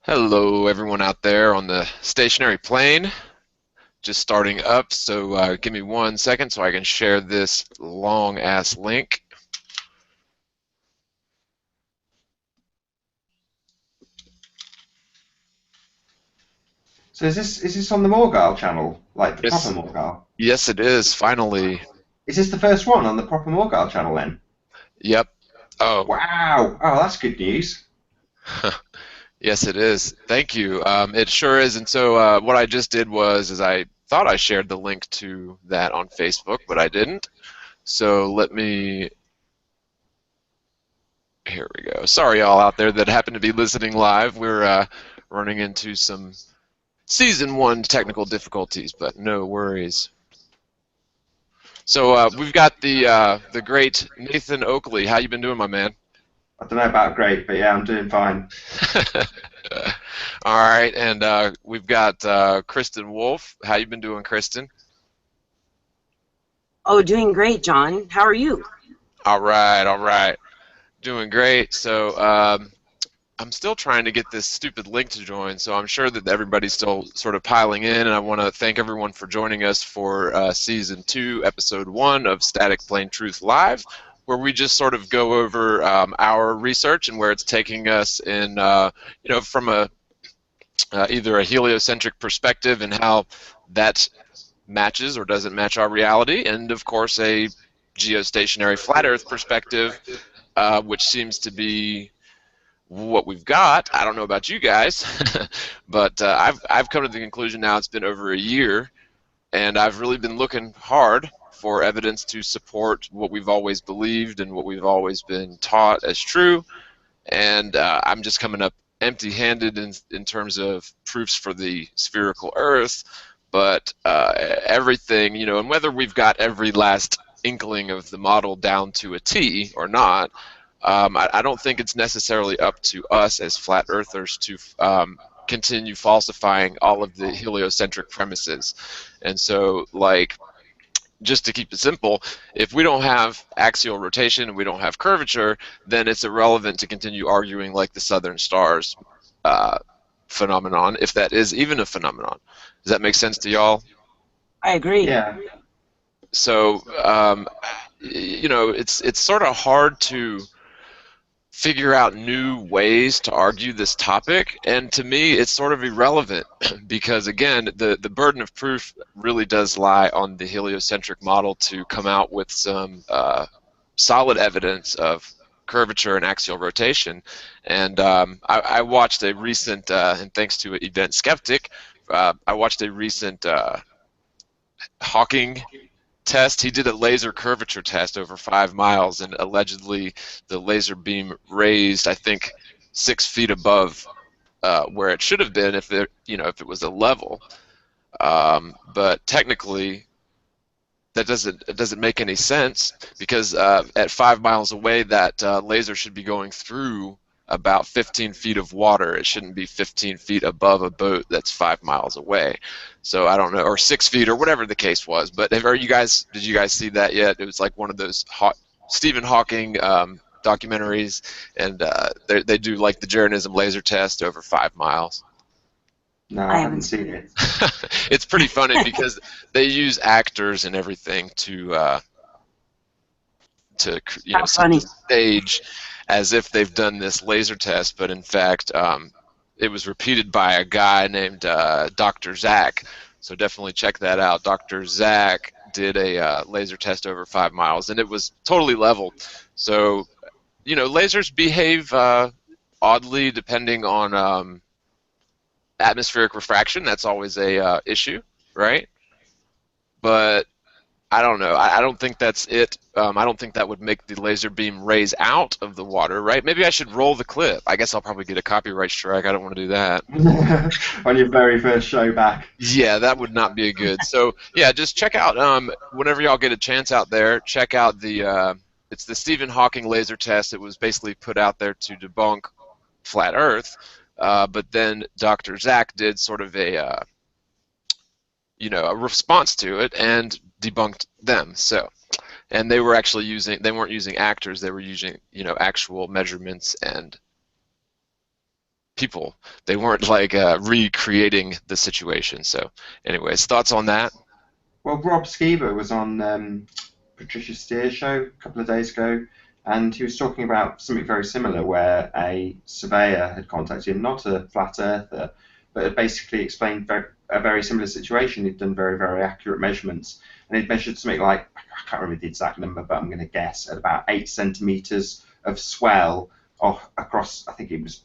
Hello, everyone out there on the stationary plane. Just starting up, so give me 1 second so I can share this long ass link. So is this on the Morgile channel, like the proper Yes, Morgile? yes, it is finally. Is this the first one on the proper Morgile channel then? Yep. Oh, Wow! Oh, that's good news. yes, it is. Thank you. It sure is. And so what I just did is I thought I shared the link to that on Facebook, but I didn't. So let me. Here we go. Sorry, all out there that happen to be listening live. We're running into some season one technical difficulties, but no worries. So we've got the great Nathan Oakley. How you been doing, my man? I don't know about great, but yeah, I'm doing fine. All right, and we've got Kristen Wolf. How you been doing, Kristen? Oh, doing great, John. How are you? All right, all right, doing great. So I'm still trying to get this stupid link to join, so I'm sure that everybody's still sort of piling in, and I want to thank everyone for joining us for Season 2, Episode 1 of Static Plain Truth Live, where we just sort of go over our research and where it's taking us in, from either a heliocentric perspective and how that matches or doesn't match our reality, and of course a geostationary flat Earth perspective, which seems to be what we've got. I don't know about you guys, but I've come to the conclusion now. It's been over a year, and I've really been looking hard for evidence to support what we've always believed and what we've always been taught as true. And I'm just coming up empty-handed in terms of proofs for the spherical Earth, but everything, and whether we've got every last inkling of the model down to a T or not, I don't think it's necessarily up to us as flat earthers to continue falsifying all of the heliocentric premises. And so, just to keep it simple, if we don't have axial rotation and we don't have curvature, then it's irrelevant to continue arguing like the southern stars uh, phenomenon, if that is even a phenomenon. Does that make sense to y'all? I agree. Yeah. So, it's sort of hard to figure out new ways to argue this topic, and to me it's sort of irrelevant because again the burden of proof really does lie on the heliocentric model to come out with some solid evidence of curvature and axial rotation. And I watched a recent and thanks to Event Skeptic, I watched a recent Hawking test. He did a laser curvature test over 5 miles, and allegedly the laser beam raised, I think, 6 feet above where it should have been if it was a level. But technically, it doesn't make any sense because at 5 miles away, that laser should be going through about 15 feet of water. It shouldn't be 15 feet above a boat that's 5 miles away. So I don't know, or 6 feet, or whatever the case was. But did you guys see that yet? It was like one of those Stephen Hawking documentaries, and they do like the Jeranism laser test over 5 miles. No, I I haven't haven't seen seen it. It's pretty funny because they use actors and everything to How set the funny. stage as if they've done this laser test, but in fact, it was repeated by a guy named Dr. Zach. So definitely check that out. Dr. Zach did a laser test over 5 miles, and it was totally level. So lasers behave oddly depending on atmospheric refraction. That's always a issue, right? But I don't know. I don't think that's it. I don't think that would make the laser beam raise out of the water, right? Maybe I should roll the clip. I guess I'll probably get a copyright strike. I don't want to do that. On your very first show back. Yeah, that would not be a good. So yeah, just check out whenever y'all get a chance out there. Check out it's the Stephen Hawking laser test. It was basically put out there to debunk flat Earth, but then Dr. Zach did sort of a response to it and debunked them. So, and they weren't using actors, they were using actual measurements and people. They weren't like recreating the situation. So, anyways, thoughts on that? Well, Rob Skiba was on Patricia Steer's show a couple of days ago, and he was talking about something very similar, where a surveyor had contacted him, not a flat earther, but had basically explained a very similar situation. He'd done very, very accurate measurements, and he'd measured something like, I can't remember the exact number, but I'm going to guess at about 8 centimeters of swell across, I think it was,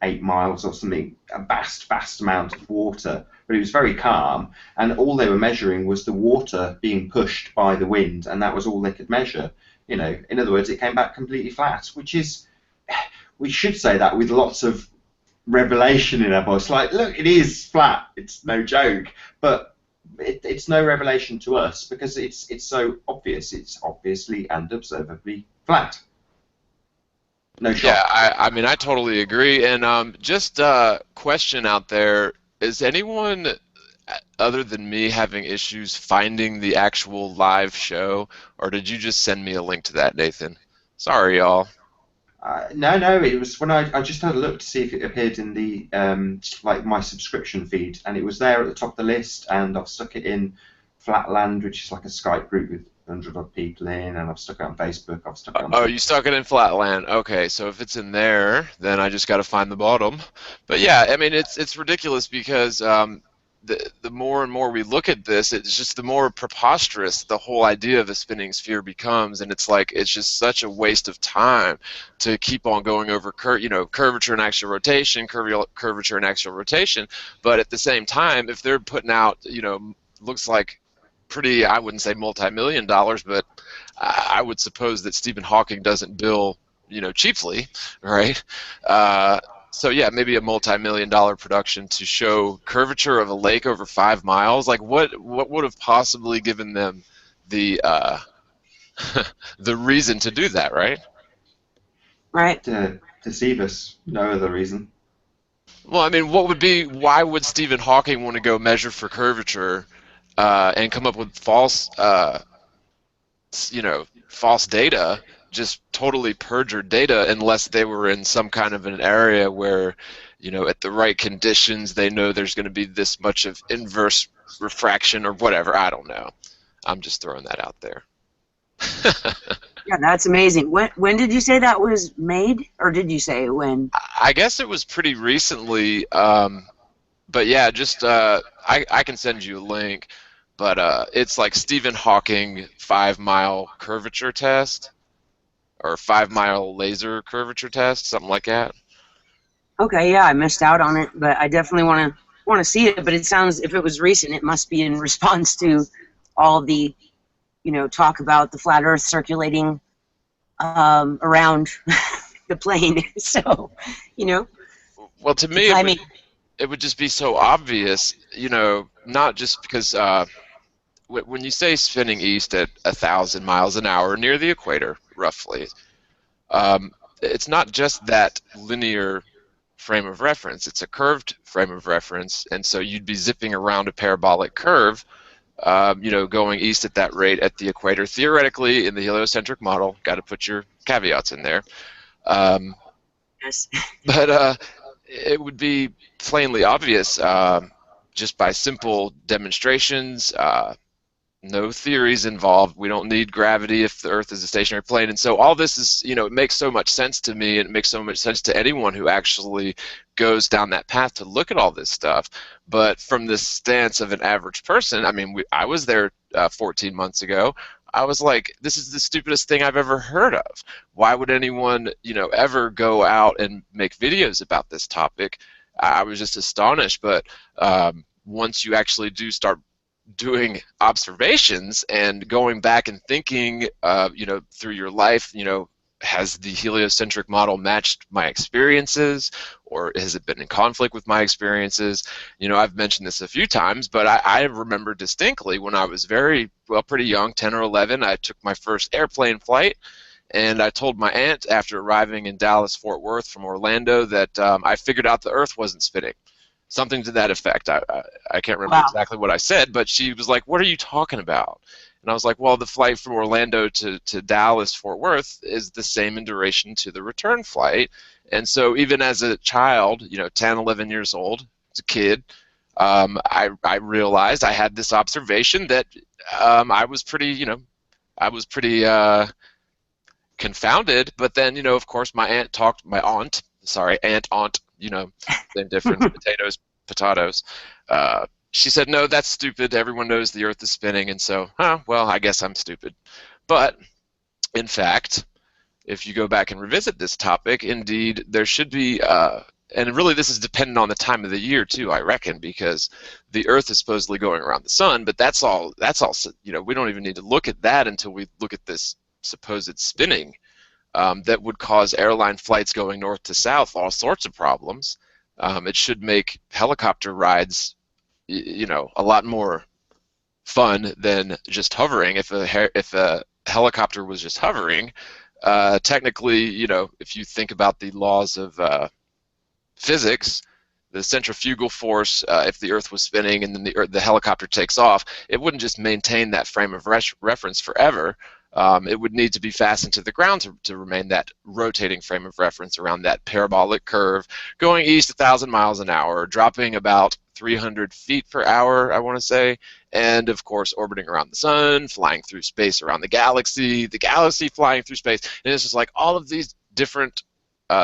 8 miles or something, a vast, vast amount of water. But it was very calm, and all they were measuring was the water being pushed by the wind, and that was all they could measure. In other words, it came back completely flat, which is, we should say that with lots of revelation in our voice. Like, look, it is flat. It's no joke, but it's no revelation to us because it's so obvious. It's obviously and observably flat. No shock. Yeah, I mean, I totally agree. And just a question out there, is anyone other than me having issues finding the actual live show, or did you just send me a link to that, Nathan? Sorry, y'all. No, it was when I just had a look to see if it appeared in the like my subscription feed, and it was there at the top of the list, and I've stuck it in Flatland, which is like a Skype group with 100 odd people in, and I've stuck it on Facebook, I've stuck it on Oh, Twitter. you stuck it in Flatland. Okay, so if it's in there, then I just got to find the bottom. But yeah, I mean, it's ridiculous because the more and more we look at this, it's just the more preposterous the whole idea of a spinning sphere becomes, and it's like it's just such a waste of time to keep on going over curvature and axial rotation, curvature and axial rotation. But at the same time, if they're putting out looks like pretty, I wouldn't say multi-million dollars, but I would suppose that Stephen Hawking doesn't bill, cheaply, right? So yeah, maybe a multi-million-dollar production to show curvature of a lake over 5 miles. Like, what would have possibly given them the the reason to do that, right? Right. To deceive us, no other reason. Well, I mean, why would Stephen Hawking want to go measure for curvature and come up with false data, just totally perjured data, unless they were in some kind of an area where, at the right conditions, they know there's going to be this much of inverse refraction or whatever. I don't know. I'm just throwing that out there. Yeah, that's amazing. When did you say that was made, or did you say when? I guess it was pretty recently, but yeah, just I can send you a link, but it's like Stephen Hawking 5 mile curvature test or 5 mile laser curvature test, something like that. Okay, yeah, I missed out on it, but I definitely want to see it. But it sounds, if it was recent, it must be in response to all the talk about the flat Earth circulating around the plane. So, Well, to me, I mean, it would just be so obvious, not just because when you say spinning east at 1,000 miles an hour near the equator, roughly, it's not just that linear frame of reference. It's a curved frame of reference, and so you'd be zipping around a parabolic curve, going east at that rate at the equator. Theoretically, in the heliocentric model, got to put your caveats in there. yes. But it would be plainly obvious just by simple demonstrations, no theories involved. We don't need gravity if the Earth is a stationary plane. And so all this is, it makes so much sense to me, and it makes so much sense to anyone who actually goes down that path to look at all this stuff. But from the stance of an average person, I mean, I was there 14 months ago. I was like, this is the stupidest thing I've ever heard of. Why would anyone, ever go out and make videos about this topic? I was just astonished. But once you actually do start doing observations and going back and thinking, through your life, has the heliocentric model matched my experiences, or has it been in conflict with my experiences? I've mentioned this a few times, but I remember distinctly when I was pretty young, 10 or 11, I took my first airplane flight, and I told my aunt after arriving in Dallas, Fort Worth from Orlando that I figured out the Earth wasn't spinning. Something to that effect. I can't remember exactly what I said, but she was like, "What are you talking about?" And I was like, "Well, the flight from Orlando to Dallas, Fort Worth is the same in duration to the return flight, And so even as a child, 10, 11 years old, as a kid, I realized I had this observation that I was pretty, confounded. But then, of course, my aunt, same difference, potatoes, potatoes. She said, no, that's stupid. Everyone knows the Earth is spinning. And so, well, I guess I'm stupid. But in fact, if you go back and revisit this topic, indeed, there should be, and really this is dependent on the time of the year too, I reckon, because the Earth is supposedly going around the sun, but that's all, we don't even need to look at that until we look at this supposed spinning that would cause airline flights going north to south all sorts of problems. It should make helicopter rides, a lot more fun than just hovering. If a helicopter was just hovering, technically, if you think about the laws of physics, the centrifugal force, if the Earth was spinning and then the helicopter takes off, it wouldn't just maintain that frame of reference forever. It would need to be fastened to the ground to remain that rotating frame of reference around that parabolic curve, going east 1,000 miles an hour, dropping about 300 feet per hour, I want to say, and of course orbiting around the sun, flying through space around the galaxy flying through space, and it's just like all of these different,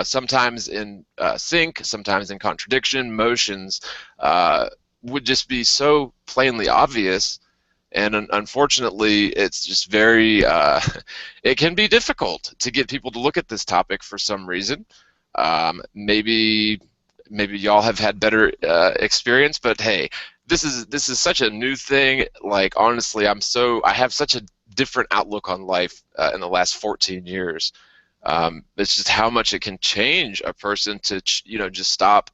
sometimes in sync, sometimes in contradiction, motions would just be so plainly obvious. And unfortunately, it's just very, it can be difficult to get people to look at this topic for some reason. Maybe y'all have had better experience, but hey, this is such a new thing. Like, honestly, I have such a different outlook on life in the last 14 years. It's just how much it can change a person to, just stop,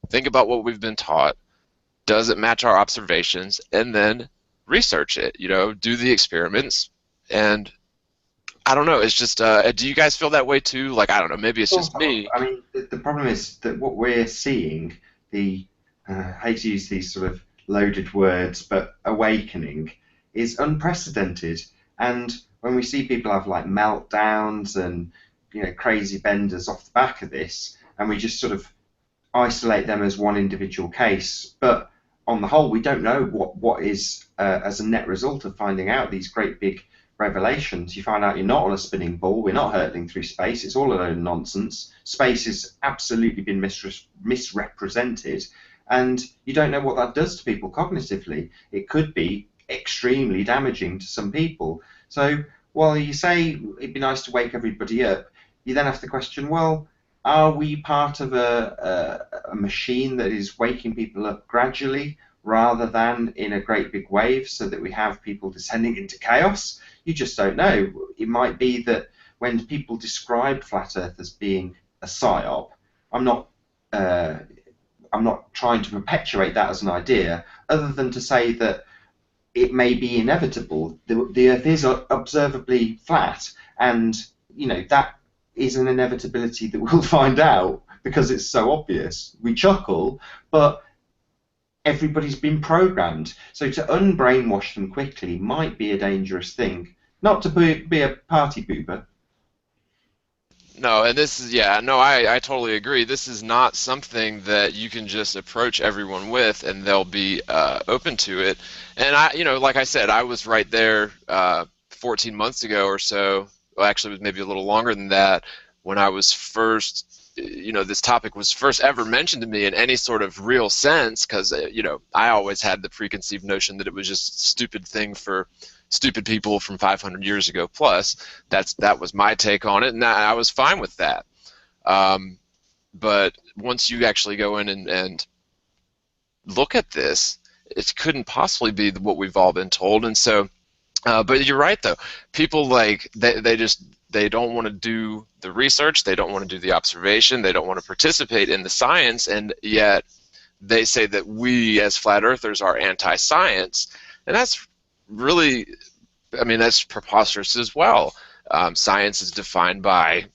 think about what we've been taught. Does it match our observations? And then research it, do the experiments. And I don't know, it's just, do you guys feel that way too? Like, I don't know, maybe it's just me. I mean, the problem is that what we're seeing, I hate to use these sort of loaded words, but awakening, is unprecedented. And when we see people have like meltdowns and crazy benders off the back of this, and we just sort of isolate them as one individual case, but on the whole, we don't know what is as a net result of finding out these great big revelations. You find out you're not on a spinning ball, we're not hurtling through space, it's all a load of nonsense. Space has absolutely been misrepresented, and you don't know what that does to people cognitively. It could be extremely damaging to some people. So while you say it'd be nice to wake everybody up, you then have to question, well, are we part of a machine that is waking people up gradually rather than in a great big wave so that we have people descending into chaos? You just don't know. It might be that when people describe Flat Earth as being a psyop, I'm not trying to perpetuate that as an idea, other than to say that it may be inevitable. The Earth is observably flat, and that is an inevitability that we'll find out because it's so obvious. We chuckle, but everybody's been programmed. So to unbrainwash them quickly might be a dangerous thing. Not to be a party pooper. No, and this is, yeah, no, I totally agree. This is not something that you can just approach everyone with and they'll be open to it. And like I said, I was right there 14 months ago or so. Well, actually, it was maybe a little longer than that when I was first, this topic was first ever mentioned to me in any sort of real sense, because, I always had the preconceived notion that it was just a stupid thing for stupid people from 500 years ago plus. That was my take on it, and I was fine with that. But once you actually go in and look at this, it couldn't possibly be what we've all been told. And so, but you're right though. People they don't want to do the research, they don't want to do the observation, they don't want to participate in the science, and yet they say that we as flat earthers are anti-science, and that's really, that's preposterous as well. Science is defined by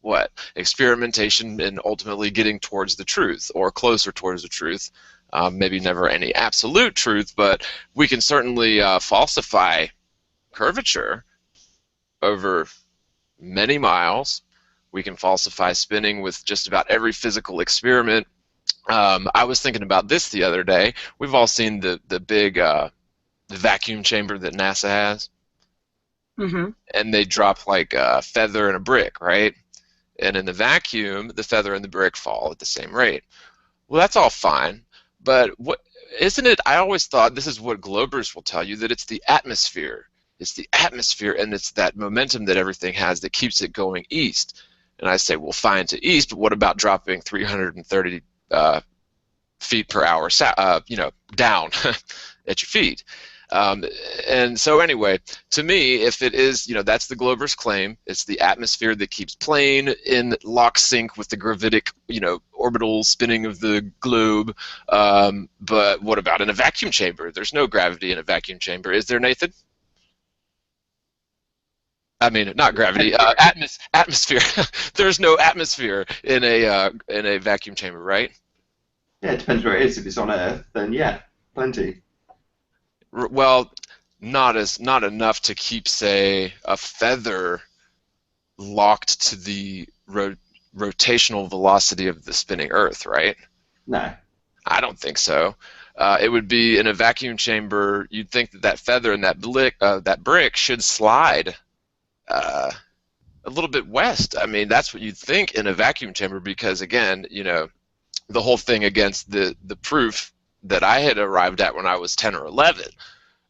what? Experimentation and ultimately getting towards the truth or closer towards the truth. Maybe never any absolute truth, but we can certainly falsify curvature over many miles We can falsify spinning with just about every physical experiment. I was thinking about this the other day. We've all seen the big the vacuum chamber that NASA has, Mm-hmm. and they drop like a feather and a brick, right? And in the vacuum, the feather and the brick fall at the same rate. Well, that's all fine, but what isn't it? I always thought this is what Globers will tell you, that it's the atmosphere. It's the atmosphere, and it's that momentum that everything has that keeps it going east. And I say, well, fine to east, but what about dropping 330 feet per hour, down at your feet? Um, and so anyway, to me, if it is, that's the Glover's claim. It's the atmosphere that keeps plane in lock sync with the gravitic, orbital spinning of the globe. But what about in a vacuum chamber? There's no gravity in a vacuum chamber, is there, Nathan? I mean, not gravity, atmosphere. There's no atmosphere in a vacuum chamber, right? Yeah, it depends where it is. If it's on Earth, then yeah, plenty. Well, not enough to keep, say, a feather locked to the rotational velocity of the spinning Earth, right? No. I don't think so. It would be in a vacuum chamber. You'd think that that feather and that brick should slide a little bit west. I mean, that's what you'd think in a vacuum chamber, because again, the whole thing against the proof that I had arrived at when I was 10 or 11,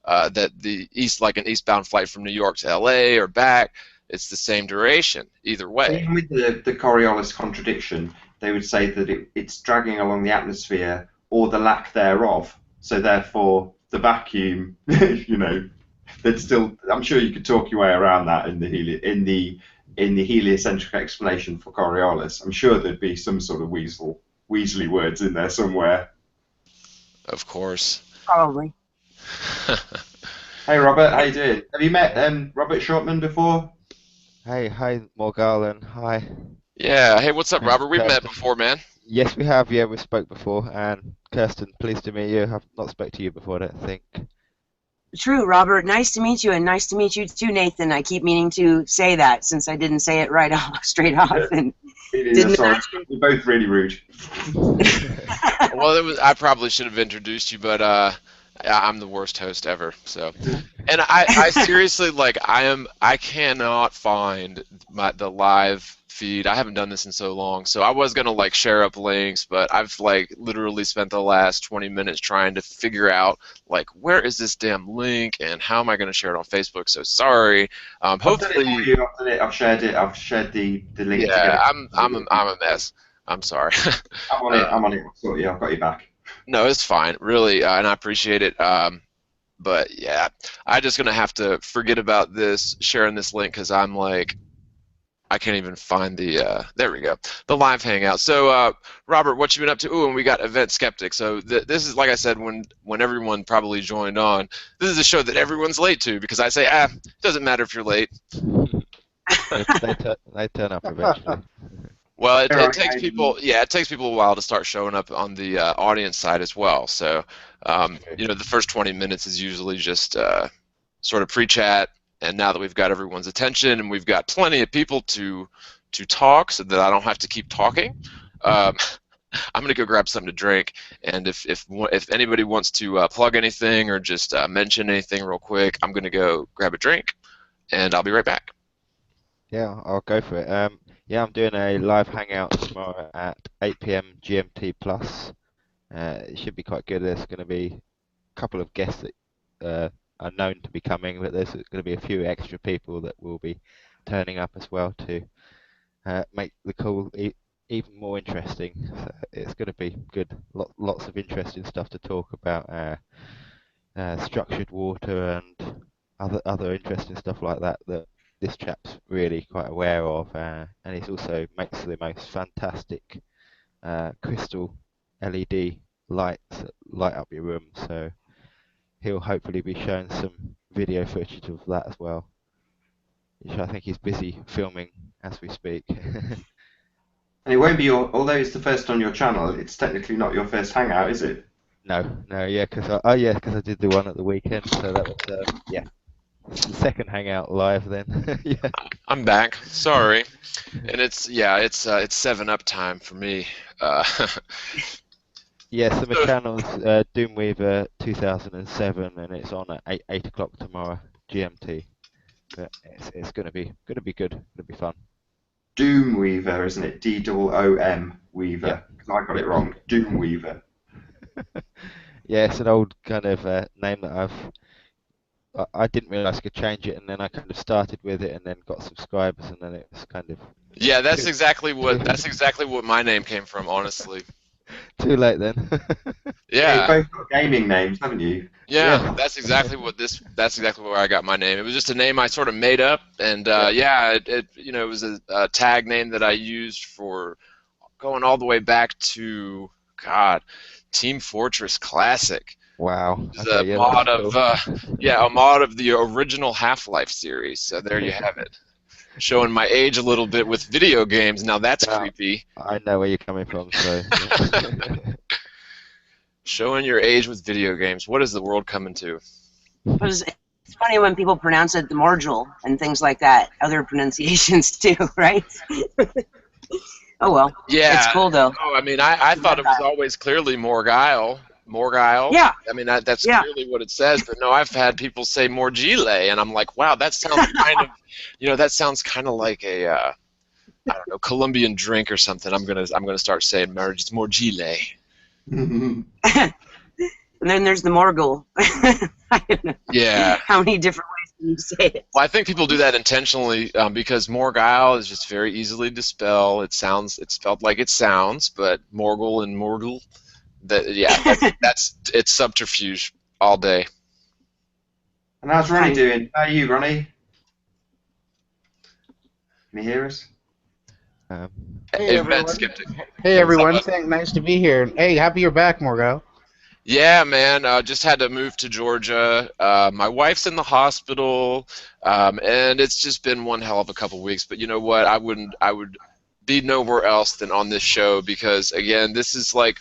that like an eastbound flight from New York to LA or back, it's the same duration either way. Even with the Coriolis contradiction, they would say that it's dragging along the atmosphere or the lack thereof. So therefore, the vacuum, there'd still. I'm sure you could talk your way around that in the heliocentric explanation for Coriolis. I'm sure there'd be some sort of weaselly words in there somewhere. Of course. Probably. Hey Robert, how you doing? Have you met Robert Shortman before? Hey, hi, Morgalen. Hi. Yeah. Hey, what's up, And Robert? We've met Kirsten. before, man. Yes, we have. Yeah, we spoke before. And Kirsten, pleased to meet you. Have not spoke to you before, I don't think. True, Robert. Nice to meet you, and nice to meet you too, Nathan. I keep meaning to say that since I didn't say it right off, straight off, and didn't Sorry, imagine. you're both really rude. Well, I probably should have introduced you, but I'm the worst host ever. So, and I seriously, I cannot find the live feed. I haven't done this in so long, so I was gonna share up links, but I've literally spent the last 20 minutes trying to figure out where is this damn link and how am I gonna share it on Facebook. So sorry. Hopefully, I've shared it. I've shared the link. yeah, I'm a mess. I'm sorry. I'm on it. I'm on it. I've got you. I've got you back. No, it's fine, really, and I appreciate it. But yeah, I'm just gonna have to forget about sharing this link, because I can't even find there we go, the live hangout. So Robert, what you been up to? Ooh, and we got Event Skeptic. So this is, like I said, when everyone probably joined on, this is a show that everyone's late to, because I say, it doesn't matter if you're late. They turn up eventually. Well, it takes people, it takes people a while to start showing up on the audience side as well. So, the first 20 minutes is usually just sort of pre-chat, and now that we've got everyone's attention and we've got plenty of people to talk, so that I don't have to keep talking, I'm gonna go grab something to drink. And if anybody wants to plug anything or just mention anything real quick, I'm gonna go grab a drink, and I'll be right back. Yeah, I'll go for it. Yeah, I'm doing a live hangout tomorrow at 8 p.m. GMT plus. It should be quite good. There's going to be a couple of guests that are known to be coming, but there's going to be a few extra people that will be turning up as well to make the call even more interesting. So it's going to be good. Lots of interesting stuff to talk about. Structured water and other interesting stuff like that this chap's really quite aware of, and he also makes the most fantastic crystal LED lights that light up your room. So he'll hopefully be showing some video footage of that as well, which I think he's busy filming as we speak. And it won't be although it's the first on your channel, it's technically not your first hangout, is it? No, yeah, because I did the one at the weekend, so that was yeah. Second hangout live then. Yeah. I'm back. Sorry. And it's 7 Up time for me. Uh, Yeah, so my so channel's Doomweaver 2007, and it's on at 8 o'clock tomorrow GMT. But it's gonna be good. Gonna be fun. Doom Weaver, isn't it? DOOM Yep. Weaver. 'Cause I got it Yep. wrong. Doom Weaver. Yeah, it's an old kind of name that I didn't realize I could change it, and then I kind of started with it, and then got subscribers, and then it was kind of yeah, that's too exactly what too, that's exactly what my name came from, honestly. too late then. Yeah, you've Yeah. both got gaming names, haven't you? Yeah, Yeah. that's exactly where I got my name. It was just a name I sort of made up, and Yeah. yeah, it was a tag name that I used for going all the way back to God, Team Fortress Classic. Wow. Is Okay. a Yeah, that's mod of cool. yeah, a mod of the original Half-Life series. So there you have it. Showing my age a little bit with video games. Now that's Now creepy. I know where you're coming from. So yeah. Showing your age with video games. What is the world coming to? Because it's funny when people pronounce it the Morgul and things like that. Other pronunciations too, right? Oh well, it's Yeah. cool though. Oh, I mean, I thought it was always clearly Morgile. Morgile. Yeah, I mean, that's yeah. clearly what it says. But no, I've had people say Morgile, and I'm like, wow, that sounds kind of, that sounds kind of like a, I don't know, Colombian drink or something. I'm gonna start saying it's Morgile. And then there's the Morgul. I don't know Yeah. how many different ways can you say it. Well, I think people do that intentionally because Morgile is just very easily to spell. It's spelled like it sounds, but Morgul and Morgul, it's subterfuge all day. And how's Ronnie Fine. doing? How are you, Ronnie? Can you hear us? Um, Hey Event everyone. skeptic. Hey What's up, everyone. bud? Nice to be here. Hey, happy you're back, Morgo. Yeah, man. Just had to move to Georgia. My wife's in the hospital, and it's just been one hell of a couple weeks. But you know what? I would be nowhere else than on this show because, again, this is like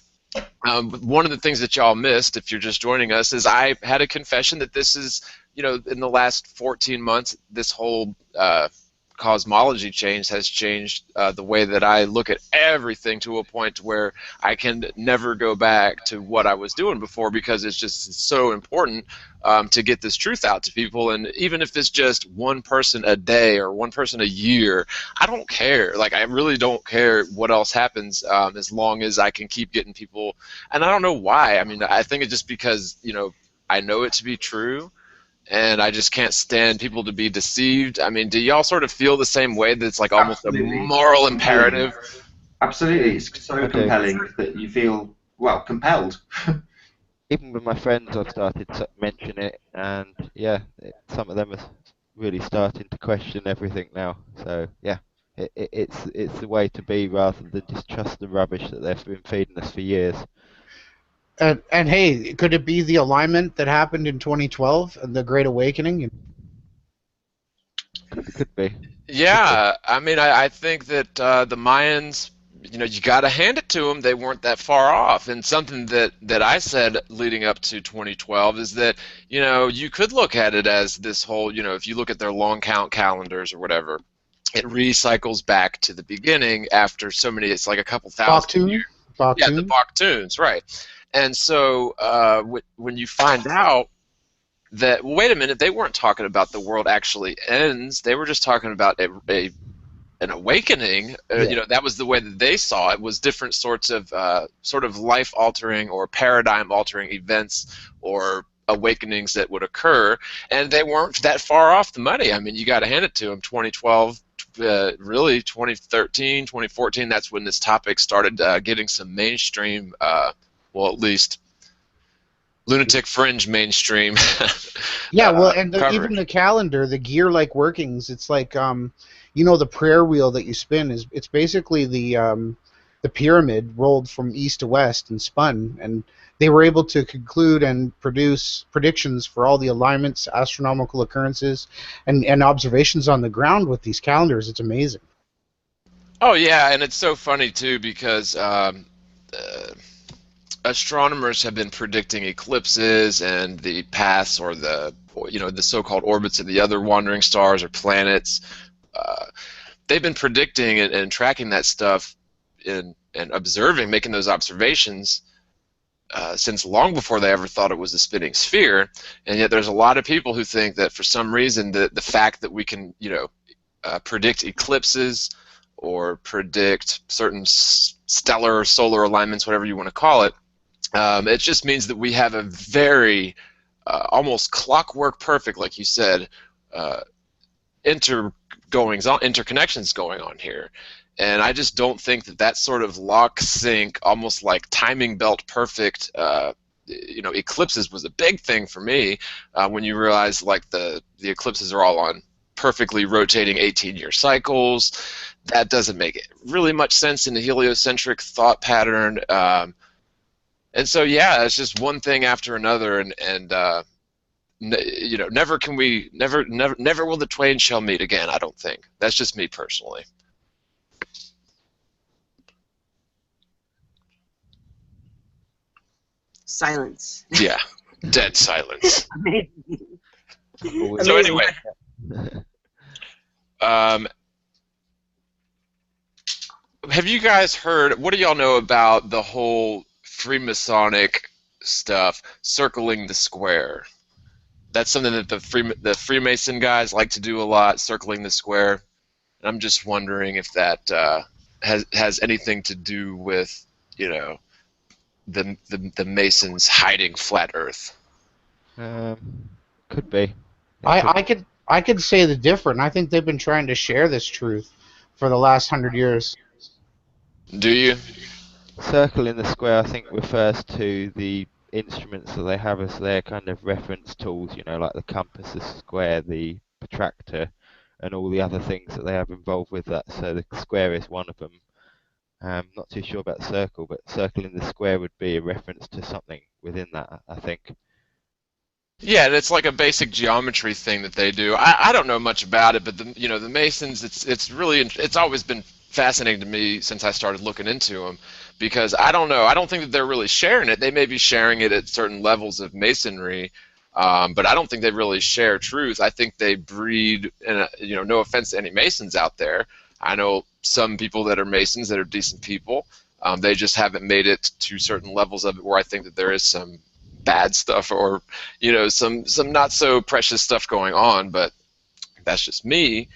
one of the things that y'all missed if you're just joining us is I had a confession that this is, in the last 14 months, this whole cosmology change has changed the way that I look at everything to a point where I can never go back to what I was doing before because it's just so important to get this truth out to people. And even if it's just one person a day or one person a year, I don't care. Like, I really don't care what else happens as long as I can keep getting people. And I don't know why. I mean, I think it's just because, I know it to be true and I just can't stand people to be deceived. I mean, do y'all sort of feel the same way that it's like almost a Absolutely. moral Compelling. imperative? Absolutely. It's so I do. compelling that you feel, well, compelled. Even with my friends, I've started to mention it, and yeah, some of them are really starting to question everything now. So yeah, it's the way to be rather than just trust the rubbish that they've been feeding us for years. And hey, could it be the alignment that happened in 2012 and the Great Awakening? Could be. Yeah, I mean, I think that the Mayans, you got to hand it to them. They weren't that far off. And something that I said leading up to 2012 is that, you could look at it as this whole, if you look at their long count calendars or whatever, it recycles back to the beginning after so many, it's like a couple thousand years. Baktun? Yeah, the Baktun? Baktuns, right. And so when you find out that, well, wait a minute, they weren't talking about the world actually ends. They were just talking about an awakening. Yeah. That was the way that they saw it, was different sorts of sort of life-altering or paradigm-altering events or awakenings that would occur, and they weren't that far off the money. I mean, you got to hand it to them. 2012, really 2013, 2014, that's when this topic started getting some mainstream, well, at least lunatic fringe mainstream Yeah, well, and even coverage. the calendar, the gear-like workings, it's like the prayer wheel that you spin it's basically the pyramid rolled from east to west and spun, and they were able to conclude and produce predictions for all the alignments, astronomical occurrences, and observations on the ground with these calendars. It's amazing. Oh yeah, and it's so funny too because uh, astronomers have been predicting eclipses and the paths or the the so-called orbits of the other wandering stars or planets. They've been predicting and tracking that stuff and observing, making those observations since long before they ever thought it was a spinning sphere. And yet there's a lot of people who think that for some reason the fact that we can, predict eclipses or predict certain stellar or solar alignments, whatever you want to call it, it just means that we have a very almost clockwork perfect, like you said, interconnections going on here. And I just don't think that sort of lock sync, almost like timing belt perfect, eclipses was a big thing for me when you realize like the eclipses are all on perfectly rotating 18-year cycles. That doesn't make really much sense in the heliocentric thought pattern. And so, yeah, it's just one thing after another, and never will the twain shall meet again. I don't think. That's just me personally. Silence. Yeah, dead silence. Amazing. So anyway, have you guys heard? What do y'all know about the whole Freemasonic stuff, circling the square? That's something that the Freemason guys like to do a lot, circling the square. And I'm just wondering if that has anything to do with the Masons hiding flat Earth. Could be. I could say the different. I think they've been trying to share this truth for the last 100 years. Do you? Circle in the square, I think, refers to the instruments that they have as their kind of reference tools, like the compass, the square, the protractor, and all the other things that they have involved with that. So the square is one of them. Not too sure about circle, but circle in the square would be a reference to something within that, I think. Yeah, and it's like a basic geometry thing that they do. I don't know much about it, but the Masons, it's always been fascinating to me since I started looking into them, because I don't know. I don't think that they're really sharing it. They may be sharing it at certain levels of Masonry, but I don't think they really share truth. I think they breed, and no offense to any Masons out there. I know some people that are Masons that are decent people. They just haven't made it to certain levels of it where I think that there is some bad stuff or some not so precious stuff going on. But that's just me.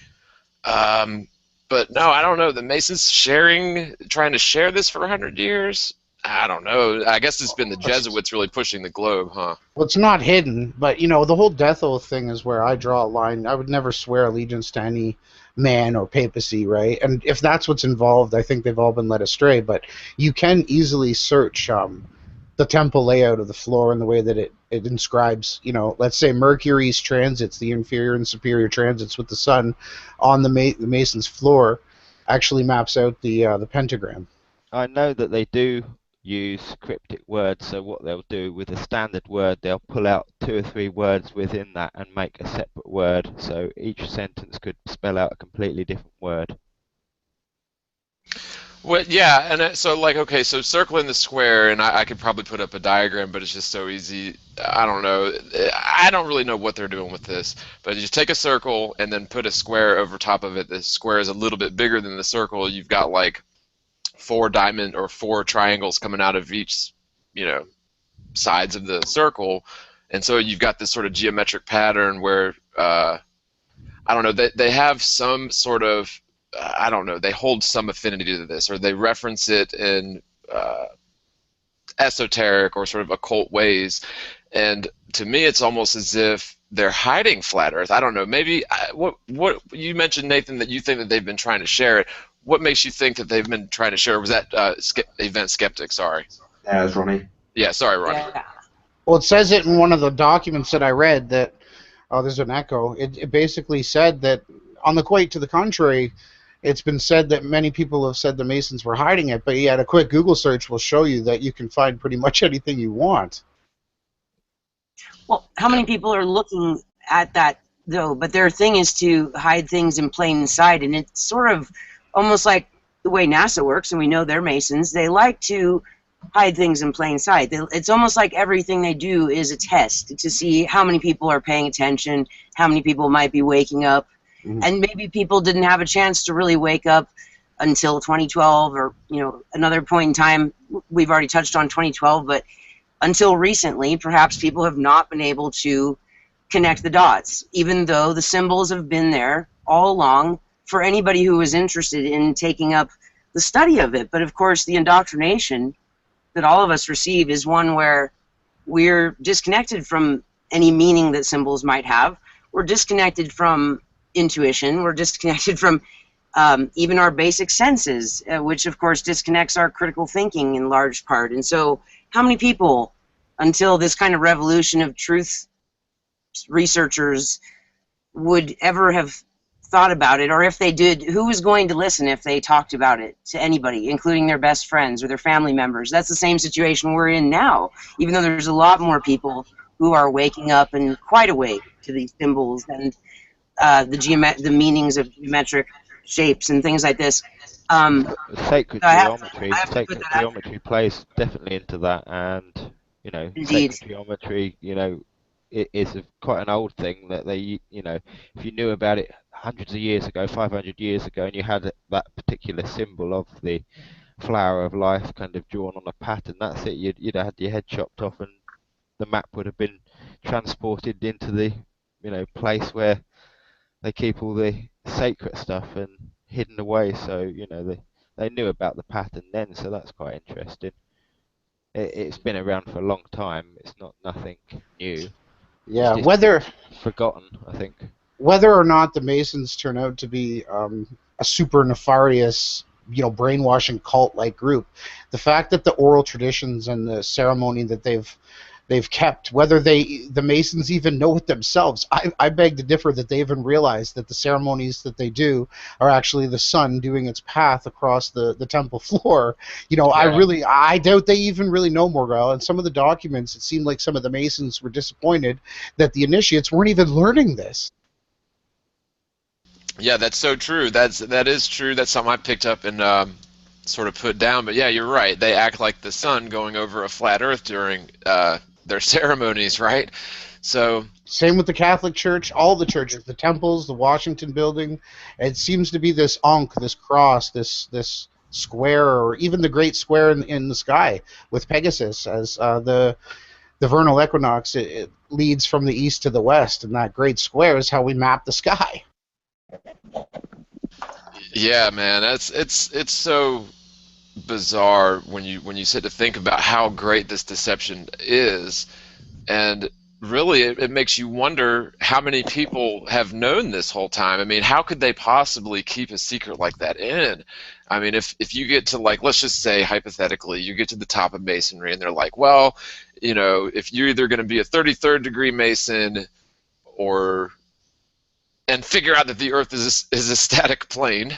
But no, I don't know. The Masons trying to share this for 100 years? I don't know. I guess it's been the Jesuits really pushing the globe, huh? Well, it's not hidden, but the whole death oath thing is where I draw a line. I would never swear allegiance to any man or papacy, right? And if that's what's involved, I think they've all been led astray. But you can easily search the temple layout of the floor and the way that it inscribes, let's say Mercury's transits, the inferior and superior transits with the sun on the Mason's floor, actually maps out the pentagram. I know that they do use cryptic words, so what they'll do with a standard word, they'll pull out 2 or 3 words within that and make a separate word, so each sentence could spell out a completely different word. Well, yeah, and so circle in the square, and I could probably put up a diagram, but it's just so easy. I don't know. I don't really know what they're doing with this, but you just take a circle and then put a square over top of it. The square is a little bit bigger than the circle. You've got like 4 diamond or 4 triangles coming out of each, sides of the circle, and so you've got this sort of geometric pattern where I don't know. They have some sort of I don't know, they hold some affinity to this, or they reference it in esoteric or sort of occult ways. And to me, it's almost as if they're hiding flat Earth. I don't know. Maybe what you mentioned, Nathan, that you think that they've been trying to share it. What makes you think that they've been trying to share it? Was that Event Skeptic? Sorry. Yeah, it was Ronnie. Yeah, sorry, Ronnie. Yeah. Well, it says it in one of the documents that I read that. Oh, there's an echo. It basically said that, on the quite to the contrary, it's been said that many people have said the Masons were hiding it, but yet a quick Google search will show you that you can find pretty much anything you want. Well, how many people are looking at that, though? But their thing is to hide things in plain sight, and it's sort of almost like the way NASA works, and we know they're Masons. They like to hide things in plain sight. It's almost like everything they do is a test to see how many people are paying attention, how many people might be waking up, Mhm. and maybe people didn't have a chance to really wake up until 2012 or another point in time. We've already touched on 2012, but until recently, perhaps people have not been able to connect the dots, even though the symbols have been there all along for anybody who is interested in taking up the study of it. But of course, the indoctrination that all of us receive is one where we're disconnected from any meaning that symbols might have. We're disconnected from intuition. We're disconnected from even our basic senses, which of course disconnects our critical thinking in large part. And so, how many people, until this kind of revolution of truth researchers, would ever have thought about it, or if they did, who was going to listen if they talked about it to anybody, including their best friends or their family members? That's the same situation we're in now, even though there's a lot more people who are waking up and quite awake to these symbols and the meanings of geometric shapes and things like this. Sacred So I geometry, have to put sacred that out geometry plays definitely into that, and indeed. sacred geometry, is quite an old thing that if you knew about it hundreds of years ago, 500 years ago, and you had that particular symbol of the flower of life kind of drawn on a pattern, that's it. You'd have had your head chopped off, and the map would have been transported into the place where they keep all the sacred stuff and hidden away. So they knew about the pattern then, so that's quite interesting. It's been around for a long time. It's not nothing new. It's Yeah, just whether forgotten, I think. whether or not the Masons turn out to be a super nefarious, brainwashing cult-like group, the fact that the oral traditions and the ceremony that they've kept, whether the Masons even know it themselves, I beg to differ that they even realize that the ceremonies that they do are actually the sun doing its path across the temple floor. Yeah. I doubt they even really know Morgul. And some of the documents, it seemed like some of the Masons were disappointed that the initiates weren't even learning this. Yeah, that's so true. That is true. That's something I picked up and sort of put down. But yeah, you're right. They act like the sun going over a flat Earth during their ceremonies, right? So Same with the Catholic Church, all the churches, the temples, the Washington building. It seems to be this ankh, this cross, this square, or even the great square in the sky with Pegasus as the vernal equinox. It leads from the east to the west, and that great square is how we map the sky. yeah, man, it's so bizarre when you sit to think about how great this deception is. And really, it makes you wonder how many people have known this whole time. I mean, how could they possibly keep a secret like that in? I mean, if you get to, like, let's just say hypothetically, you get to the top of masonry and they're like, well, if you're either going to be a 33rd degree mason or and figure out that the earth is a static plane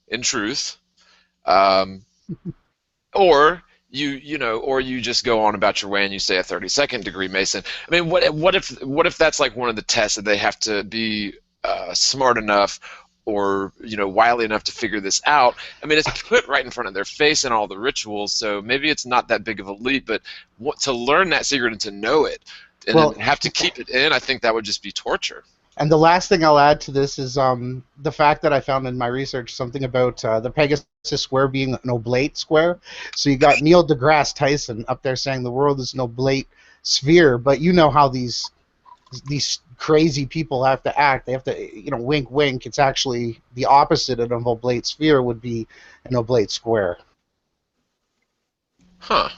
in truth, um, or you just go on about your way and you say a 32nd degree Mason. I mean, what if that's like one of the tests that they have to be smart enough or wily enough to figure this out? I mean, it's put right in front of their face in all the rituals, so maybe it's not that big of a leap. But to learn that secret and to know it, and then Well, have to keep it in, I think that would just be torture. and the last thing I'll add to this is the fact that I found in my research something about the Pegasus square being an oblate square. So you got Neil deGrasse Tyson up there saying the world is an oblate sphere, but you know how these crazy people have to act. They have to, wink, wink. It's actually the opposite of an oblate sphere would be an oblate square. Huh?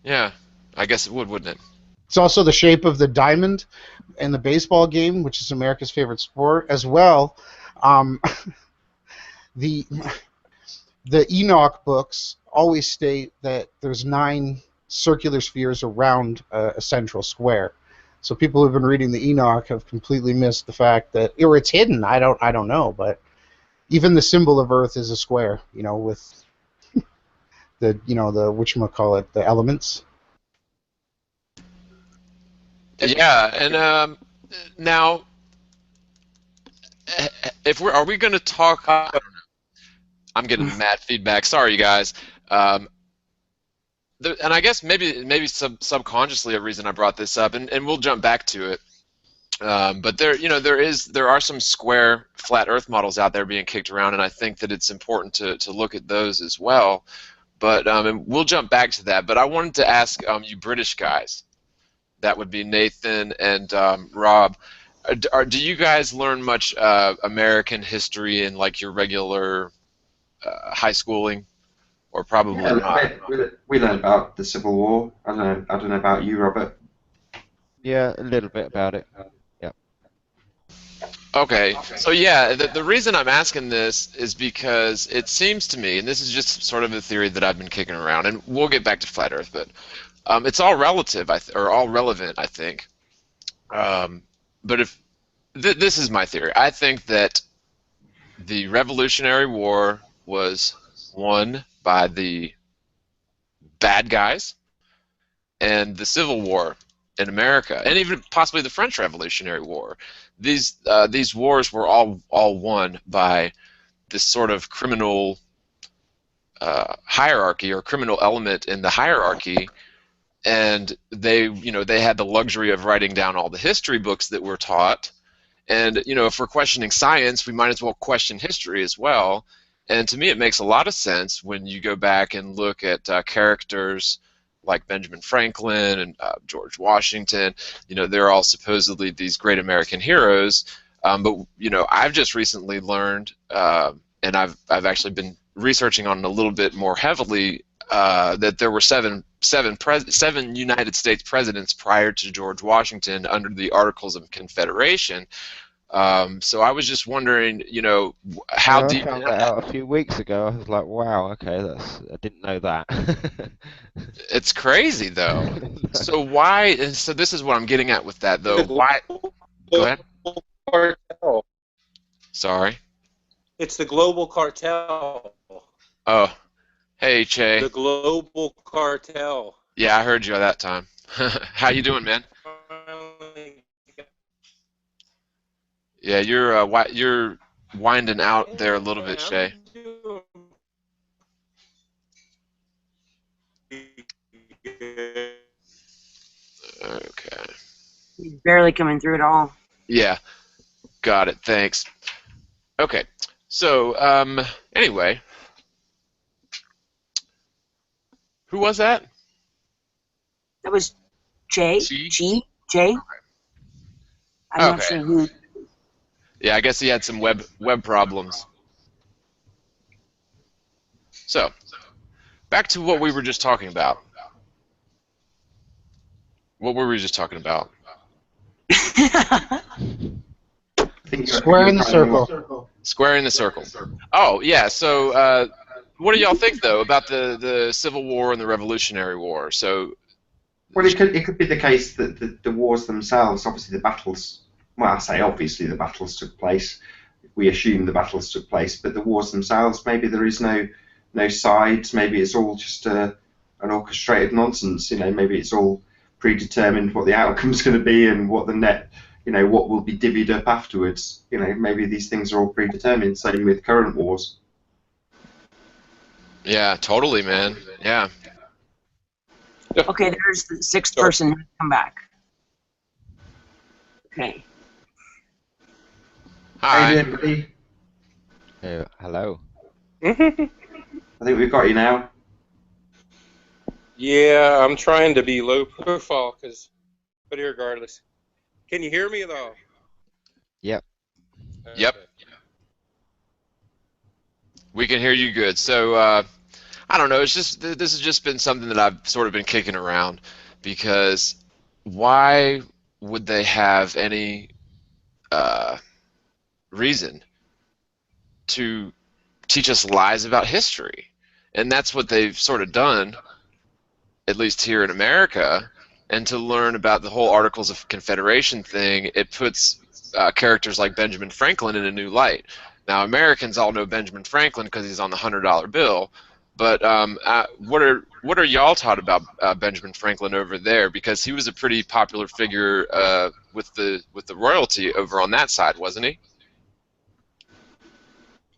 Yeah, I guess it would, wouldn't it? It's also the shape of the diamond in the baseball game, which is America's favorite sport, as well. Um, the the Enoch books always state that there's 9 circular spheres around a central square. So people who've been reading the Enoch have completely missed the fact that, or it's hidden. I don't know, but even the symbol of Earth is a square. With the whatchamacallit, the elements. Yeah, and now, if are we going to talk? I'm getting mad feedback. Sorry, you guys. Um, and I guess maybe subconsciously a reason I brought this up, and we'll jump back to it. But there are some square flat Earth models out there being kicked around, and I think that it's important to look at those as well. But and we'll jump back to that. But I wanted to ask you British guys, that would be Nathan and Rob, do you guys learn much American history in like your regular high schooling, or Yeah, probably a little not? bit. We learned about the Civil War. I don't know about you, Robert. Yeah, a little bit about it. Yeah. Okay, so yeah, the reason I'm asking this is because it seems to me, and this is just sort of a theory that I've been kicking around, and we'll get back to flat Earth, but it's all relative, or all relevant, I think. Um, but if this is my theory, I think that the Revolutionary War was won by the bad guys, and the Civil War in America, and even possibly the French Revolutionary War. These wars were all won by this sort of criminal hierarchy, or criminal element in the hierarchy, and they had the luxury of writing down all the history books that were taught. And if we're questioning science, we might as well question history as well. And to me, it makes a lot of sense when you go back and look at characters like Benjamin Franklin and George Washington. They're all supposedly these great American heroes. But I've just recently learned, and I've actually been researching on it a little bit more heavily, that there were seven United States presidents prior to George Washington under the Articles of Confederation. So I was just wondering, how Yeah, I deep. found that out a few weeks ago. I was like, wow, okay, I didn't know that. It's crazy though. So why? And so this is what I'm getting at with that though. The Why? Go ahead. global cartel. Sorry. It's the global cartel. Oh, hey Che. The global cartel. Yeah, I heard you that time. How you doing, man? Yeah, you're winding out there a little bit, Shay. I'm doing good. Okay. He's barely coming through at all. Yeah, got it. Thanks. Okay. So, anyway, who was that? That was Jay. Chi? Jay. I'm not Okay. sure who. Yeah, I guess he had some web problems. So, back to what we were just talking about. What were we just talking about? I think Square in the you're kind of circle. Squaring the circle. Oh, yeah. So, what do y'all think though about the Civil War and the Revolutionary War? So, Well, it could be the case that the wars themselves, obviously the battles. Well, I say obviously the battles took place. We assume the battles took place, but the wars themselves, maybe there is no sides. Maybe it's all just an orchestrated nonsense. Maybe it's all predetermined what the outcome's going to be and what the net. What will be divvied up afterwards. Maybe these things are all predetermined. Same with current wars. yeah, totally, man. Yeah. Okay, there's the sixth person who's come back. Okay. How you Hi. doing, buddy? Hello. I think we've got you now. Yeah, I'm trying to be low profile, but regardless. Can you hear me though? Yep. Yep. Okay. We can hear you good. So, I don't know. It's just this has just been something that I've sort of been kicking around, because why would they have any uh, reason to teach us lies about history? And that's what they've sort of done, at least here in America. And to learn about the whole Articles of Confederation thing, it puts characters like Benjamin Franklin in a new light. Now, Americans all know Benjamin Franklin because he's on the $100 bill. But what are y'all taught about Benjamin Franklin over there? Because he was a pretty popular figure with the royalty over on that side, wasn't he?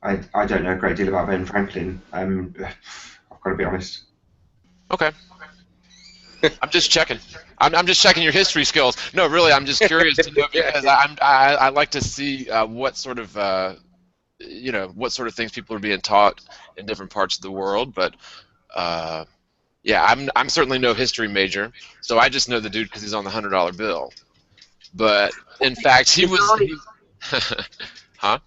I don't know a great deal about Ben Franklin. I've got to be honest. Okay. I'm just checking. I'm just checking your history skills. No, really, I'm just curious to know because I like to see what sort of what sort of things people are being taught in different parts of the world. But yeah, I'm certainly no history major, so I just know the dude because he's on the $100 bill. But in fact, he It's was. always, Huh?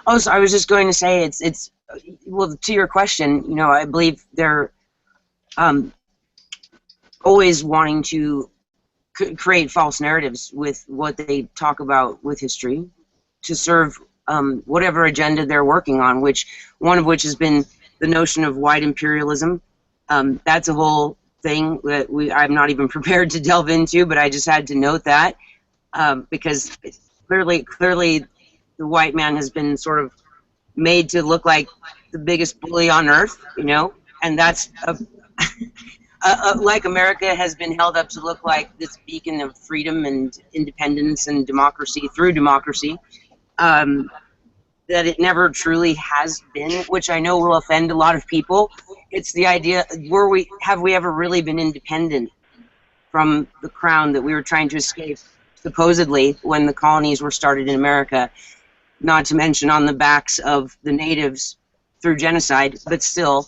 oh, so I was just going to say it's well, to your question, I believe they're um, always wanting to create false narratives with what they talk about with history to serve whatever agenda they're working on, which one of which has been the notion of white imperialism. That's a whole thing that I'm not even prepared to delve into, but I just had to note that because clearly the white man has been sort of made to look like the biggest bully on earth, and that's like America has been held up to look like this beacon of freedom and independence and democracy through democracy. Um, that it never truly has been, which I know will offend a lot of people. It's the idea: have we ever really been independent from the crown that we were trying to escape, supposedly, when the colonies were started in America? Not to mention on the backs of the natives through genocide, but still,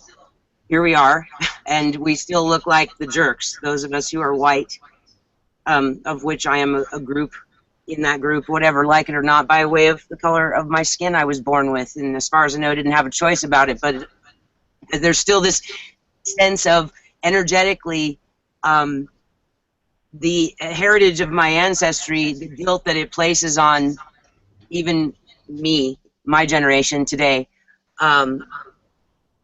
here we are, and we still look like the jerks, those of us who are white, of which I am a group, in that group, whatever, like it or not, by way of the color of my skin I was born with, and as far as I know, I didn't have a choice about it, but there's still this sense of energetically the heritage of my ancestry, the guilt that it places on even me, my generation today, um,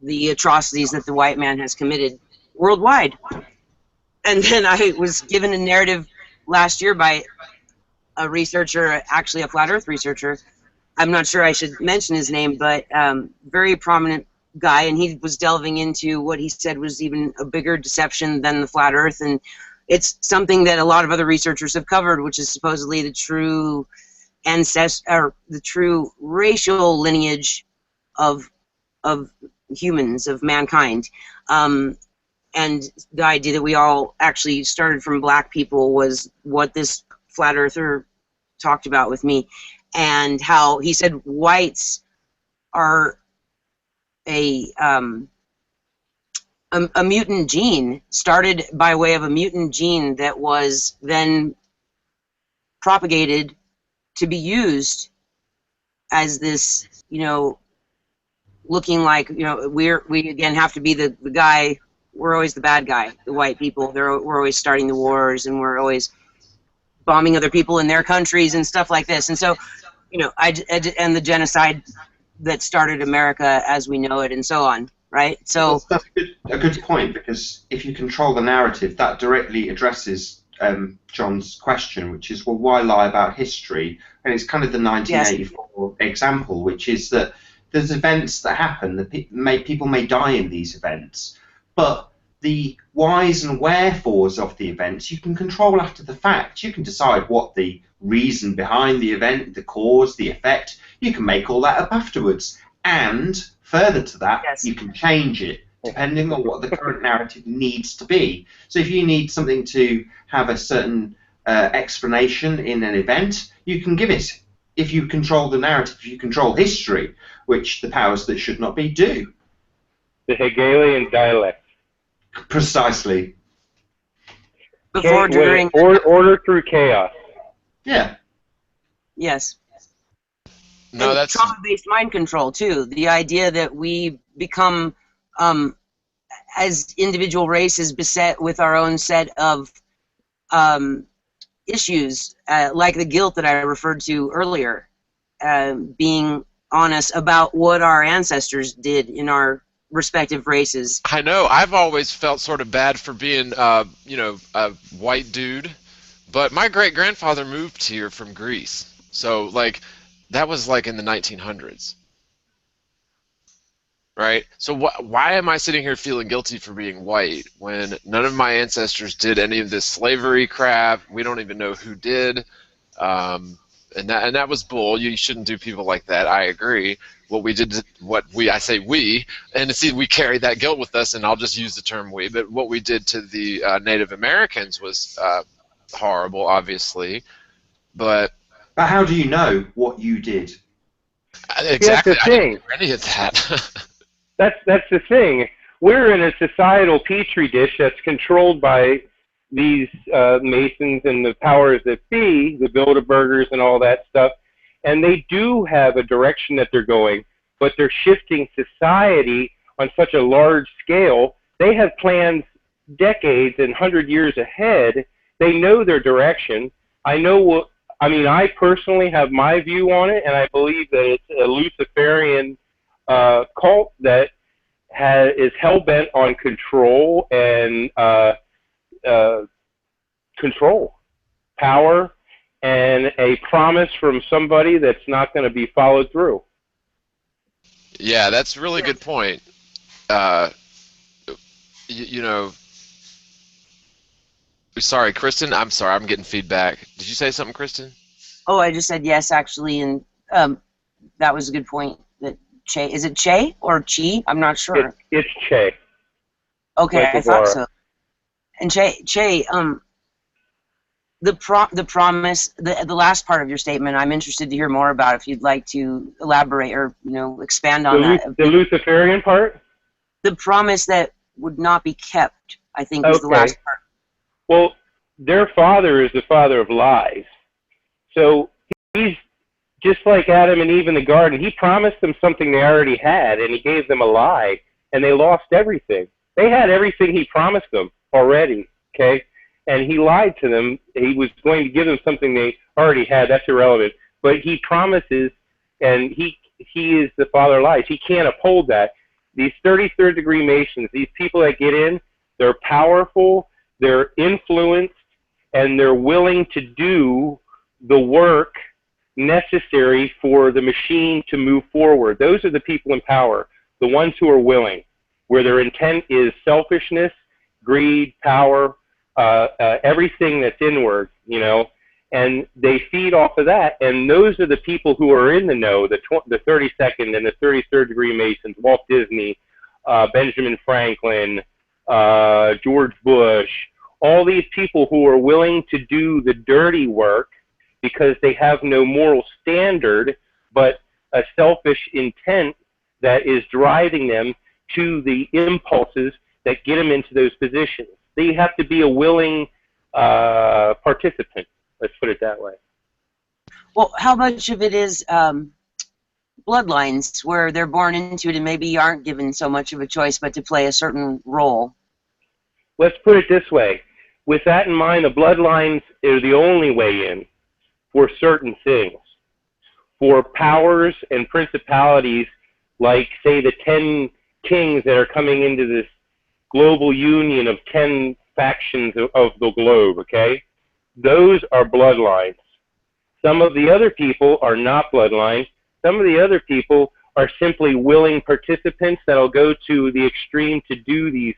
the atrocities that the white man has committed worldwide. And then I was given a narrative last year by a researcher, actually a flat earth researcher. I'm not sure I should mention his name, but very prominent guy, and he was delving into what he said was even a bigger deception than the flat earth, and it's something that a lot of other researchers have covered, which is supposedly the true the true racial lineage of humans, of mankind. And the idea that we all actually started from black people was what this flat earther talked about with me, and how he said whites are a mutant gene, started by way of a mutant gene that was then propagated to be used as this, looking like, we again have to be the guy. We're always the bad guy, the white people. We're always starting the wars, and we're always bombing other people in their countries and stuff like this. And so, and the genocide that started America as we know it, and so on, right? So that's a good point, because if you control the narrative, that directly addresses John's question, which is, well, why lie about history? And it's kind of the 1984 example, which is that there's events that happen, that people may die in these events, but the whys and wherefores of the events you can control after the fact. You can decide what the reason behind the event, the cause, the effect, you can make all that up afterwards. And further to that, you can change it depending on what the current narrative needs to be. So if you need something to have a certain explanation in an event, you can give it. If you control the narrative, if you control history, which the powers that should not be do. The Hegelian dialect. Precisely. Before, during, order through chaos. Yeah. Yes. No, and that's trauma-based mind control too. The idea that we become, as individual races, beset with our own set of issues, like the guilt that I referred to earlier, being honest about what our ancestors did in our respective races. I know. I've always felt sort of bad for being, a white dude, but my great grandfather moved here from Greece, so like that was like in the 1900s, right? So why am I sitting here feeling guilty for being white when none of my ancestors did any of this slavery crap? We don't even know who did, and that was bull. You shouldn't do people like that. I agree, what we did, I say we, and see, we carry that guilt with us, and I'll just use the term we, but what we did to the Native Americans was horrible, obviously, but But how do you know what you did? That's exactly, the I didn't thing. hear any of that. That's the thing. We're in a societal petri dish that's controlled by these Masons and the powers that be, the Bilderbergers and all that stuff, and they do have a direction that they're going, but they're shifting society on such a large scale. They have plans decades and 100 years ahead. They know their direction. I know what. I mean, I personally have my view on it, and I believe that it's a Luciferian cult that is hell bent on control and control, power, and a promise from somebody that's not going to be followed through. Yeah, that's a really good point. Uh, you know, sorry, Kristen. I'm sorry, I'm getting feedback. Did you say something, Kristen? Oh, I just said yes, actually, and that was a good point. That Che, is it Che or Chi? I'm not sure. It's Che. Okay, like I thought Guevara. so. And Che, the promise, the last part of your statement, I'm interested to hear more about. If you'd like to elaborate or expand on that. The Luciferian part? The promise that would not be kept, I think, is the last part. Well, their father is the father of lies. So he's just like Adam and Eve in the garden. He promised them something they already had, and he gave them a lie, and they lost everything. They had everything he promised them already, okay? And he lied to them. He was going to give them something they already had. That's irrelevant. But he promises, and he is the father of lies. He can't uphold that. These 33rd degree Masons, these people that get in, they're powerful, they're influenced, and they're willing to do the work necessary for the machine to move forward. Those are the people in power, the ones who are willing, where their intent is selfishness, greed, power, everything that's inward, and they feed off of that. And those are the people who are in the know, the 32nd and the 33rd degree Masons, Walt Disney, Benjamin Franklin, George Bush, all these people who are willing to do the dirty work because they have no moral standard, but a selfish intent that is driving them to the impulses that get them into those positions. They have to be a willing participant, let's put it that way. Well, how much of it is bloodlines where they're born into it and maybe aren't given so much of a choice but to play a certain role? Let's put it this way. With that in mind, the bloodlines are the only way in for certain things. For powers and principalities like, say, the 10 kings that are coming into this global union of 10 factions of the globe, okay? Those are bloodlines. Some of the other people are not bloodlines. Some of the other people are simply willing participants that'll go to the extreme to do these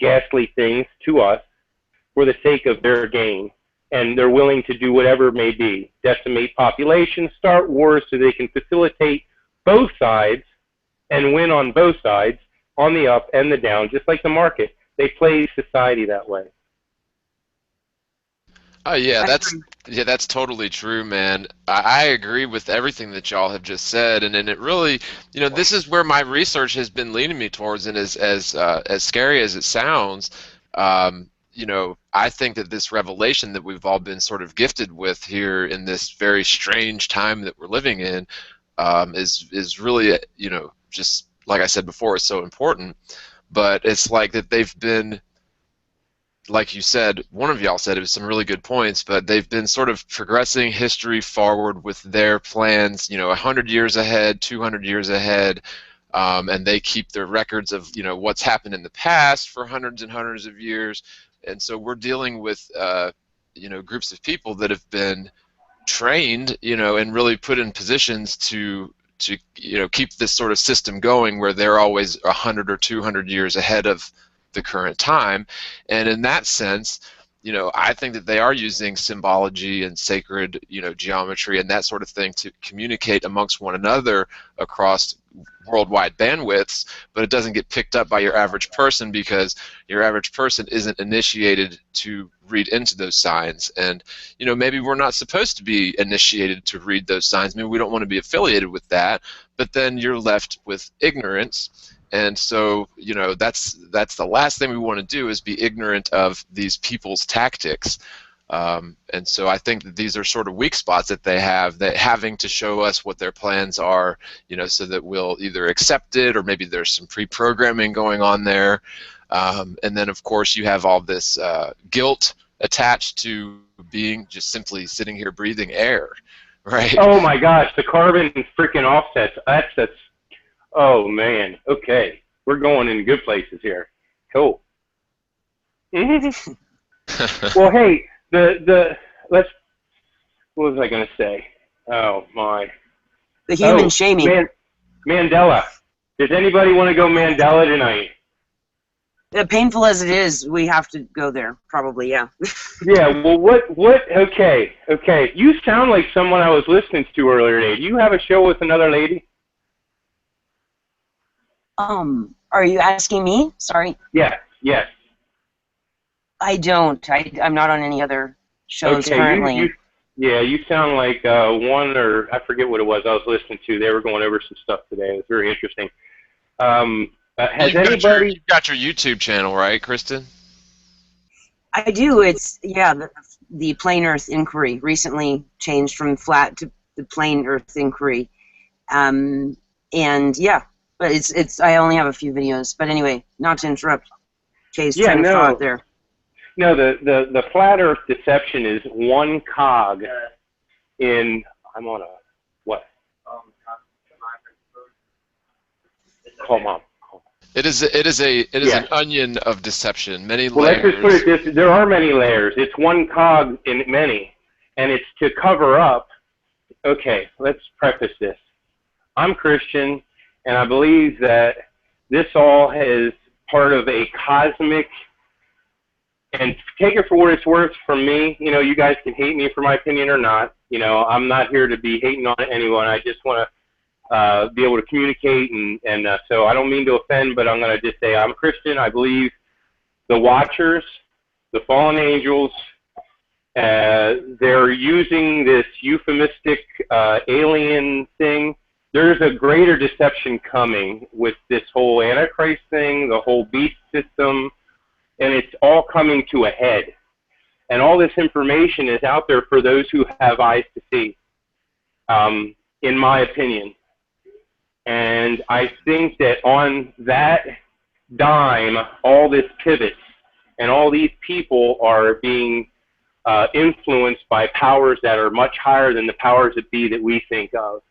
ghastly things to us for the sake of their gain. And they're willing to do whatever it may be, decimate populations, start wars so they can facilitate both sides and win on both sides, on the up and the down, just like the market. They play society that way. Oh yeah, that's totally true, man. I agree with everything that y'all have just said, and it really, this is where my research has been leading me towards, and as scary as it sounds, I think that this revelation that we've all been sort of gifted with here in this very strange time that we're living in, is really, just like I said before, it's so important. But it's like that they've been, like you said, one of y'all said it was some really good points, but they've been sort of progressing history forward with their plans, 100 years ahead, 200 years ahead, and they keep their records of, what's happened in the past for hundreds and hundreds of years. And so we're dealing with, groups of people that have been trained, and really put in positions to keep this sort of system going where they're always 100 or 200 years ahead of the current time. And in that sense, you know, I think that they are using symbology and sacred, you know, geometry and that sort of thing to communicate amongst one another across worldwide bandwidths, but it doesn't get picked up by your average person because your average person isn't initiated to read into those signs. And, you know, maybe we're not supposed to be initiated to read those signs. Maybe we don't want to be affiliated with that, but then you're left with ignorance. And so, you know, that's the last thing we want to do is be ignorant of these people's tactics. And so I think that these are sort of weak spots that they have, that having to show us what their plans are, you know, so that we'll either accept it or maybe there's some pre-programming going on there. And then, of course, you have all this guilt attached to being just simply sitting here breathing air, right? Oh my gosh, the carbon freaking offsets. That's oh man. Okay, we're going in good places here. Cool. Well, hey, let's. What was I going to say? Oh my. The human shaming. Mandela. Does anybody want to go Mandela tonight? Painful as it is, we have to go there, probably, yeah. Yeah, well, okay. You sound like someone I was listening to earlier today. Do you have a show with another lady? Are you asking me? Sorry. Yes. I don't. I'm not on any other shows currently. You sound like one, or I forget what it was I was listening to. They were going over some stuff today. It was very interesting. Has anybody... You've got your YouTube channel, right, Kristen? I do. It's, yeah, the Plain Earth Inquiry recently changed from flat to the Plain Earth Inquiry. And yeah, but it's I only have a few videos. But anyway, not to interrupt Jay's train of thought there. No, the flat Earth deception is one cog in. I'm on a what? Call Mom. It is an onion of deception, many well, layers. Let's just put it this: there are many layers. It's one cog in many, and it's to cover up. Okay, let's preface this. I'm Christian, and I believe that this all is part of a cosmic. And take it for what it's worth from me. You know, you guys can hate me for my opinion or not. You know, I'm not here to be hating on anyone. I just want to be able to communicate, and so I don't mean to offend, but I'm going to just say I'm a Christian. I believe the Watchers, the fallen angels, they're using this euphemistic alien thing. There's a greater deception coming with this whole Antichrist thing, the whole beast system. And it's all coming to a head. And all this information is out there for those who have eyes to see, in my opinion. And I think that on that dime, all this pivots, and all these people are being influenced by powers that are much higher than the powers that be that we think of.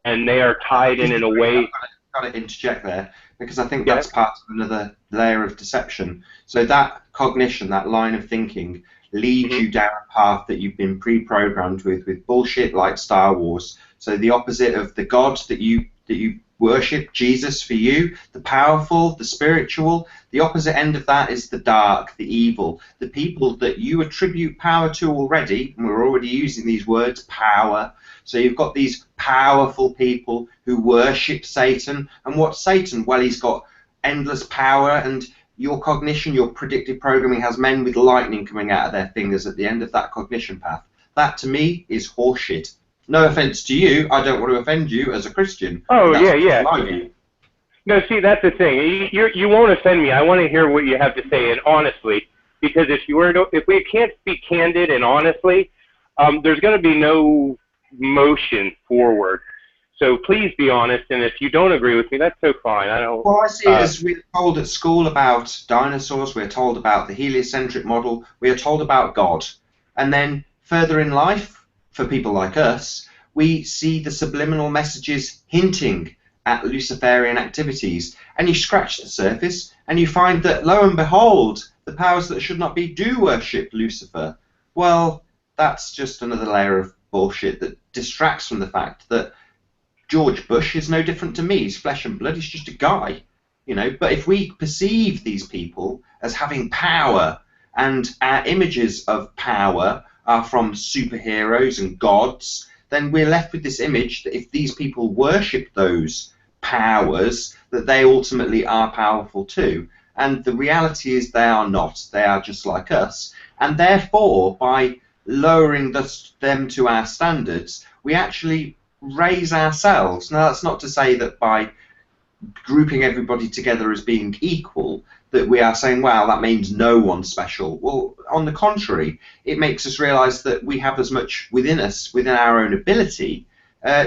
And they are tied in a way... I've got to interject there, because I think that's part of another layer of deception. So that cognition, that line of thinking, leads you down a path that you've been pre-programmed with bullshit like Star Wars. So the opposite of the God that you worship, Jesus for you, the powerful, the spiritual, the opposite end of that is the dark, the evil, the people that you attribute power to already, and we're already using these words, power. So you've got these powerful people who worship Satan. And what's Satan? Well, he's got endless power, and your cognition, your predictive programming has men with lightning coming out of their fingers at the end of that cognition path. That, to me, is horseshit. No offense to you. I don't want to offend you as a Christian. Oh, yeah. No, see, that's the thing. You won't offend me. I want to hear what you have to say, and honestly, because if we can't speak candid and honestly, there's going to be no motion forward. So please be honest, and if you don't agree with me, that's so fine. Well, I see it as we're told at school about dinosaurs, we're told about the heliocentric model, we are told about God. And then further in life, for people like us, we see the subliminal messages hinting at Luciferian activities. And you scratch the surface, and you find that, lo and behold, the powers that should not be do worship Lucifer. Well, that's just another layer of bullshit that distracts from the fact that George Bush is no different to me. He's flesh and blood. He's just a guy, you know. But if we perceive these people as having power and our images of power are from superheroes and gods, then we're left with this image that if these people worship those powers, that they ultimately are powerful too. And the reality is they are not. They are just like us. And therefore, by lowering them to our standards, we actually raise ourselves. Now, that's not to say that by grouping everybody together as being equal, that we are saying, wow, that means no one's special. Well, on the contrary, it makes us realise that we have as much within us, within our own ability,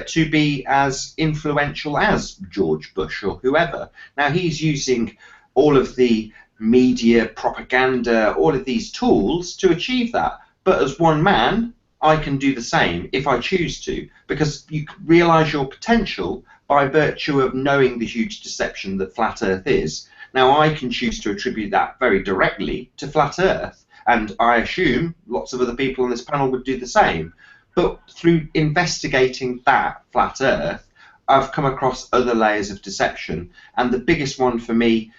to be as influential as George Bush or whoever. Now, he's using all of the media, propaganda, all of these tools to achieve that. But as one man, I can do the same if I choose to, because you realise your potential by virtue of knowing the huge deception that flat Earth is. Now, I can choose to attribute that very directly to flat Earth, and I assume lots of other people on this panel would do the same. But through investigating that flat Earth, I've come across other layers of deception, and the biggest one for me,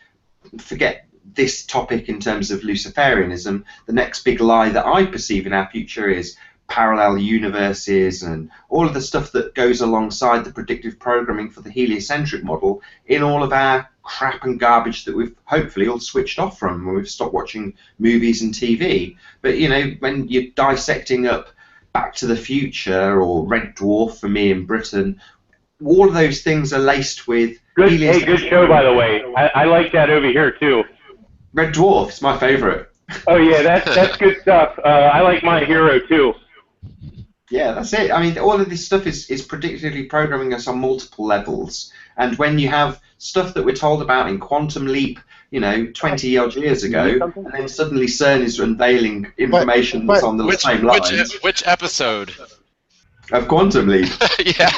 forget this topic in terms of Luciferianism, the next big lie that I perceive in our future is parallel universes and all of the stuff that goes alongside the predictive programming for the heliocentric model in all of our crap and garbage that we've hopefully all switched off from when we've stopped watching movies and TV. But you know, when you're dissecting up Back to the Future or Red Dwarf for me in Britain, all of those things are laced with Good, hey, good show, by the way. I like that over here, too. Red Dwarf is my favourite. Oh, yeah, that's good stuff. I like My Hero, too. Yeah, that's it. I mean, all of this stuff is predictively programming us on multiple levels. And when you have stuff that we're told about in Quantum Leap, you know, 20-odd years ago, and then suddenly CERN is unveiling information that's on the same lines. Which episode? Of Quantum Leap. Yeah.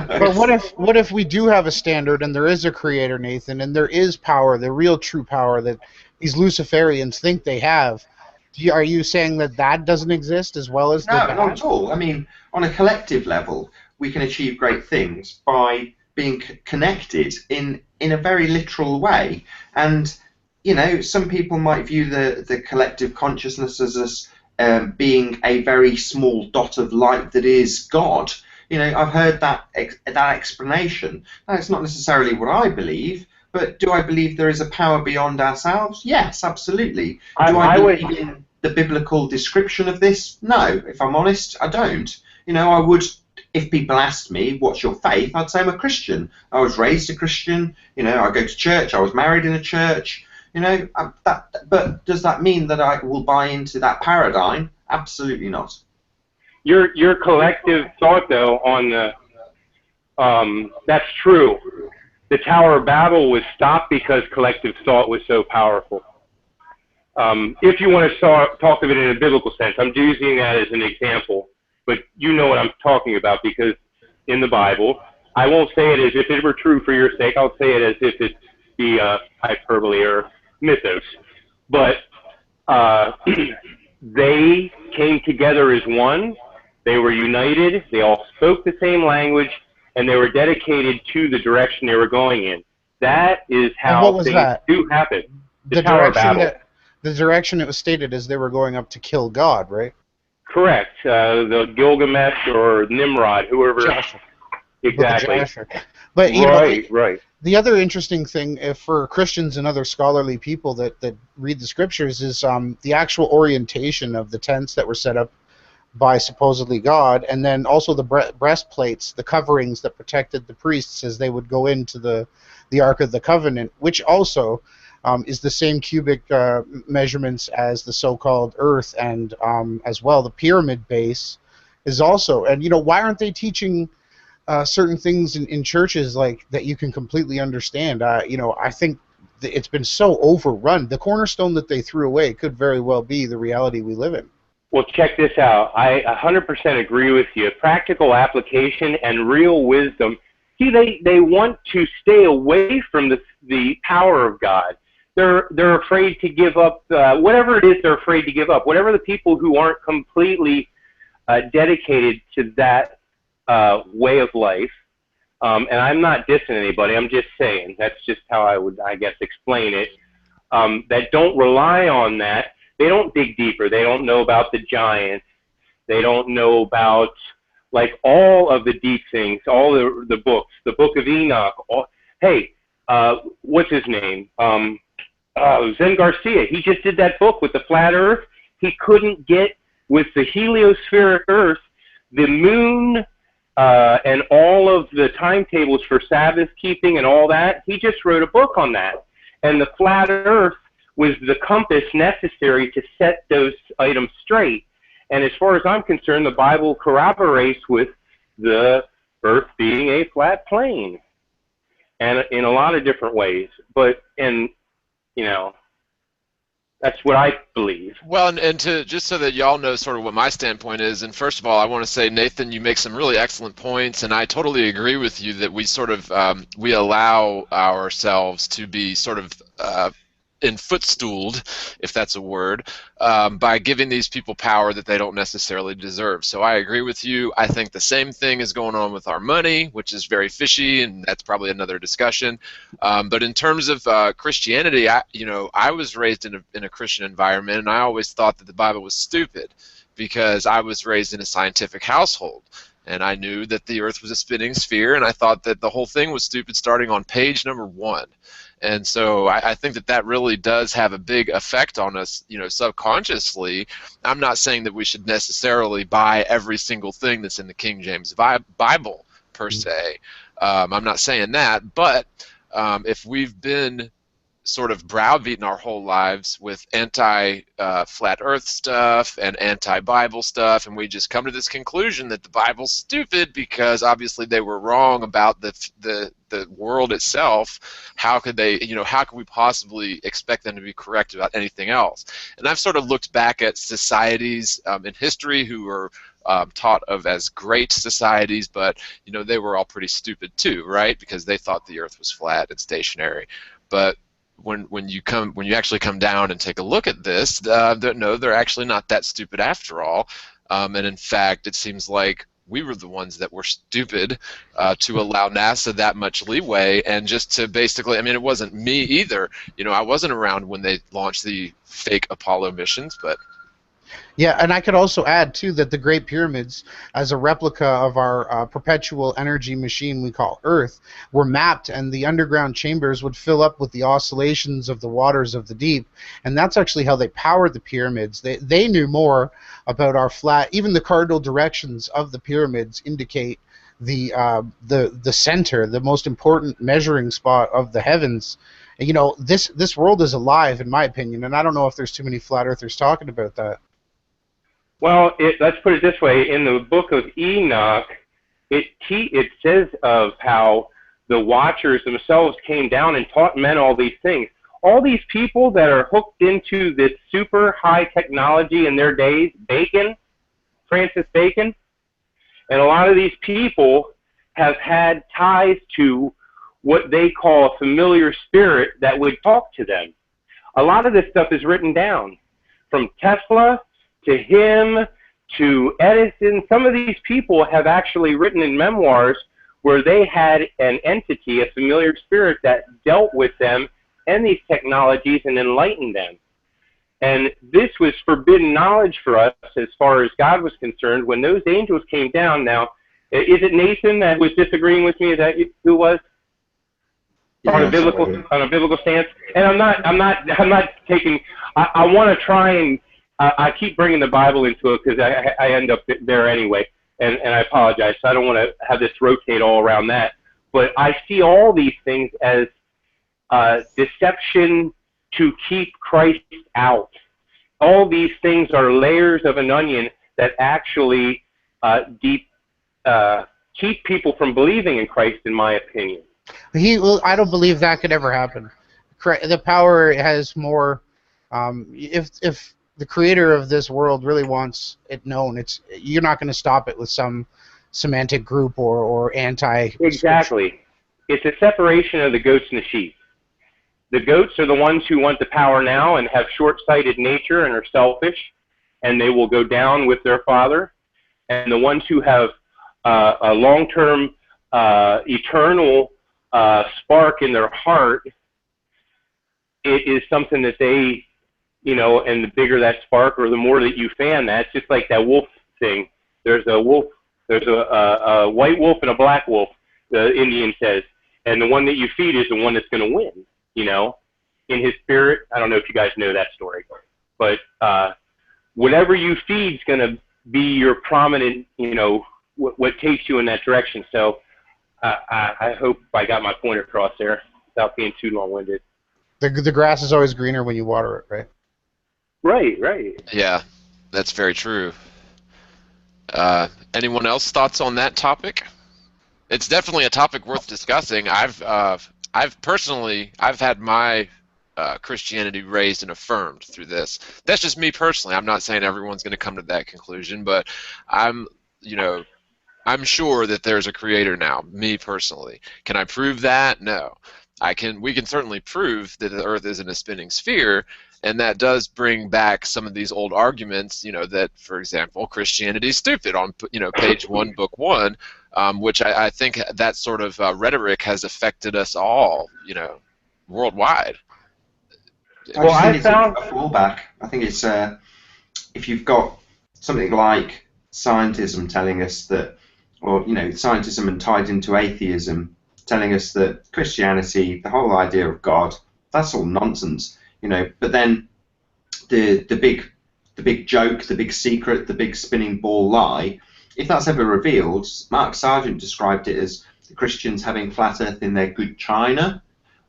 But what if we do have a standard and there is a creator, Nathan, and there is power, the real true power that these Luciferians think they have? Are you saying that that doesn't exist as well as no, the bad? not at all. I mean, on a collective level, we can achieve great things by being connected in a very literal way. And, you know, some people might view the collective consciousness as us being a very small dot of light that is God. You know, I've heard that explanation. Now, it's not necessarily what I believe, but do I believe there is a power beyond ourselves? Yes, absolutely. Do I believe in the biblical description of this? No, if I'm honest, I don't. You know, I would, if people asked me, what's your faith? I'd say I'm a Christian. I was raised a Christian. You know, I go to church. I was married in a church. You know, but does that mean that I will buy into that paradigm? Absolutely not. Your collective thought, though, on the that's true. The Tower of Babel was stopped because collective thought was so powerful. If you want to talk of it in a biblical sense, I'm using that as an example, but you know what I'm talking about because in the Bible, I won't say it as if it were true for your sake. I'll say it as if it's the hyperbole or mythos. But they came together as one. They were united. They all spoke the same language, and they were dedicated to the direction they were going in. That is how things do happen. The Tower of Babel. The direction it was stated as they were going up to kill God, right? Correct. The Gilgamesh or Nimrod, whoever. Jasher. Exactly. But you right. The other interesting thing for Christians and other scholarly people that read the scriptures is the actual orientation of the tents that were set up by supposedly God, and then also the breastplates, the coverings that protected the priests as they would go into the Ark of the Covenant, which also is the same cubic measurements as the so-called Earth, and as well the pyramid base is also. And you know, why aren't they teaching certain things in churches like that you can completely understand? You know, I think it's been so overrun. The cornerstone that they threw away could very well be the reality we live in. Well, check this out. I 100% agree with you. Practical application and real wisdom. See, they want to stay away from the power of God. They're afraid to give up whatever it is. They're afraid to give up. Whatever the people who aren't completely dedicated to that way of life. And I'm not dissing anybody. I'm just saying that's just how I would, I guess, explain it. That don't rely on that. they don't dig deeper. They don't know about the giants. They don't know about like all of the deep things, all the books, the Book of Enoch. Hey, what's his name? Zen Garcia. He just did that book with the flat Earth. He couldn't get with the heliospheric Earth, the moon, and all of the timetables for Sabbath keeping and all that. He just wrote a book on that. And the flat Earth was the compass necessary to set those items straight. And as far as I'm concerned, the Bible corroborates with the Earth being a flat plane, and in a lot of different ways. But, and, you know, that's what I believe. Well, and to just so that y'all know sort of what my standpoint is, and first of all, I want to say, Nathan, you make some really excellent points, and I totally agree with you that we sort of we allow ourselves to be sort of in footstooled, if that's a word, by giving these people power that they don't necessarily deserve. So I agree with you. I think the same thing is going on with our money, which is very fishy, and that's probably another discussion. But in terms of Christianity, I was raised in a Christian environment, and I always thought that the Bible was stupid because I was raised in a scientific household. And I knew that the Earth was a spinning sphere, and I thought that the whole thing was stupid starting on page number 1. And so I think that that really does have a big effect on us, subconsciously. I'm not saying that we should necessarily buy every single thing that's in the King James Bible, per se. I'm not saying that, but if we've been sort of browbeaten our whole lives with anti-flat Earth stuff and anti-Bible stuff, and we just come to this conclusion that the Bible's stupid because obviously they were wrong about the world itself. How could they, how could we possibly expect them to be correct about anything else? And I've sort of looked back at societies in history who were thought of as great societies, but they were all pretty stupid too, right? Because they thought the Earth was flat and stationary. But when you actually come down and take a look at this, no, they're actually not that stupid after all. And in fact, it seems like we were the ones that were stupid to allow NASA that much leeway, and just to basically, it wasn't me either. I wasn't around when they launched the fake Apollo missions, but. Yeah, and I could also add, too, that the Great Pyramids, as a replica of our perpetual energy machine we call Earth, were mapped, and the underground chambers would fill up with the oscillations of the waters of the deep, and that's actually how they powered the pyramids. They knew more about our flat, even the cardinal directions of the pyramids indicate the center, the most important measuring spot of the heavens. This world is alive, in my opinion, and I don't know if there's too many flat earthers talking about that. Well, let's put it this way. In the book of Enoch, it says of how the Watchers themselves came down and taught men all these things. All these people that are hooked into this super high technology in their days, Francis Bacon, and a lot of these people have had ties to what they call a familiar spirit that would talk to them. A lot of this stuff is written down, from Tesla to him, to Edison. Some of these people have actually written in memoirs where they had an entity, a familiar spirit, that dealt with them and these technologies and enlightened them. And this was forbidden knowledge for us as far as God was concerned when those angels came down. Now, is it Nathan that was disagreeing with me? Is that who was? Yeah, on a biblical stance? And I'm not taking, I want to try and, I keep bringing the Bible into it because I end up there anyway, and I apologize. So I don't want to have this rotate all around that. But I see all these things as deception to keep Christ out. All these things are layers of an onion that actually keep people from believing in Christ, in my opinion. I don't believe that could ever happen. The power has more. If the creator of this world really wants it known, you're not going to stop it with some semantic group or anti. Exactly. It's a separation of the goats and the sheep. The goats are the ones who want the power now and have short-sighted nature and are selfish, and they will go down with their father. And the ones who have a long-term, eternal spark in their heart, it is something that they you know, and the bigger that spark or the more that you fan that, it's just like that wolf thing. There's a wolf, there's a white wolf and a black wolf, the Indian says, and the one that you feed is the one that's going to win, you know, in his spirit. I don't know if you guys know that story, but whatever you feed is going to be your prominent, you know, what takes you in that direction. So I hope I got my point across there without being too long-winded. The grass is always greener when you water it, right? Right. Yeah, that's very true. Anyone else thoughts on that topic? It's definitely a topic worth discussing. I've personally had my Christianity raised and affirmed through this. That's just me personally. I'm not saying everyone's going to come to that conclusion, but I'm sure that there's a creator now, me personally. Can I prove that? No. We can certainly prove that the earth isn't a spinning sphere, and that does bring back some of these old arguments, that, for example, Christianity is stupid on, page 1, book 1, which I think that sort of rhetoric has affected us all, worldwide. Well, I think it's a fallback. I think it's if you've got something like scientism telling us that, or scientism and tied into atheism, telling us that Christianity, the whole idea of God, that's all nonsense, But then the big joke, the big secret, the big spinning ball lie, if that's ever revealed, Mark Sargent described it as the Christians having flat Earth in their good china.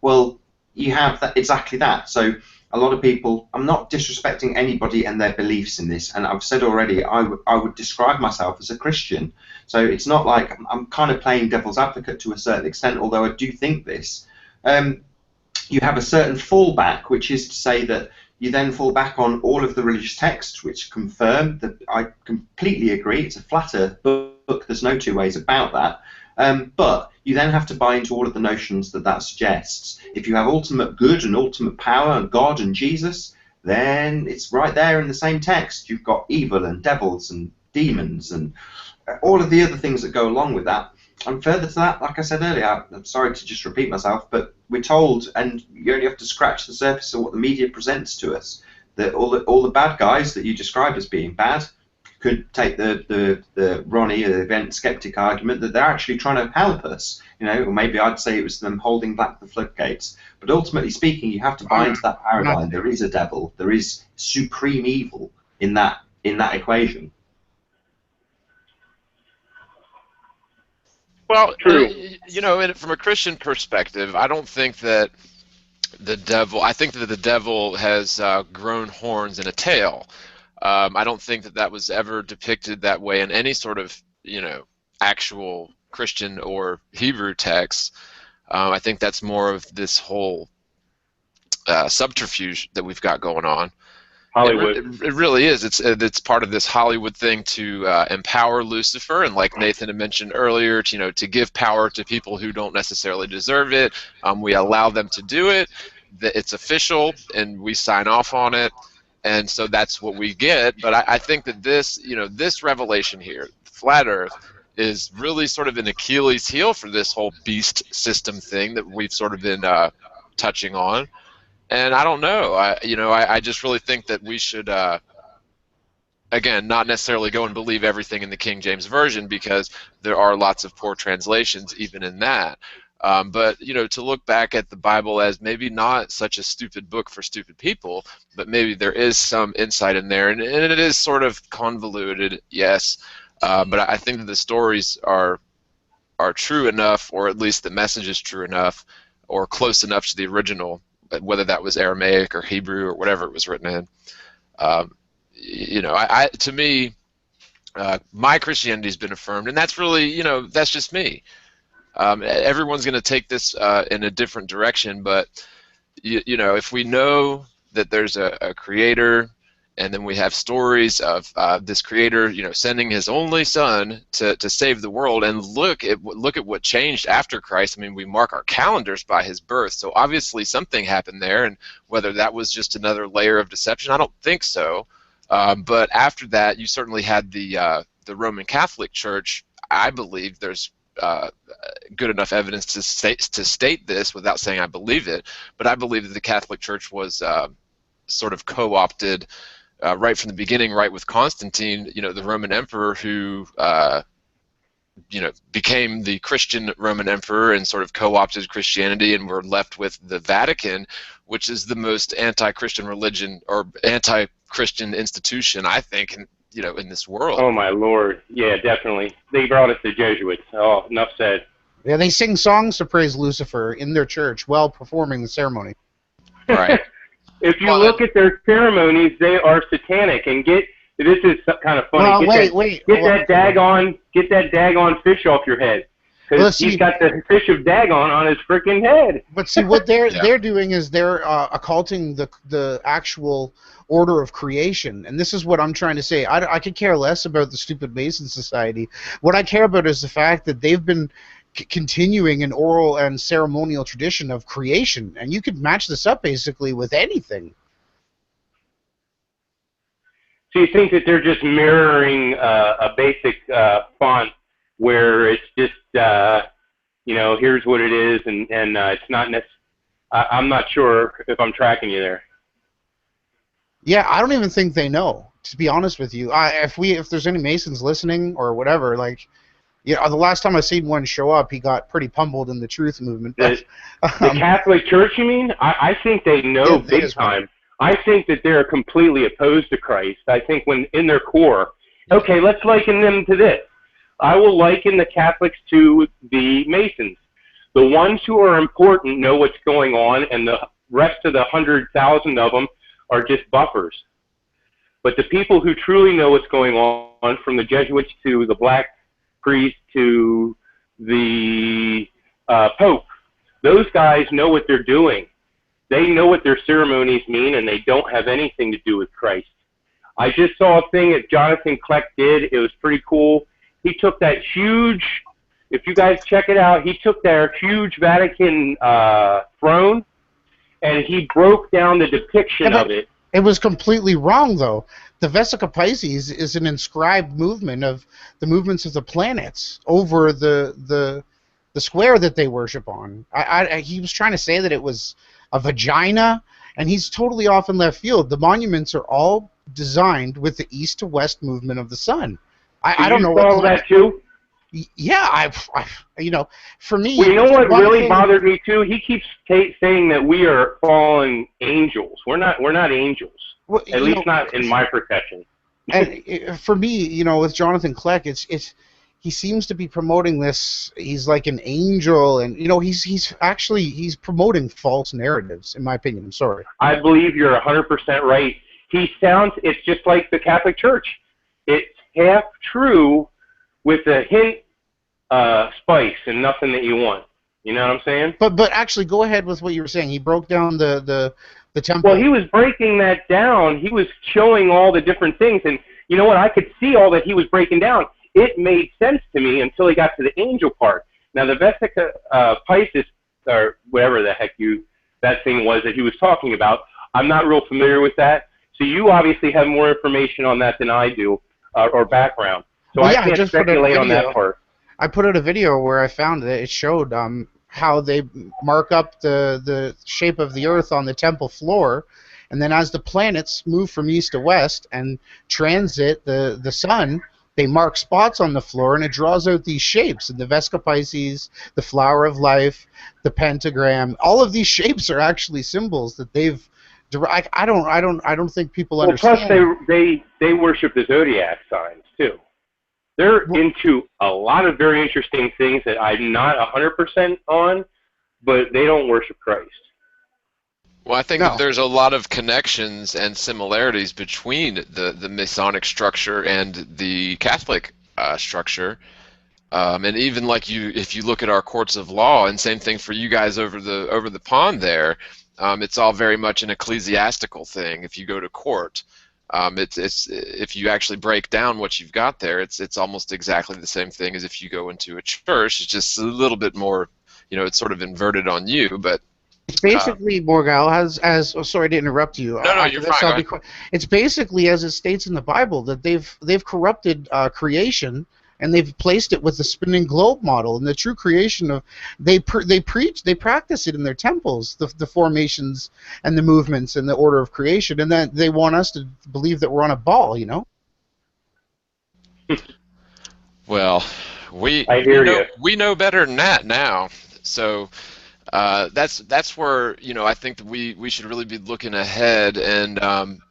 Well, you have that, exactly that. So a lot of people, I'm not disrespecting anybody and their beliefs in this, and I've said already, I would describe myself as a Christian. So it's not like I'm kind of playing devil's advocate to a certain extent, although I do think this. You have a certain fallback, which is to say that you then fall back on all of the religious texts which confirm that I completely agree, it's a flat Earth book, there's no two ways about that. But you then have to buy into all of the notions that suggests. If you have ultimate good and ultimate power and God and Jesus, then it's right there in the same text. You've got evil and devils and demons and all of the other things that go along with that. And further to that, like I said earlier, I'm sorry to just repeat myself, but we're told, and you only have to scratch the surface of what the media presents to us, that all the bad guys that you describe as being bad could take the Ronnie, the event skeptic argument that they're actually trying to help us, or maybe I'd say it was them holding back the floodgates. But ultimately speaking, you have to buy into that paradigm. There is a devil. There is supreme evil in that equation. Well, True. From a Christian perspective, I don't think that I think that the devil has grown horns and a tail. I don't think that was ever depicted that way in any sort of, actual Christian or Hebrew text. I think that's more of this whole subterfuge that we've got going on. Hollywood. It really is. It's part of this Hollywood thing to empower Lucifer, and like Nathan had mentioned earlier, to give power to people who don't necessarily deserve it. We allow them to do it. It's official, and we sign off on it, and so that's what we get. But I think that this revelation here, flat Earth, is really sort of an Achilles heel for this whole beast system thing that we've sort of been touching on. And I don't know. I just really think that we should, again, not necessarily go and believe everything in the King James Version, because there are lots of poor translations even in that. But to look back at the Bible as maybe not such a stupid book for stupid people, but maybe there is some insight in there, and it is sort of convoluted, yes. But I think that the stories are true enough, or at least the message is true enough, or close enough to the original, whether that was Aramaic or Hebrew or whatever it was written in. To me, my Christianity's been affirmed, and that's really, that's just me. Everyone's going to take this in a different direction, but if we know that there's a creator, and then we have stories of this creator, sending his only son to save the world, and look at what changed after Christ. I mean, we mark our calendars by his birth, so obviously something happened there, and whether that was just another layer of deception, I don't think so. But after that, you certainly had the Roman Catholic Church. I believe there's good enough evidence to state this without saying I believe it, but I believe that the Catholic Church was sort of co-opted right from the beginning, right with Constantine, the Roman emperor who became the Christian Roman emperor and sort of co-opted Christianity, and we're left with the Vatican, which is the most anti-Christian religion or anti-Christian institution, I think, in this world. Oh my Lord! Yeah, definitely. They brought us the Jesuits. Oh, enough said. Yeah, they sing songs to praise Lucifer in their church while performing the ceremony. Right. If you look at their ceremonies, they are satanic. And this is kind of funny. Get that daggone fish off your head, because he's got the fish of Dagon on his freaking head. But see, what they're doing is they're occulting the actual order of creation, and this is what I'm trying to say. I could care less about the stupid Mason Society. What I care about is the fact that they've been continuing an oral and ceremonial tradition of creation, and you could match this up basically with anything. So you think that they're just mirroring a basic font where it's just here's what it is, and it's not I'm not sure if I'm tracking you there. Yeah, I don't even think they know, to be honest with you. If there's any Masons listening or whatever, the last time I seen one show up, he got pretty pummeled in the truth movement. The Catholic Church, you mean? I think they know big time. I think that they're completely opposed to Christ. I think when in their core, okay, let's liken them to this. I will liken the Catholics to the Masons. The ones who are important know what's going on, and the rest of the 100,000 of them are just buffers. But the people who truly know what's going on, from the Jesuits to the Black priest to the Pope, those guys know what they're doing. They know what their ceremonies mean, and they don't have anything to do with Christ. I just saw a thing that Jonathan Kleck did. It was pretty cool. He took that huge, if you guys check it out, he took their huge Vatican throne, and he broke down the depiction of it. It was completely wrong, though. The Vesica Pisces is an inscribed movement of the movements of the planets over the square that they worship on. He was trying to say that it was a vagina, and he's totally off in left field. The monuments are all designed with the east to west movement of the sun. I don't know all that too. Yeah, for me. Well, you know what really bothered me too? He keeps saying that we are fallen angels. We're not angels. Well, at least not in my perception. And for me, with Jonathan Kleck, he seems to be promoting this. He's like an angel, and he's promoting false narratives, in my opinion. I'm sorry. I believe you're 100% right. It's just like the Catholic Church. It's half true with a hint spice and nothing that you want. You know what I'm saying? But actually, go ahead with what you were saying. He broke down the temple. Well, he was breaking that down. He was showing all the different things, and you know what? I could see all that he was breaking down. It made sense to me until he got to the angel part. Now, the Vesica Pisces, or whatever the heck that thing was that he was talking about, I'm not real familiar with that. So you obviously have more information on that than I do, or background. So I can't speculate on that part. I put out a video where I found that it showed how they mark up the shape of the Earth on the temple floor, and then as the planets move from east to west and transit the sun, they mark spots on the floor, and it draws out these shapes. And the Vesica Pisces, the flower of life, the pentagram, all of these shapes are actually symbols that they've. I don't think people understand. Plus, they worship the zodiac signs too. They're into a lot of very interesting things that I'm not 100% on, but they don't worship Christ. Well, I think that there's a lot of connections and similarities between the Masonic structure and the Catholic structure, and even if you look at our courts of law, and same thing for you guys over the pond there, it's all very much an ecclesiastical thing. If you go to court, it's if you actually break down what you've got there, it's almost exactly the same thing as if you go into a church. It's just a little bit more, it's sort of inverted on you, but. It's basically, Morgal, sorry to interrupt you. No, you're fine. It's basically, as it states in the Bible, that they've corrupted creation, and they've placed it with the spinning globe model and the true creation of. They practice it in their temples, the formations and the movements and the order of creation, and then they want us to believe that we're on a ball, you know. Well, we I we hear know you. we know better than that now. So that's where I think that we should really be looking ahead and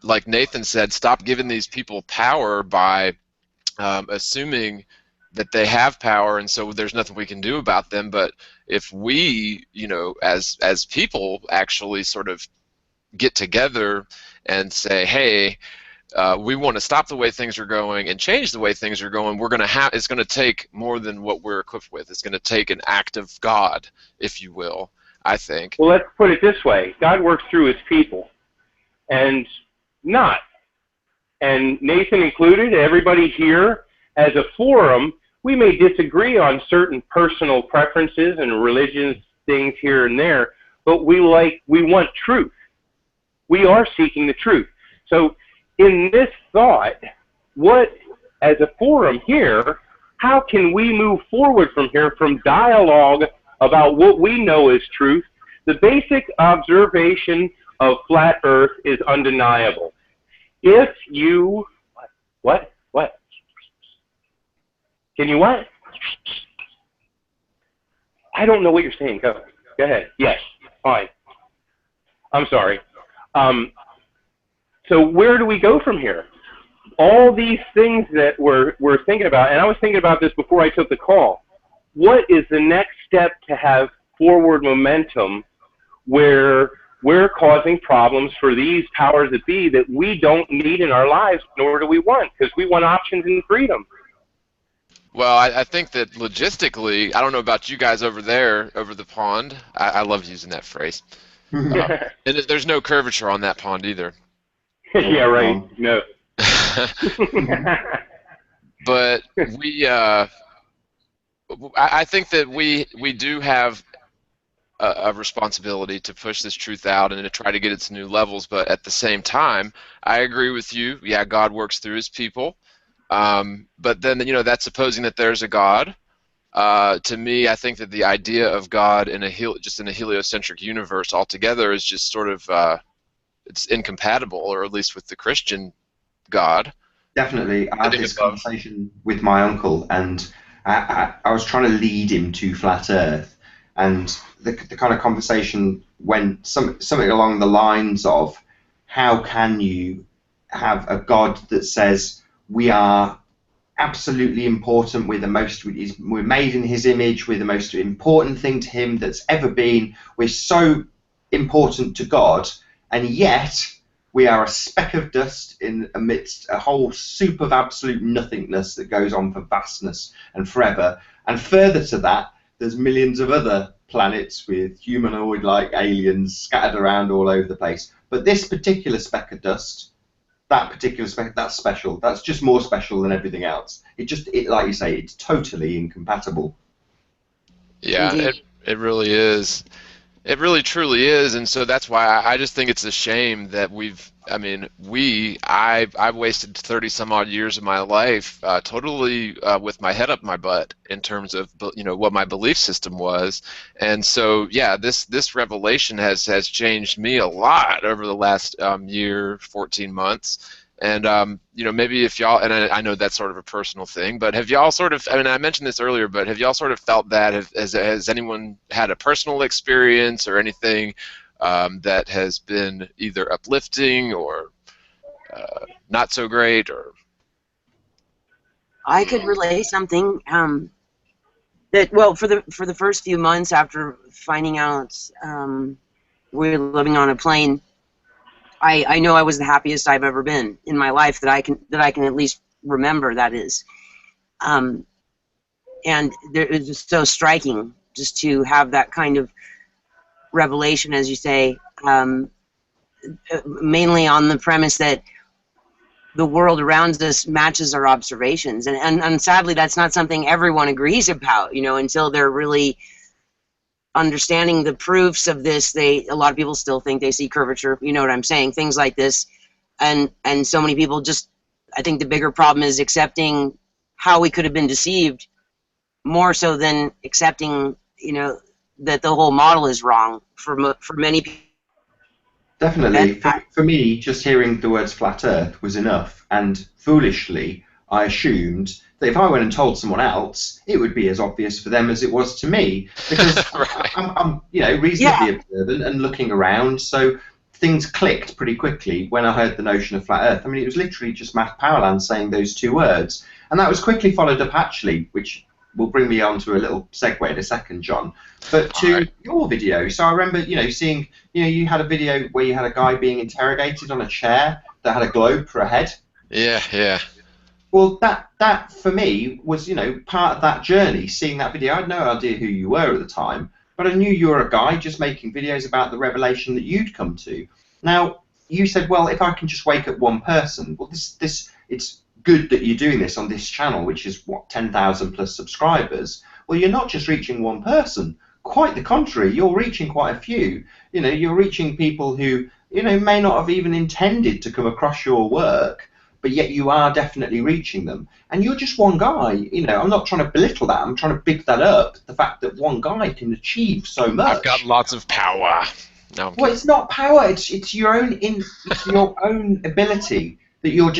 like Nathan said, stop giving these people power by assuming that they have power and so there's nothing we can do about them. But if we, as people actually sort of get together and say, hey, we want to stop the way things are going and change the way things are going, it's going to take more than what we're equipped with. It's going to take an act of God, if you will, I think. Well, let's put it this way. God works through his people, and not. And Nathan included, everybody here, as a forum, we may disagree on certain personal preferences and religious things here and there, but we want truth. We are seeking the truth. So in this thought, as a forum here, how can we move forward from here from dialogue about what we know is truth? The basic observation of flat Earth is undeniable. If you, what? Can you what? I don't know what you're saying. Go ahead. Yes, fine. I'm sorry. So where do we go from here? All these things that we're thinking about, and I was thinking about this before I took the call. What is the next step to have forward momentum where we're causing problems for these powers that be that we don't need in our lives, nor do we want, because we want options and freedom. Well, I think that logistically, I don't know about you guys over there, over the pond. I love using that phrase. And there's no curvature on that pond either. Yeah, right. No. But I think that we do have a responsibility to push this truth out and to try to get it to new levels. But at the same time, I agree with you. Yeah, God works through his people. But then, that's supposing that there's a God. To me, I think that the idea of God just in a heliocentric universe altogether is just sort of it's incompatible, or at least with the Christian God. Definitely. I had this conversation with my uncle, and I was trying to lead him to flat Earth, and the kind of conversation went something along the lines of, how can you have a God that says we are absolutely important, we're made in his image, we're the most important thing to him that's ever been, we're so important to God, and yet we are a speck of dust in amidst a whole soup of absolute nothingness that goes on for vastness and forever. And further to that, there's millions of other planets with humanoid-like aliens scattered around all over the place. But this particular speck of dust, that particular speck, that's special. That's just more special than everything else. Like you say, it's totally incompatible. Yeah, it really is. It really truly is, and so that's why I just think it's a shame that I've wasted 30 some odd years of my life totally with my head up my butt in terms of what my belief system was, and so yeah, this revelation has changed me a lot over the last year, 14 months. And maybe if y'all, and I know that's sort of a personal thing, but have y'all sort of, I mentioned this earlier, but have y'all sort of felt that? Has anyone had a personal experience or anything that has been either uplifting or not so great? Or I could relay something that, well, for the first few months after finding out we were living on a plane, I know I was the happiest I've ever been in my life that I can at least remember. That is, and it was so striking just to have that kind of revelation, as you say, mainly on the premise that the world around us matches our observations, and sadly, that's not something everyone agrees about. Until they're really understanding the proofs of this, a lot of people still think they see curvature. You know what I'm saying? Things like this, and so many people just. I think the bigger problem is accepting how we could have been deceived, more so than accepting, that the whole model is wrong for many people. Definitely. For me, just hearing the words flat Earth was enough, and foolishly, I assumed that if I went and told someone else, it would be as obvious for them as it was to me, because Right. I'm reasonably observant and looking around, so things clicked pretty quickly when I heard the notion of flat Earth. I mean, it was literally just Matt Powerland saying those two words, and that was quickly followed up, actually, which will bring me on to a little segue in a second, John, but to Alright. your video. So I remember, seeing, you had a video where you had a guy being interrogated on a chair that had a globe for a head. Yeah, yeah. Well, that for me was, part of that journey, seeing that video. I had no idea who you were at the time, but I knew you were a guy just making videos about the revelation that you'd come to. Now, you said, well, if I can just wake up one person, well, it's good that you're doing this on this channel, which is, 10,000 plus subscribers. Well, you're not just reaching one person. Quite the contrary, you're reaching quite a few. You're reaching people who, may not have even intended to come across your work, but yet you are definitely reaching them. And you're just one guy. I'm not trying to belittle that. I'm trying to big that up. The fact that one guy can achieve so much. I've got lots of power. No, I'm Well, it's not power. It's your own it's your own ability that you're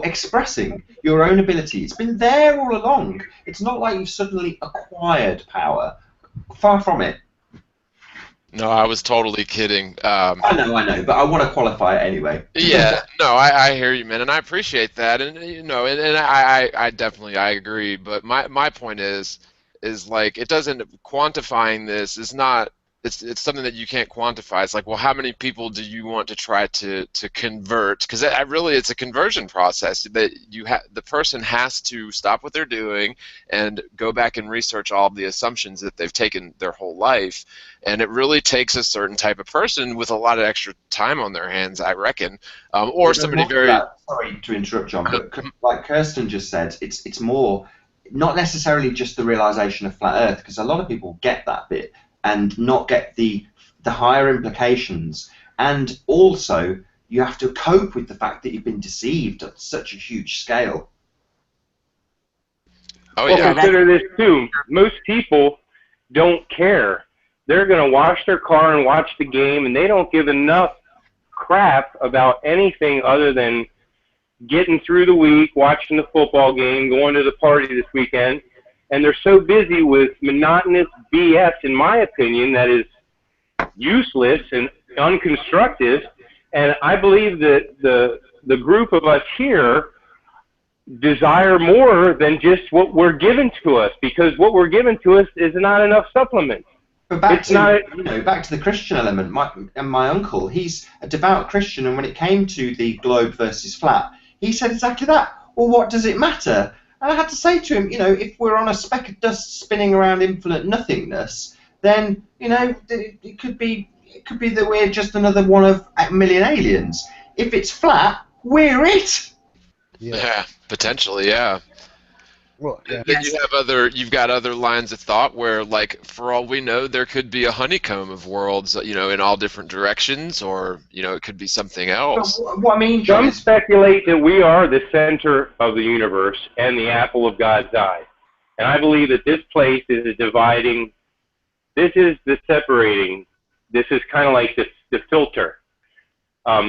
expressing your own ability. It's been there all along. It's not like you've suddenly acquired power. Far from it. No, I was totally kidding. I know, but I want to qualify it anyway. Yeah, no, I hear you, man, and I appreciate that, and I definitely I agree. But my point is like it doesn't quantifying this is not. It's something that you can't quantify. It's like, well, how many people do you want to try to convert? Because really, it's a conversion process that the person has to stop what they're doing and go back and research all of the assumptions that they've taken their whole life. And it really takes a certain type of person with a lot of extra time on their hands, I reckon, or somebody very. Sorry to interrupt, John, but like Kirsten just said, it's more not necessarily just the realization of flat Earth, because a lot of people get that bit and not get the higher implications. And also, you have to cope with the fact that you've been deceived at such a huge scale. Oh Well, yeah. consider this too. Most people don't care. They're going to wash their car and watch the game, and they don't give enough crap about anything other than getting through the week, watching the football game, going to the party this weekend. And they're so busy with monotonous BS, in my opinion, that is useless and unconstructive. And I believe that the group of us here desire more than just what we're given to us, because what we're given to us is not enough supplement. But back to the Christian element. My uncle, he's a devout Christian, and when it came to the globe versus flat, he said exactly that. Well, what does it matter? And I had to say to him, if we're on a speck of dust spinning around infinite nothingness, then it could be that we're just another one of a million aliens. If it's flat, we're it. Yeah, potentially, yeah. Well, yeah. Then you've got other lines of thought where, like, for all we know, there could be a honeycomb of worlds, in all different directions, or it could be something else. But what I mean, John, Some speculate that we are the center of the universe and the apple of God's eye. And I believe that this place is a dividing, this is the separating, this is kind of like the filter.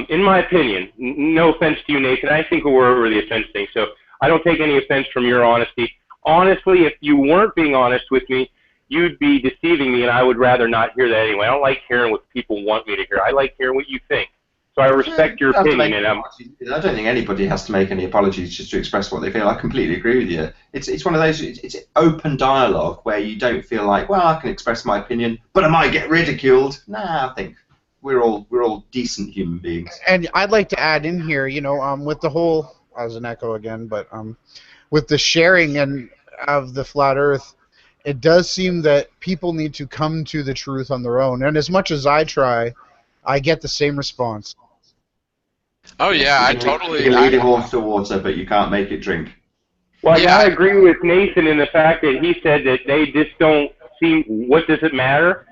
In my opinion, no offense to you, Nathan, I think we're over the offense thing, so I don't take any offense from your honesty. Honestly, if you weren't being honest with me, you'd be deceiving me, and I would rather not hear that anyway. I don't like hearing what people want me to hear. I like hearing what you think. So I respect your opinion. And I don't think anybody has to make any apologies just to express what they feel. I completely agree with you. It's one of those, it's open dialogue where you don't feel like, well, I can express my opinion, but I might get ridiculed. Nah, I think we're all decent human beings. And I'd like to add in here, with the whole, as an echo again, but with the sharing of the flat Earth, it does seem that people need to come to the truth on their own. And as much as I try, I get the same response. Oh yeah, You can lead a horse to water, but you can't make it drink. Well, Yeah. I agree with Nathan in the fact that he said that they just don't see what does it matter.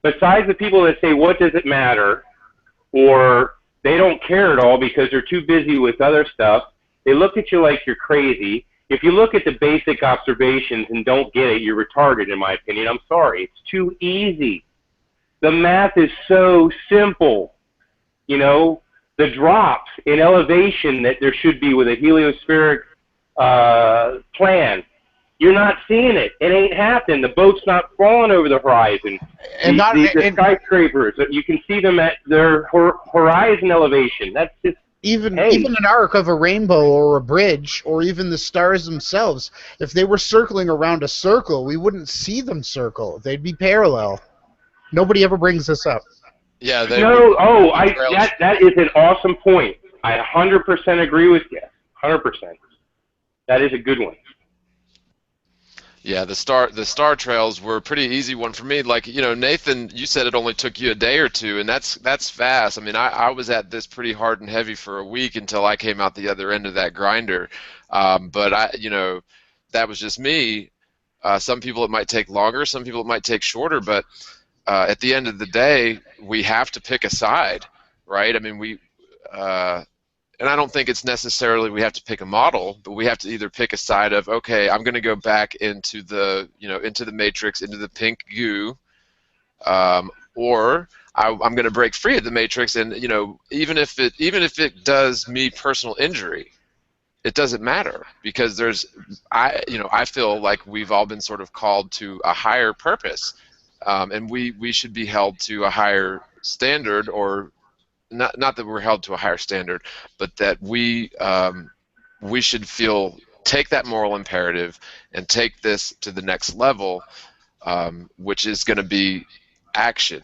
Besides the people that say what does it matter, or they don't care at all because they're too busy with other stuff, they look at you like you're crazy, If you look at the basic observations and don't get it, you're retarded, in my opinion. I'm sorry. It's too easy. The math is so simple. You know, the drops in elevation that there should be with a heliospheric plan, you're not seeing it. It ain't happening. The boat's not falling over the horizon. And The skyscrapers, you can see them at their horizon elevation. That's just even an arc of a rainbow or a bridge or even the stars themselves, if they were circling around a circle, we wouldn't see them circle. They'd be parallel. Nobody ever brings this up. Yeah. That is an awesome point. I 100% agree with you. 100%. That is a good one. Yeah, the star trails were a pretty easy one for me. Like, you know, Nathan, you said it only took you a day or two, and that's fast. I mean, I was at this pretty hard and heavy for a week until I came out the other end of that grinder. But you know, that was just me. Some people it might take longer, some people it might take shorter, but at the end of the day, we have to pick a side, right? I mean, and I don't think it's necessarily we have to pick a model, but we have to either pick a side of, okay, I'm going to go back into the, you know, into the matrix, into the pink goo, or I'm going to break free of the matrix, and you know, even if it does me personal injury, it doesn't matter, because I feel like we've all been sort of called to a higher purpose, and we should be held to a higher standard, or not that we're held to a higher standard, but that we should take that moral imperative and take this to the next level, which is going to be action.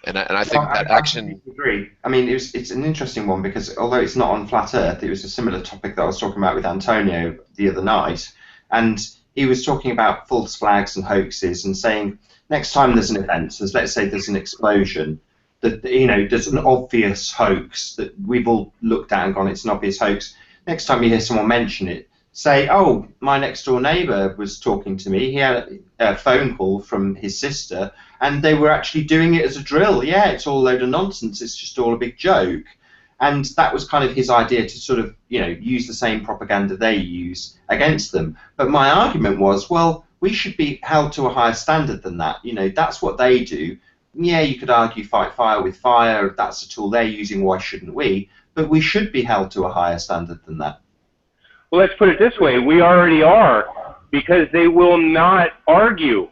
And I think that action. I agree. I mean, it's an interesting one, because although it's not on flat Earth, it was a similar topic that I was talking about with Antonio the other night, and he was talking about false flags and hoaxes, and saying next time there's an event, so let's say there's an explosion, that, you know, there's an obvious hoax that we've all looked at and gone, it's an obvious hoax. Next time you hear someone mention it, say, oh, my next door neighbour was talking to me. He had a phone call from his sister, and they were actually doing it as a drill. Yeah, it's all a load of nonsense. It's just all a big joke. And that was kind of his idea, to sort of, you know, use the same propaganda they use against them. But my argument was, well, we should be held to a higher standard than that. You know, that's what they do. Yeah, you could argue fight fire with fire. If that's a tool they're using, why shouldn't we? But we should be held to a higher standard than that. Well, let's put it this way. We already are, because they will not argue.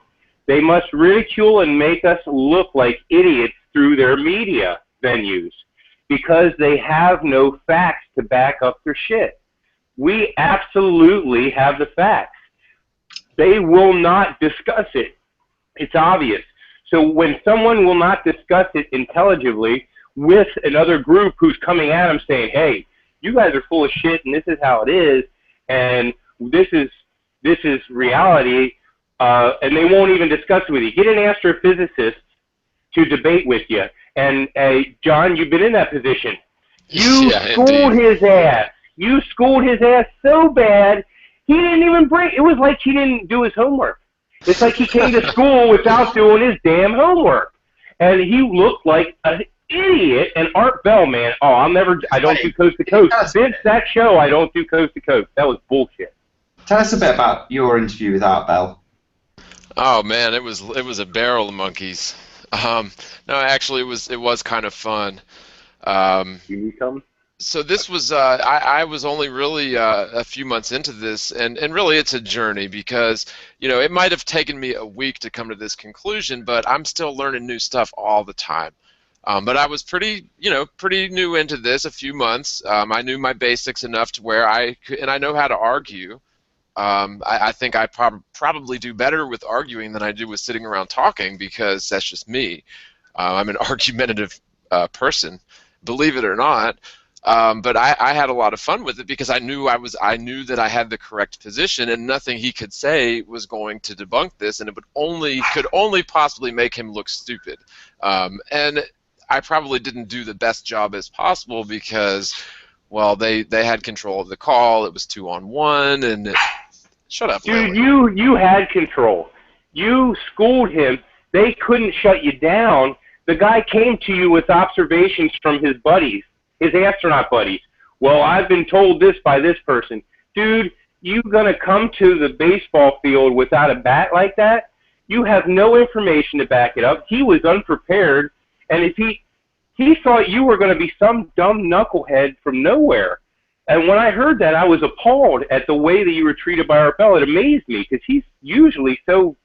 They must ridicule and make us look like idiots through their media venues, because they have no facts to back up their shit. We absolutely have the facts. They will not discuss it. It's obvious. So when someone will not discuss it intelligibly with another group who's coming at them saying, hey, you guys are full of shit and this is how it is, and this is reality, and they won't even discuss it with you. Get an astrophysicist to debate with you. And John, you've been in that position. You schooled his ass. You schooled his ass so bad, he didn't even break. It was like he didn't do his homework. It's like he came to school without doing his damn homework. And he looked like an idiot. And Art Bell, man, I don't do coast to coast. Since that show, I don't do coast to coast. That was bullshit. Tell us a bit about your interview with Art Bell. Oh man, it was a barrel of monkeys. No, actually, it was kind of fun. You come? So this was I was only really a few months into this, and really it's a journey, because you know, it might have taken me a week to come to this conclusion, but I'm still learning new stuff all the time. But I was pretty new into this, a few months. I knew my basics enough to where I know how to argue. I think I probably do better with arguing than I do with sitting around talking, because that's just me. I'm an argumentative person, believe it or not. But I had a lot of fun with it, because I knew that I had the correct position, and nothing he could say was going to debunk this, and it could only possibly make him look stupid. And I probably didn't do the best job as possible, because, well, they had control of the call. It was 2-on-1, and shut up, dude. You had control. You schooled him. They couldn't shut you down. The guy came to you with observations from his buddies, his astronaut buddies. Well, I've been told this by this person. Dude, you gonna come to the baseball field without a bat like that? You have no information to back it up. He was unprepared, and if he thought you were going to be some dumb knucklehead from nowhere. And when I heard that, I was appalled at the way that you were treated by our fellow. It amazed me because he's usually so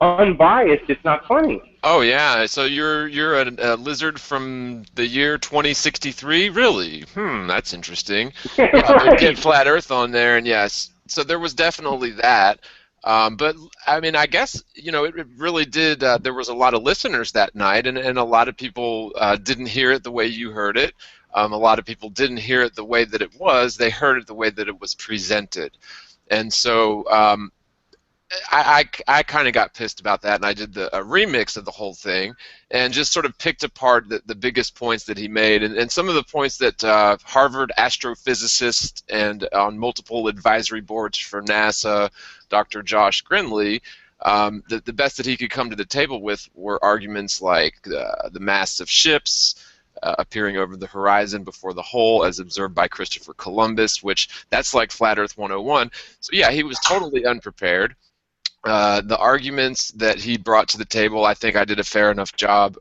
unbiased. It's not funny. Oh yeah, so you're a lizard from the year 2063, really? That's interesting. Yeah, they Right. get flat Earth on there, and yes, so there was definitely that. But I mean, I guess it really did. There was a lot of listeners that night, and a lot of people didn't hear it the way you heard it. A lot of people didn't hear it the way that it was. They heard it the way that it was presented, and so. I kind of got pissed about that, and I did a remix of the whole thing and just sort of picked apart the biggest points that he made, and some of the points that Harvard astrophysicist and on multiple advisory boards for NASA, Dr. Josh Grindley, the best that he could come to the table with were arguments like the mass of ships appearing over the horizon before the hole as observed by Christopher Columbus, which that's like Flat Earth 101. So yeah, he was totally unprepared. The arguments that he brought to the table, I think I did a fair enough job,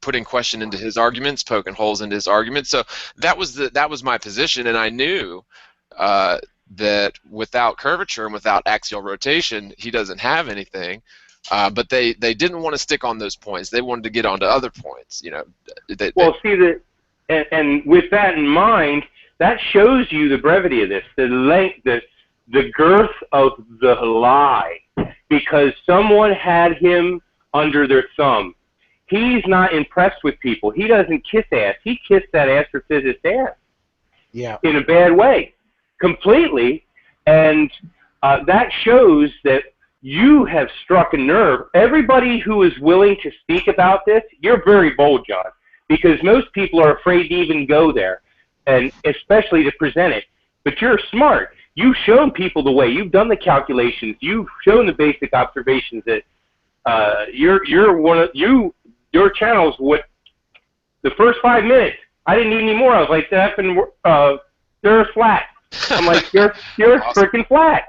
putting question into his arguments, poking holes into his arguments. So that was my position, and I knew that without curvature and without axial rotation, he doesn't have anything. But they didn't want to stick on those points. They wanted to get onto other points. Well, see that, and with that in mind, that shows you the brevity of this, the length, the girth of the lie, because someone had him under their thumb. He's not impressed with people. He doesn't kiss ass. He kissed that astrophysicist's ass. Yeah. In a bad way, completely, and that shows that you have struck a nerve. Everybody who is willing to speak about this, you're very bold, John, because most people are afraid to even go there, and especially to present it. But you're smart. You've shown people the way. You've done the calculations. You've shown the basic observations that your channel's what the first 5 minutes. I didn't need any more. I was like, they're flat. I'm like, you're Awesome. freaking flat.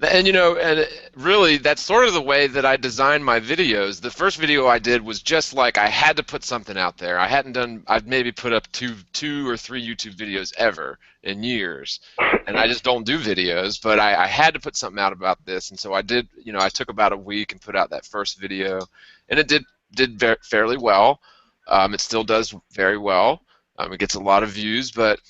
And and really, that's sort of the way that I designed my videos. The first video I did was just like I had to put something out there. I've maybe put up two or three YouTube videos ever in years, and I just don't do videos. But I had to put something out about this, and so I did. I took about a week and put out that first video, and it did fairly well. It still does very well. It gets a lot of views, but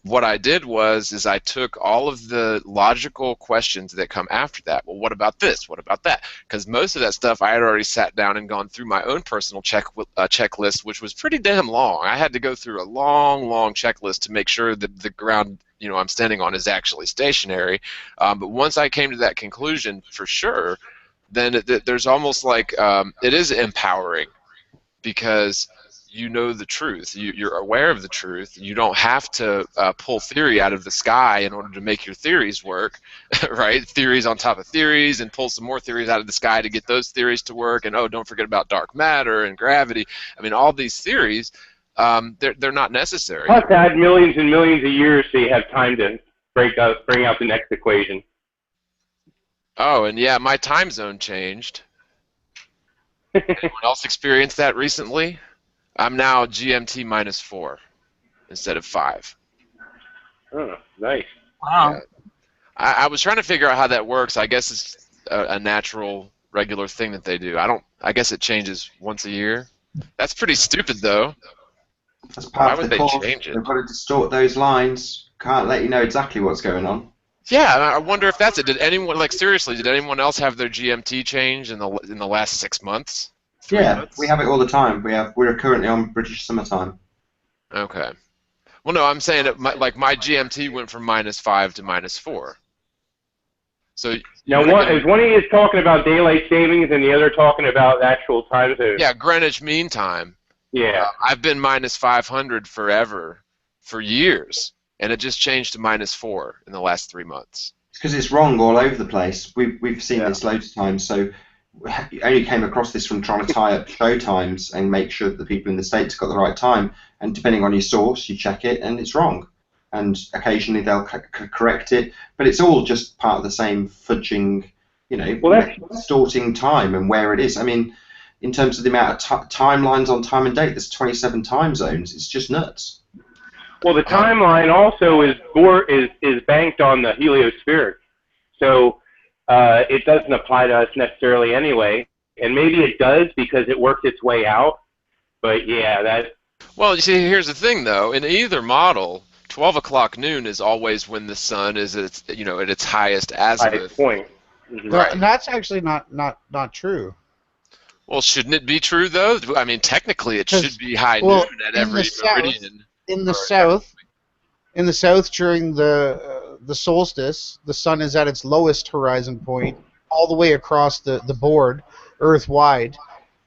what I did is I took all of the logical questions that come after that. Well, what about this? What about that? Because most of that stuff I had already sat down and gone through my own personal checklist, which was pretty damn long. I had to go through a long, long checklist to make sure that the ground I'm standing on is actually stationary. But once I came to that conclusion, for sure, then there's almost like it is empowering because you know the truth. You're aware of the truth. You don't have to pull theory out of the sky in order to make your theories work, right? Theories on top of theories, and pull some more theories out of the sky to get those theories to work. And don't forget about dark matter and gravity. I mean, all these theories, they're not necessary. Plus, add millions and millions of years so you have time to bring out the next equation. Oh, and yeah, my time zone changed. Anyone else experienced that recently? I'm now GMT -4 instead of 5. Oh, nice. Wow. Yeah. I was trying to figure out how that works. I guess it's a natural, regular thing that they do. I guess it changes once a year. That's pretty stupid, though. That's Why part of would the they course. change it? They've got to distort those lines. Can't let you know exactly what's going on. Yeah, and I wonder if that's it. Did anyone, like, seriously, did anyone else have their GMT change in the last 6 months? 3 Yeah, months? we have it all the time. We're currently on British summertime. Okay. Well, no, I'm saying my GMT went from -5 to -4. So Now, is one of you talking about daylight savings and the other talking about actual time zone? yeah, Greenwich Mean Time. Yeah. I've been -500 forever, for years, and it just changed to -4 in the last 3 months. It's because it's wrong all over the place. We've seen this loads of times. So we only came across this from trying to tie up show times and make sure that the people in the States got the right time. And depending on your source, you check it, and it's wrong. and occasionally they'll correct it, but it's all just part of the same fudging, distorting time and where it is. I mean, in terms of the amount of timelines on time and date, there's 27 time zones. It's just nuts. Well, the timeline also is banked on the heliosphere, so it doesn't apply to us necessarily anyway. And maybe it does because it worked its way out. But yeah, that. Well, you see, here's the thing, though. In either model, 12 o'clock noon is always when the sun is at its, at its highest azimuth. Point. Mm-hmm. Well, and that's actually not true. Well, shouldn't it be true, though? I mean, technically, it should be high noon at every meridian. In the south, during the solstice, the sun is at its lowest horizon point, all the way across the board, Earth-wide.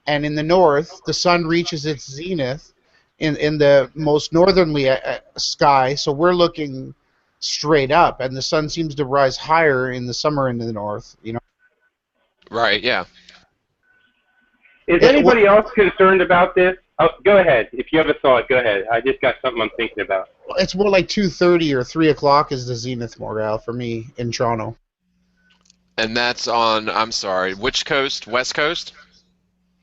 And in the north, the sun reaches its zenith in the most northerly sky, so we're looking straight up, and the sun seems to rise higher in the summer in the north. Right. Yeah. Is anybody else concerned about this? Oh, go ahead. If you have a thought, go ahead. I just got something I'm thinking about. It's more like 2:30 or 3 o'clock is the zenith, Morale, for me in Toronto. And that's on, I'm sorry, which coast? West Coast?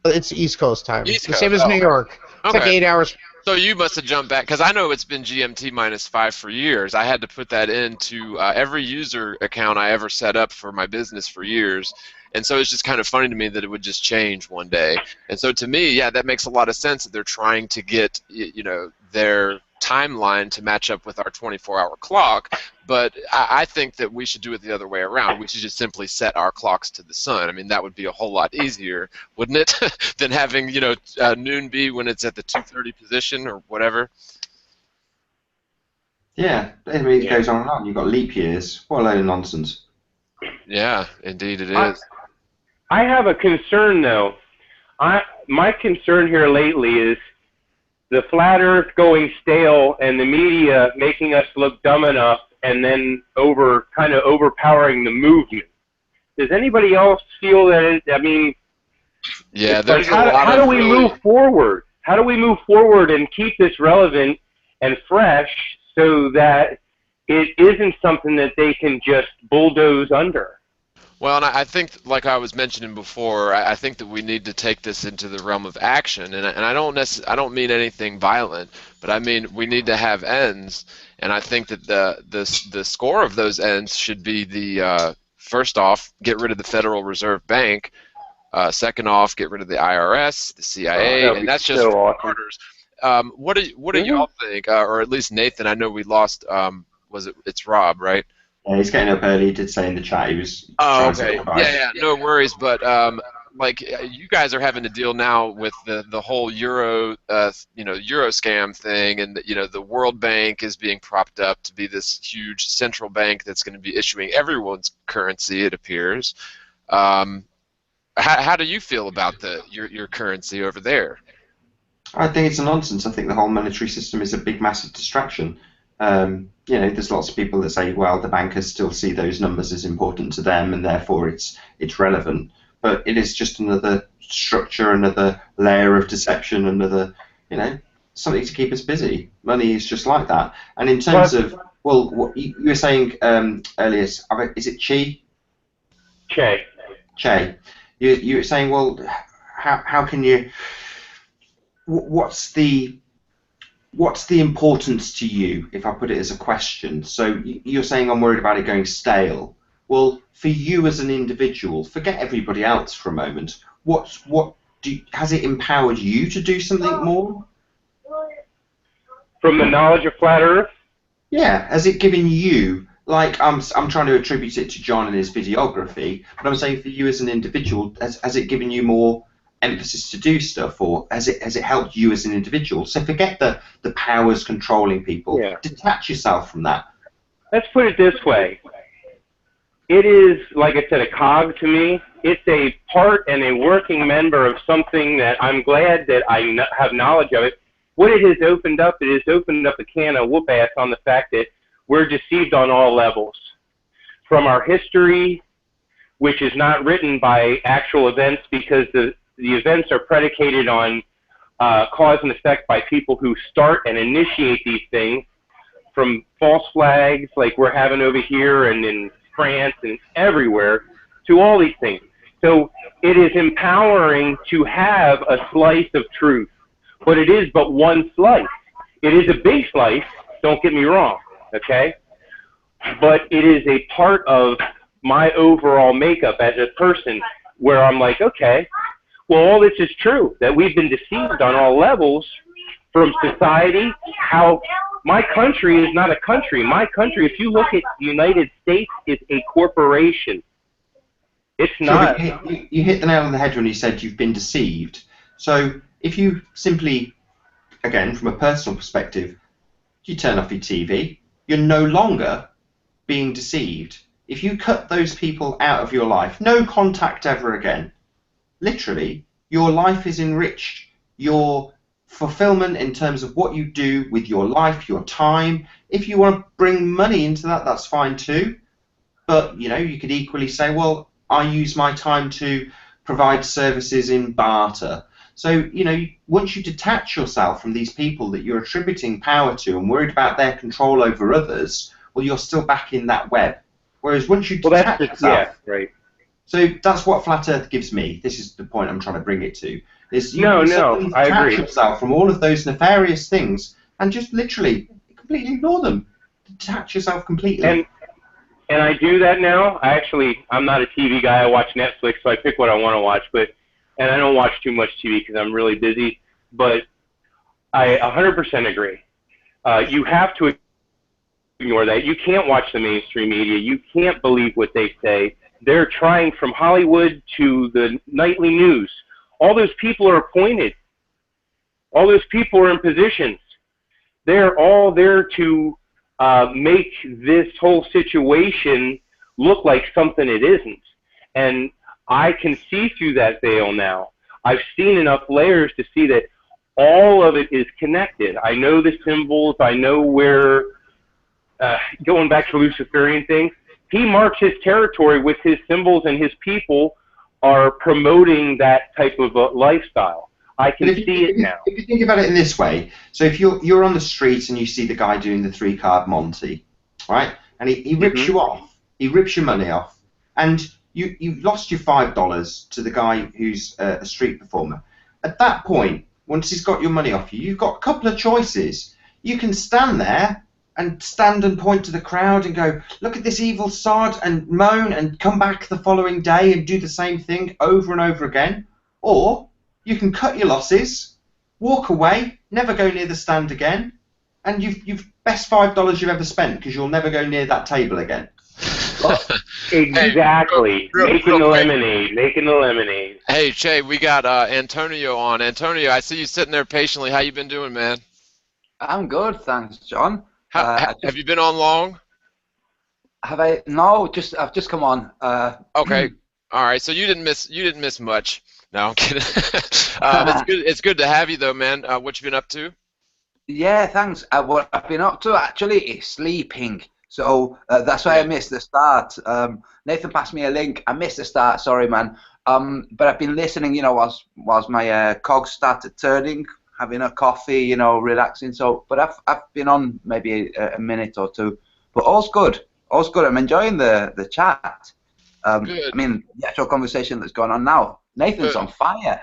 It's East Coast time. East The Coast. same as New York. It's like 8 hours. So you must have jumped back, because I know it's been GMT -5 for years. I had to put that into every user account I ever set up for my business for years. And so it's just kind of funny to me that it would just change one day. And so to me, yeah, that makes a lot of sense that they're trying to get, their timeline to match up with our 24-hour clock. But I think that we should do it the other way around. We should just simply set our clocks to the sun. I mean, that would be a whole lot easier, wouldn't it, than having, noon be when it's at the 2:30 position or whatever. Yeah, I mean, it goes on and on. You've got leap years. What a load of nonsense. Yeah, indeed it is. I have a concern, though. My concern here lately is the flat Earth going stale and the media making us look dumb enough and then kind of overpowering the movement. Does anybody else feel that yeah, there's how do we move forward? How do we move forward and keep this relevant and fresh so that it isn't something that they can just bulldoze under? Well, and I think, like I was mentioning before, I think that we need to take this into the realm of action, and I don't mean anything violent, but I mean we need to have ends, and I think that the score of those ends should be the first off, get rid of the Federal Reserve Bank, second off, get rid of the IRS, the CIA, and that's just for starters. What do y'all think, or at least Nathan? I know we lost. It's Rob, right? Yeah, he's getting up early. He did say in the chat he was. Oh, okay. Yeah, no worries. But you guys are having to deal now with the whole Euro scam thing, and the World Bank is being propped up to be this huge central bank that's going to be issuing everyone's currency. It appears. How do you feel about your currency over there? I think it's a nonsense. I think the whole monetary system is a big, massive distraction. There's lots of people that say, well, the bankers still see those numbers as important to them, and therefore it's relevant. But it is just another structure, another layer of deception, another, something to keep us busy. Money is just like that. And in terms of, well, what you were saying earlier, is it Che? Che. You were saying, well, how can you? What's the importance to you, if I put it as a question? So you're saying I'm worried about it going stale. Well, for you as an individual, forget everybody else for a moment. Has it empowered you to do something more? From the knowledge of flat Earth? Yeah. Has it given you, like I'm trying to attribute it to John and his videography, but I'm saying for you as an individual, has it given you more emphasis to do stuff, or has it helped you as an individual? So forget the powers controlling people. Yeah. Detach yourself from that. Let's put it this way. It is, like I said, a cog to me. It's a part and a working member of something that I'm glad that I have knowledge of it. What it has opened up, it has opened up a can of whoop-ass on the fact that we're deceived on all levels. From our history, which is not written by actual events because the events are predicated on cause and effect by people who start and initiate these things, from false flags like we're having over here and in France and everywhere, to all these things. So it is empowering to have a slice of truth, but it is but one slice. It is a big slice, don't get me wrong, okay? But it is a part of my overall makeup as a person where I'm like, okay, well, all this is true, that we've been deceived on all levels from society, how my country is not a country. My country, if you look at the United States, is a corporation. It's Sure, not. but you hit the nail on the head when you said you've been deceived. So if you simply, again, from a personal perspective, you turn off your TV, you're no longer being deceived. If you cut those people out of your life, no contact ever again, literally, your life is enriched. Your fulfillment in terms of what you do with your life, your time. If you want to bring money into that, that's fine too. But, you could equally say, well, I use my time to provide services in barter. So, once you detach yourself from these people that you're attributing power to and worried about their control over others, well, you're still back in that web. Whereas once you detach yourself, yeah, right. so that's what Flat Earth gives me. This is the point I'm trying to bring it to. Is you No, can no, suddenly I detach agree. yourself from all of those nefarious things and just literally completely ignore them. Detach yourself completely. And I do that now. I'm not a TV guy. I watch Netflix, so I pick what I want to watch. And I don't watch too much TV because I'm really busy. But I 100% agree. You have to ignore that. You can't watch the mainstream media. You can't believe what they say. They're trying from Hollywood to the nightly news. All those people are appointed. All those people are in positions. They're all there to make this whole situation look like something it isn't. And I can see through that veil now. I've seen enough layers to see that all of it is connected. I know the symbols. I know where, going back to the Luciferian thing, he marks his territory with his symbols, and his people are promoting that type of lifestyle. I can see it now. If you think about it in this way, so if you're on the street and you see the guy doing the 3-card Monty, right, and he rips you off, he rips your money off, and you've lost your $5 to the guy who's a street performer. At that point, once he's got your money off you, you've got a couple of choices. You can stand there and point to the crowd and go, look at this evil sod, and moan and come back the following day and do the same thing over and over again. Or you can cut your losses, walk away, never go near the stand again, and you've best $5 you've ever spent because you'll never go near that table again. Exactly. Hey, making the lemonade. Hey, Che, we got Antonio on. Antonio, I see you sitting there patiently. How you been doing, man? I'm good, thanks, John. Have you been on long? Have I? No, I've just come on. Okay, all right. So you didn't miss much. No, I'm kidding. It's good to have you though, man. What you been up to? Yeah, thanks. What I've been up to actually is sleeping. So that's why I missed the start. Nathan passed me a link. I missed the start. Sorry, man. But I've been listening. Whilst my cogs started turning, having a coffee. Relaxing. So, but I've been on maybe a minute or two. But all's good. All's good. I'm enjoying the chat. Good. I mean, the actual conversation that's going on now. Nathan's on fire.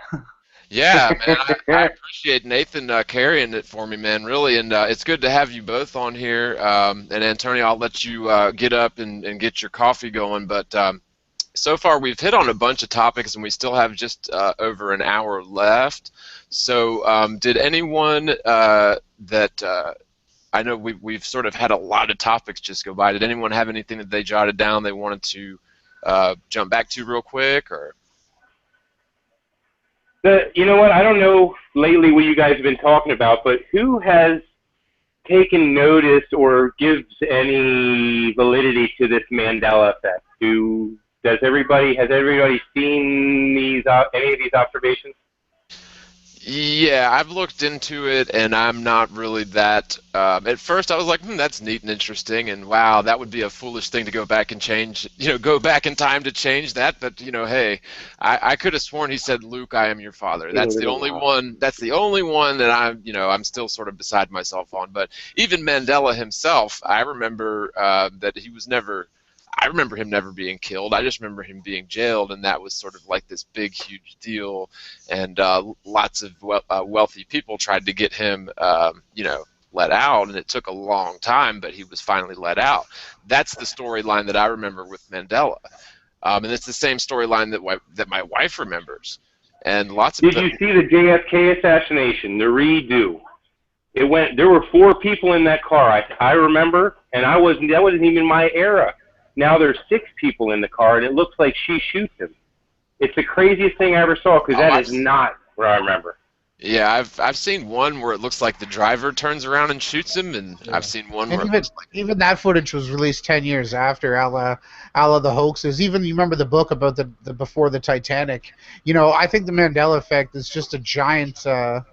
Yeah, man, I appreciate Nathan carrying it for me, man, really, and it's good to have you both on here. And Antonio, I'll let you get up and get your coffee going, but so far we've hit on a bunch of topics, and we still have just over an hour left. So did anyone that I know we've sort of had a lot of topics just go by. Did anyone have anything that they jotted down they wanted to jump back to real quick, or? You know what? I don't know lately what you guys have been talking about, but who has taken notice or gives any validity to this Mandela effect? Has everybody seen any of these observations? Yeah, I've looked into it, and I'm not really that. At first, I was like, that's neat and interesting, and wow, that would be a foolish thing to go back and change, go back in time to change that. But, hey, I could have sworn he said, Luke, I am your father. That's the only one. That's the only one that I'm still sort of beside myself on. But even Mandela himself, I remember that he was never. I remember him never being killed. I just remember him being jailed, and that was sort of like this big, huge deal. And lots of wealthy people tried to get him, let out, and it took a long time, but he was finally let out. That's the storyline that I remember with Mandela, and it's the same storyline that my wife remembers. And lots of Did you see the JFK assassination, the redo? It went. There were 4 people in that car. I remember, and that wasn't even my era. Now there's 6 people in the car, and it looks like she shoots him. It's the craziest thing I ever saw, because that is not where I remember. Yeah, I've seen one where it looks like the driver turns around and shoots him, and I've seen one where even that footage was released 10 years after all the hoaxes. Even you remember the book about the before the Titanic. I think the Mandela effect is just a giant. I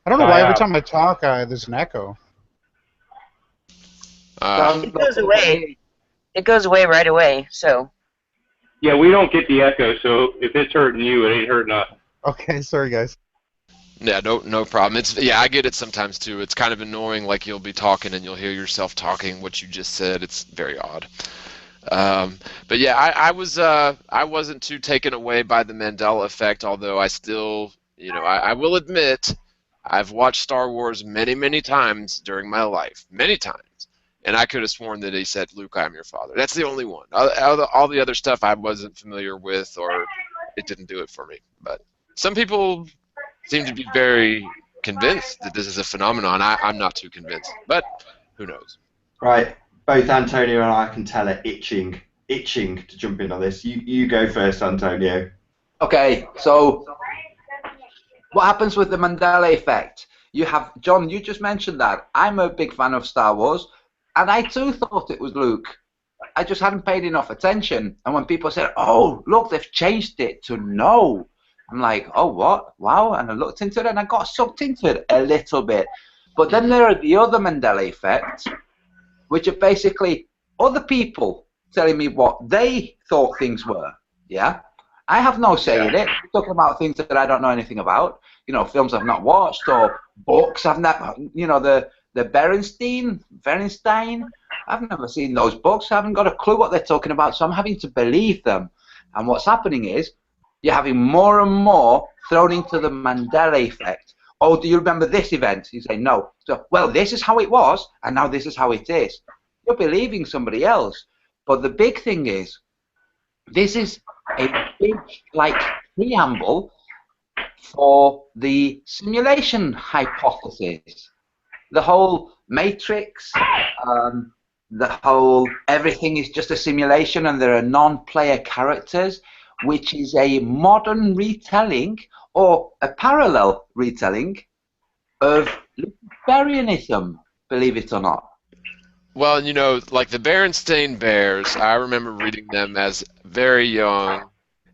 don't know why every time I talk, there's an echo. It goes away. It goes away right away. So. Yeah, we don't get the echo, so if it's hurting you, it ain't hurting us. Okay, sorry guys. Yeah, no problem. I get it sometimes too. It's kind of annoying, like you'll be talking and you'll hear yourself talking what you just said. It's very odd. But yeah, I wasn't too taken away by the Mandela effect, although I still, I will admit, I've watched Star Wars many, many times during my life, many times, and I could have sworn that he said, "Luke, I am your father." That's the only one. All the other stuff I wasn't familiar with, or it didn't do it for me. But some people seem to be very convinced that this is a phenomenon. I'm not too convinced, but who knows? Right, both Antonio and I can tell are itching to jump in on this. You go first, Antonio. Okay, so what happens with the Mandela effect? You have, John, you just mentioned that. I'm a big fan of Star Wars, and I too thought it was Luke. I just hadn't paid enough attention. And when people said, oh, look, they've changed it to no, I'm like, oh, what? Wow. And I looked into it and I got sucked into it a little bit. But then there are the other Mandela effects, which are basically other people telling me what they thought things were. Yeah. I have no say in it. I'm talking about things that I don't know anything about. Films I've not watched or books I've not, the Berenstein. I've never seen those books. I haven't got a clue what they're talking about, so I'm having to believe them. And what's happening is you're having more and more thrown into the Mandela effect. Oh, do you remember this event? You say, no. So, well, this is how it was, and now this is how it is. You're believing somebody else. But the big thing is, this is a big, preamble for the simulation hypothesis. The whole Matrix, the whole everything is just a simulation and there are non-player characters, which is a modern retelling or a parallel retelling of Luciferianism, believe it or not. Well, like the Berenstain Bears, I remember reading them as very young,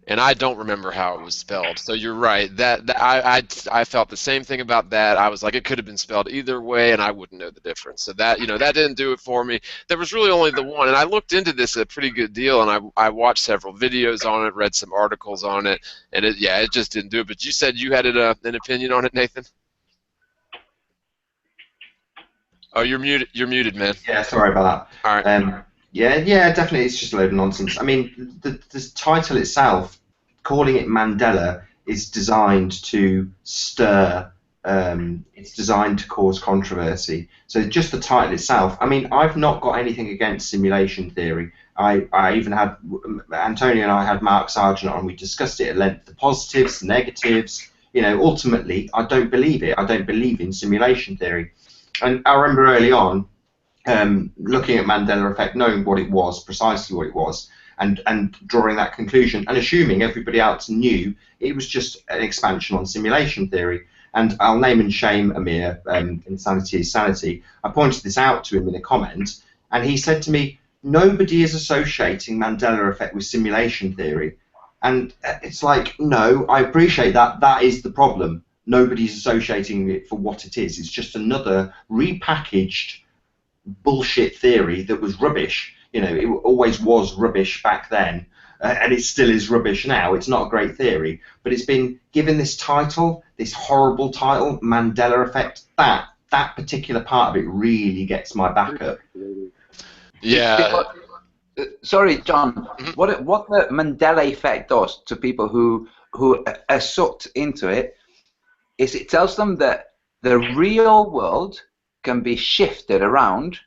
and I don't remember how it was spelled. So you're right. I felt the same thing about that. I was like, it could have been spelled either way, and I wouldn't know the difference. So that that didn't do it for me. There was really only the one, and I looked into this a pretty good deal, and I watched several videos on it, read some articles on it, and it just didn't do it. But you said you had an opinion on it, Nathan? Oh, you're muted. You're muted, man. Yeah, sorry about that. All right. Yeah, definitely. It's just a load of nonsense. I mean, the title itself, calling it Mandela, is designed to stir. It's designed to cause controversy. So just the title itself. I mean, I've not got anything against simulation theory. I even had Antonio and I had Mark Sargent on. We discussed it at length. The positives, the negatives. Ultimately, I don't believe it. I don't believe in simulation theory. And I remember early on looking at Mandela effect, knowing what it was, precisely what it was, and drawing that conclusion, and assuming everybody else knew it was just an expansion on simulation theory. And I'll name and shame Amir, Insanity is Sanity. I pointed this out to him in a comment, and he said to me, nobody is associating Mandela effect with simulation theory. And it's like, no, I appreciate that. That is the problem. nobody's associating it for what it is. It's just another repackaged bullshit theory that was rubbish. You know, it always was rubbish back then, and it still is rubbish now. It's not a great theory, but it's been given this title, this horrible title, Mandela Effect. That particular part of it really gets my back up. Yeah. Sorry, John. What the Mandela effect does to people who are sucked into it is it tells them that the real world can be shifted around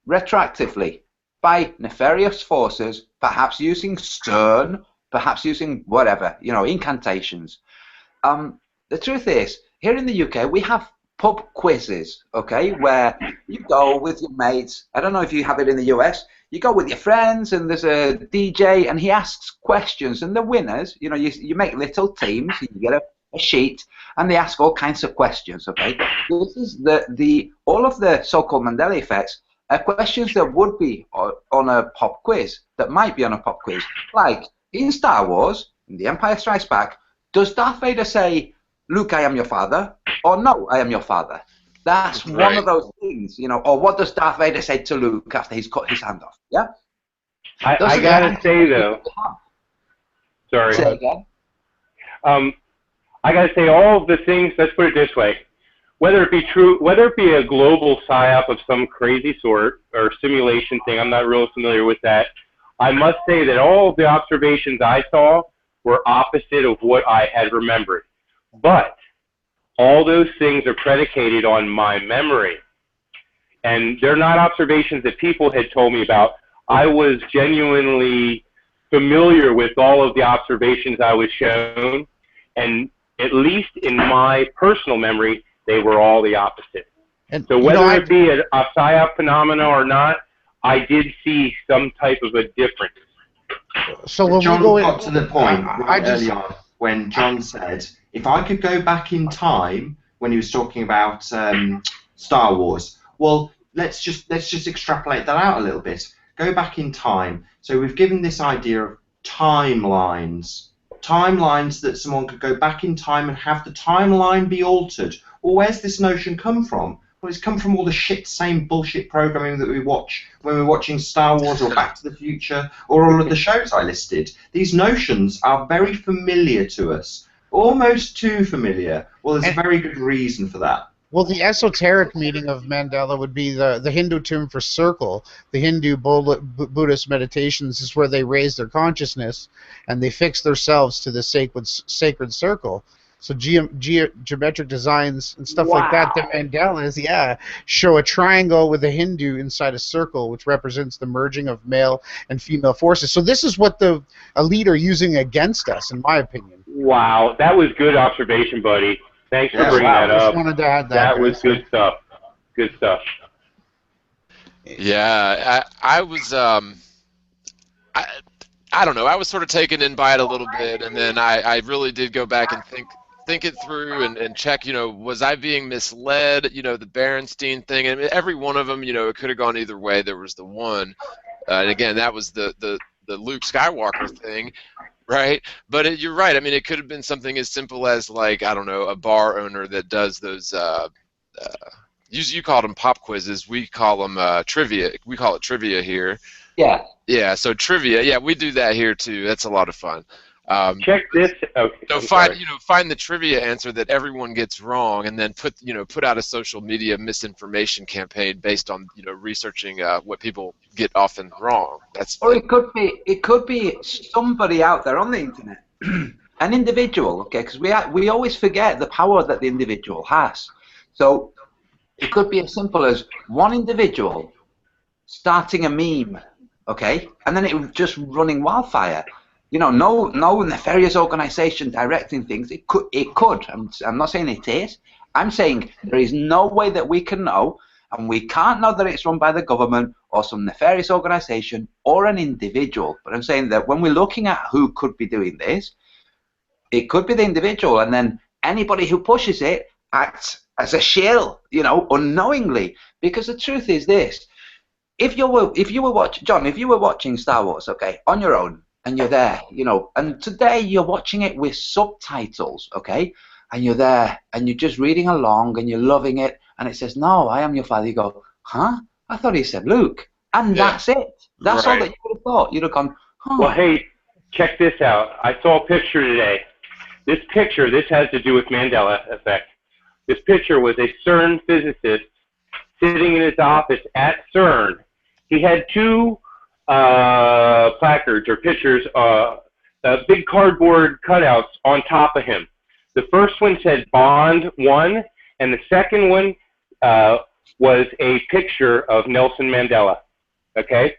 retroactively by nefarious forces, perhaps using CERN, perhaps using whatever, you know, incantations. The truth is, here in the UK, we have pub quizzes, okay, where you go with your mates. I don't know if you have it in the US. You go with your friends, and there's a DJ, and he asks questions, and the winners, you know, you make little teams, you get a sheet, and they ask all kinds of questions, okay? This is all of the so-called Mandela effects are questions that would be on a pop quiz, that might be on a pop quiz. Like, in Star Wars, in The Empire Strikes Back, does Darth Vader say, "Luke, I am your father," or "No, I am your father"? That's one of those things, you know. Or what does Darth Vader say to Luke after he's cut his hand off? Yeah. I gotta say though. Sorry. Say again. I gotta say all of the things. Let's put it this way: whether it be true, whether it be a global psyop of some crazy sort or simulation thing, I'm not real familiar with that. I must say that all of the observations I saw were opposite of what I had remembered, but all those things are predicated on my memory. And they're not observations that people had told me about. I was genuinely familiar with all of the observations I was shown, and at least in my personal memory, they were all the opposite. And, so whether it be a psyop phenomena or not, I did see some type of a difference. So when John we go got to the point early just on when John said, if I could go back in time, when he was talking about Star Wars, well, let's just extrapolate that out a little bit. Go back in time. So we've given this idea of timelines that someone could go back in time and have the timeline be altered. Well, where's this notion come from? Well, it's come from all the same bullshit programming that we watch when we're watching Star Wars or Back to the Future or all of the shows I listed. These notions are very familiar to us, almost too familiar. Well, there's a very good reason for that. Well, the esoteric meaning of Mandela would be the Hindu term for circle. The Hindu Buddhist meditations is where they raise their consciousness and they fix themselves to the sacred circle. So geometric designs and stuff like that, the Mandalas, show a triangle with a Hindu inside a circle, which represents the merging of male and female forces. So this is what the elite are using against us, in my opinion. Wow, that was good observation, buddy. Thanks for bringing that up. I just wanted to add that was good stuff. Good stuff. Yeah, I was I don't know. I was sort of taken in by it a little bit, and then I really did go back and think it through and check, you know, was I being misled, you know, the Berenstein thing, and every one of them, you know, it could have gone either way. There was the one, and again, that was the Luke Skywalker thing, right? But you're right. I mean, it could have been something as simple as, like, I don't know, a bar owner that does those, you called them pop quizzes, we call them trivia. We call it trivia here. Yeah. Yeah, so trivia, yeah, we do that here too. That's a lot of fun. Check this. Okay. So find the trivia answer that everyone gets wrong, and then put out a social media misinformation campaign based on researching what people get often wrong. Or it could be somebody out there on the internet, an individual. Okay, because we always forget the power that the individual has. So it could be as simple as one individual starting a meme, okay, and then it just running wildfire. No nefarious organization directing things. It could. I'm not saying it is. I'm saying there is no way that we can know, and we can't know that it's run by the government or some nefarious organization or an individual. But I'm saying that when we're looking at who could be doing this, it could be the individual, and then anybody who pushes it acts as a shill, unknowingly. Because the truth is this: if you were watching Star Wars, okay, on your own. And you're there, and today you're watching it with subtitles, okay? and you're there, and you're just reading along, and you're loving it, and it says, "No, I am your father." You go, "Huh? I thought he said Luke," and Yeah. that's it. That's all Right. that you would have thought. You'd have gone, "Huh." Well, hey, check this out. I saw a picture today. This picture, this has to do with Mandela effect. This picture was a CERN physicist sitting in his office at CERN. He had two placards or pictures, big cardboard cutouts on top of him. The first one said Bond 1, and the second one was a picture of Nelson Mandela. Okay?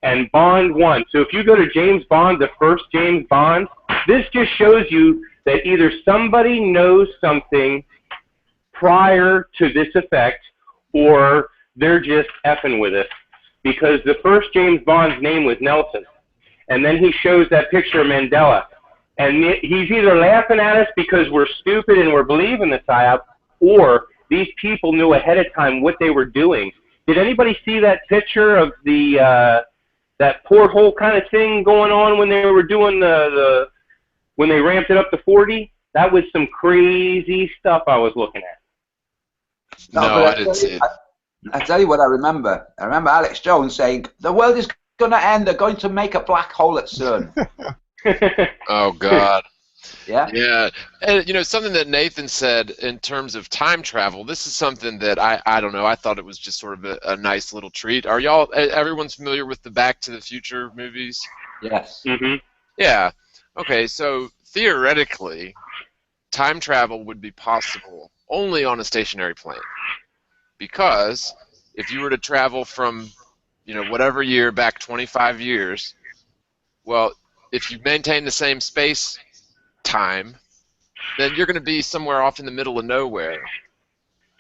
And Bond 1. So if you go to James Bond, the first James Bond, this just shows you that either somebody knows something prior to this effect, or they're just effing with us. Because the first James Bond's name was Nelson. And then he shows that picture of Mandela. And he's either laughing at us because we're stupid and we're believing the psyop, or these people knew ahead of time what they were doing. Did anybody see that picture of the that porthole kind of thing going on when they were doing when they ramped it up to 40? That was some crazy stuff I was looking at. No, but I didn't see it. I tell you what I remember. I remember Alex Jones saying, "The world is going to end. They're going to make a black hole at CERN." Oh God. Yeah. Yeah, and you know something that Nathan said in terms of time travel. This is something that I don't know. I thought it was just sort of a nice little treat. Are y'all everyone's familiar with the Back to the Future movies? Yes. Mm-hmm. Yeah. Okay, so theoretically, time travel would be possible only on a stationary plane, because if you were to travel from, you know, whatever year back 25 years, well, if you maintain the same space time, then you're going to be somewhere off in the middle of nowhere.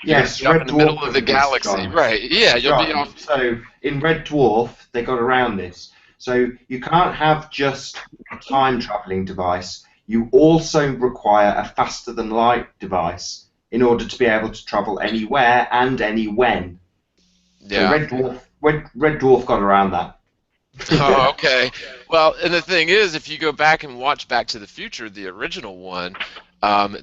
Yes, You're up Red in the middle Dwarf of the does this, galaxy, John. right? Yeah, you'll be John, off. so in Red Dwarf, they got around this. So you can't have just a time traveling device. You also require a faster than light device in order to be able to travel anywhere and any when. So Yeah. Red Dwarf got around that. Oh, okay. Well, and the thing is, if you go back and watch Back to the Future, the original one,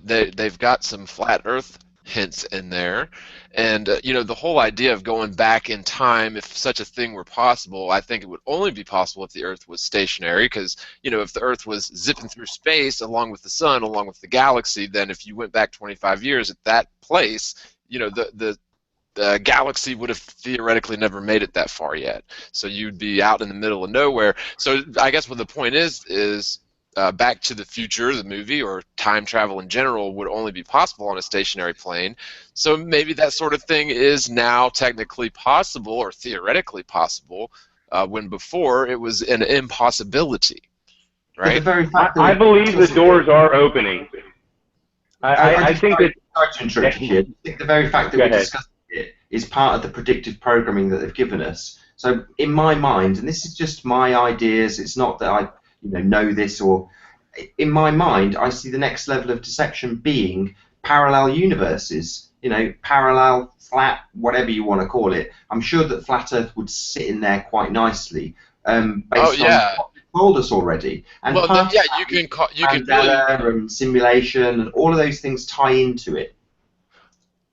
they've got some flat Earth hints in there, and you know, the whole idea of going back in time, if such a thing were possible, I think it would only be possible if the Earth was stationary, because you know, if the Earth was zipping through space along with the sun, along with the galaxy, then if you went back 25 years at that place, you know, the galaxy would have theoretically never made it that far yet. So you'd be out in the middle of nowhere. So I guess what the point is Back to the Future, the movie, or time travel in general, would only be possible on a stationary plane. So maybe that sort of thing is now technically possible, or theoretically possible, when before it was an impossibility. Right? The very fact that I believe the doors are opening. I think that. Sorry to interrupt you here. I think the very fact that Go we're ahead. discussing it is part of the predictive programming that they've given us. So in my mind, and this is just my ideas, it's not that I know this, or in my mind, I see the next level of deception being parallel universes. You know, parallel, flat, whatever you want to call it. I'm sure that Flat Earth would sit in there quite nicely, based on what you've told us already. And well, part yeah, of that you can Mandela really. and simulation and all of those things tie into it.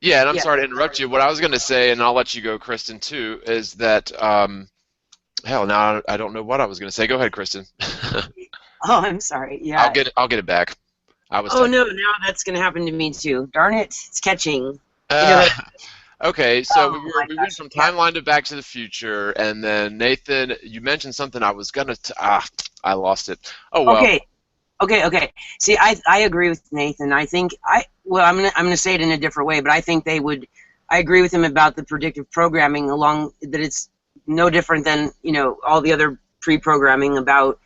Yeah, and I'm Yeah. sorry to interrupt you. What I was going to say, and I'll let you go, Kristen, too, is that, hell, now I don't know what I was going to say. Go ahead, Kristen. Oh, I'm sorry. Yeah. I'll get it back. I was. Oh no, now that's gonna happen to me too. Darn it, it's catching. Okay, so Oh my we went gosh, from yeah. Timeline to Back to the Future, and then Nathan, you mentioned something I was gonna. I lost it. Oh well. Okay. See, I agree with Nathan. I think I'm gonna say it in a different way, but I think they would. I agree with him about the predictive programming along that it's no different than all the other pre-programming about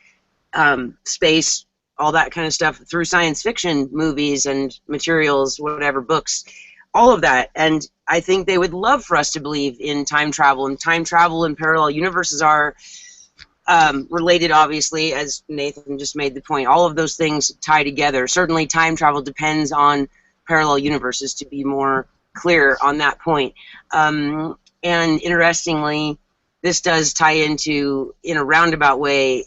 space, all that kind of stuff through science fiction movies and materials, whatever, books, all of that. And I think they would love for us to believe in time travel, and parallel universes are related, obviously, as Nathan just made the point. All of those things tie together. Certainly time travel depends on parallel universes, to be more clear on that point. And interestingly, this does tie into, in a roundabout way,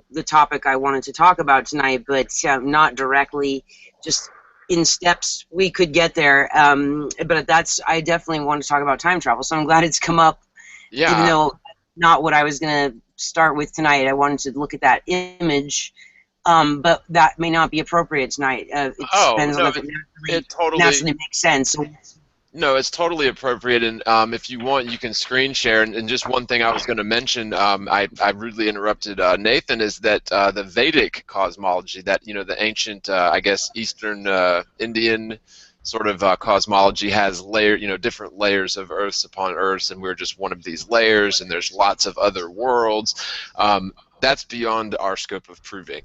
the topic I wanted to talk about tonight, but not directly. Just in steps we could get there. But I definitely want to talk about time travel, so I'm glad it's come up, even Yeah. though not what I was going to start with tonight. I wanted to look at that image, but that may not be appropriate tonight. It Oh depends on no, if it it totally. naturally makes sense. So, No, it's totally appropriate, and if you want, you can screen share. And just one thing I was going to mention, I rudely interrupted Nathan, is that the Vedic cosmology, that the ancient, I guess, Eastern Indian sort of cosmology has different layers of Earths upon Earths, and we're just one of these layers, and there's lots of other worlds. That's beyond our scope of proving.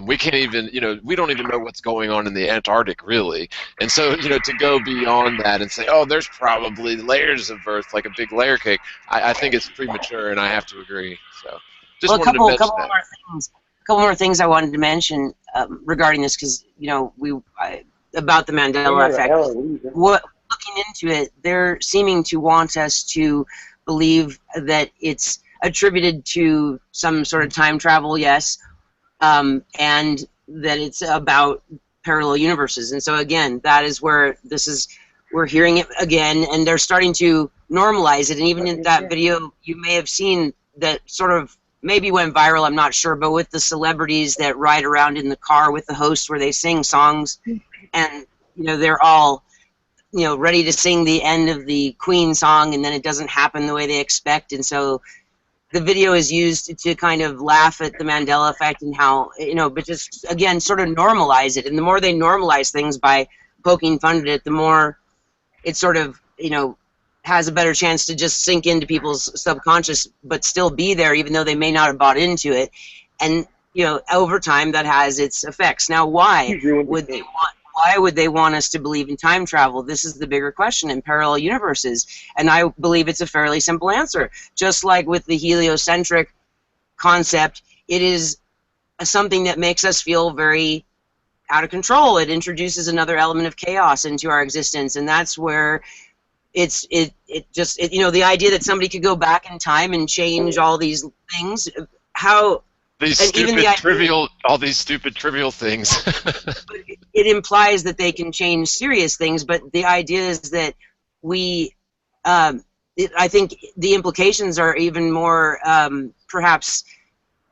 We can't even, we don't even know what's going on in the Antarctic, really. And so, to go beyond that and say, oh, there's probably layers of Earth, like a big layer cake, I think it's premature, and I have to agree. So, just well, wanted to mention that. a couple more things I wanted to mention regarding this, because about the Mandela effect. Looking into it, they're seeming to want us to believe that it's attributed to some sort of time travel, yes, and that it's about parallel universes. And so again, that is where we're hearing it again, and they're starting to normalize it. And even in that video, you may have seen that sort of maybe went viral, I'm not sure, but with the celebrities that ride around in the car with the host where they sing songs, and they're all ready to sing the end of the Queen song, and then it doesn't happen the way they expect. And so the video is used to kind of laugh at the Mandela effect and how, but just, again, sort of normalize it. And the more they normalize things by poking fun at it, the more it sort of, has a better chance to just sink into people's subconscious, but still be there, even though they may not have bought into it. And, over time, that has its effects. Now, why would they want us to believe in time travel? This is the bigger question, in parallel universes. And I believe it's a fairly simple answer. Just like with the heliocentric concept, it is something that makes us feel very out of control. It introduces another element of chaos into our existence, and that's where the idea that somebody could go back in time and change all these things, all these stupid trivial things. It implies that they can change serious things, but the idea is that I think the implications are even more perhaps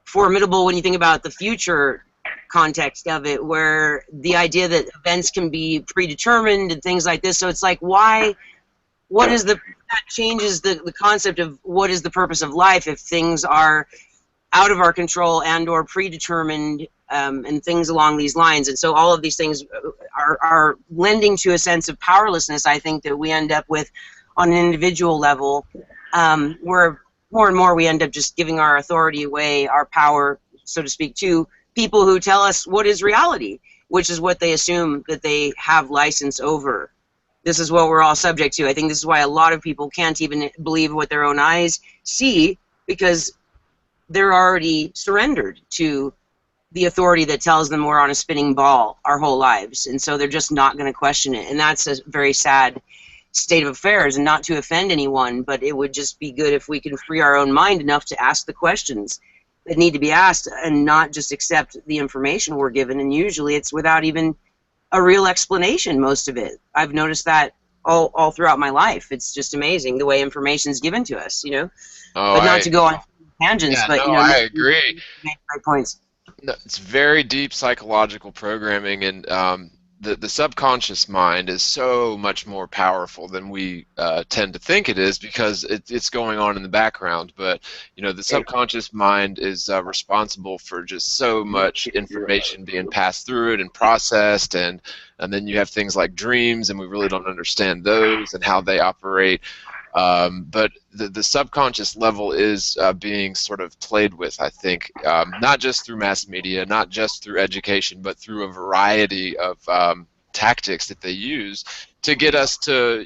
formidable when you think about the future context of it, where the idea that events can be predetermined and things like this. So it's like, that changes the concept of what is the purpose of life if things are out of our control and or predetermined, and things along these lines. And so all of these things are lending to a sense of powerlessness, I think, that we end up with on an individual level, where more and more we end up just giving our authority away, our power, so to speak, to people who tell us what is reality, which is what they assume that they have license over. This is what we're all subject to. I think this is why a lot of people can't even believe what their own eyes see, because they're already surrendered to the authority that tells them we're on a spinning ball our whole lives, and so they're just not going to question it. And that's a very sad state of affairs, and not to offend anyone, but it would just be good if we can free our own mind enough to ask the questions that need to be asked and not just accept the information we're given. And usually it's without even a real explanation, most of it. I've noticed that all throughout my life. It's just amazing the way information is given to us, Oh, but not to go on tangents, yeah, but no, I agree. Make right points. No, it's very deep psychological programming, and the subconscious mind is so much more powerful than we tend to think it is, because it's going on in the background. But the subconscious mind is responsible for just so much information being passed through it and processed, and then you have things like dreams, and we really don't understand those and how they operate. But the subconscious level is being sort of played with, I think, not just through mass media, not just through education, but through a variety of tactics that they use to get us to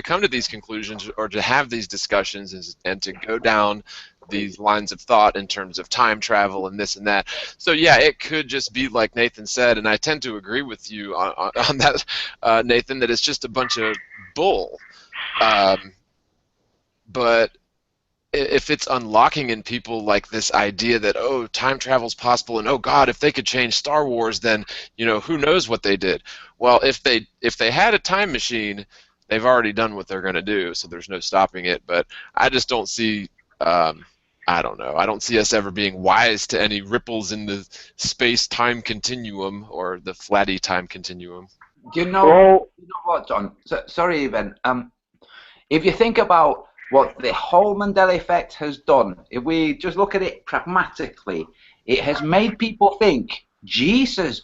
come to these conclusions, or to have these discussions, and to go down these lines of thought in terms of time travel and this and that. So yeah, it could just be like Nathan said, and I tend to agree with you on that, Nathan, that it's just a bunch of bull. But if it's unlocking in people like this idea that, oh, time travel's possible, and oh God, if they could change Star Wars, then who knows what they did. Well, if they had a time machine, they've already done what they're going to do, so there's no stopping it. But I just don't see. I don't know. I don't see us ever being wise to any ripples in the space-time continuum or the flatty time continuum. Do you know? Well, You know what, John? Sorry, Evan. If you think about what the whole Mandela effect has done, if we just look at it pragmatically, it has made people think, Jesus,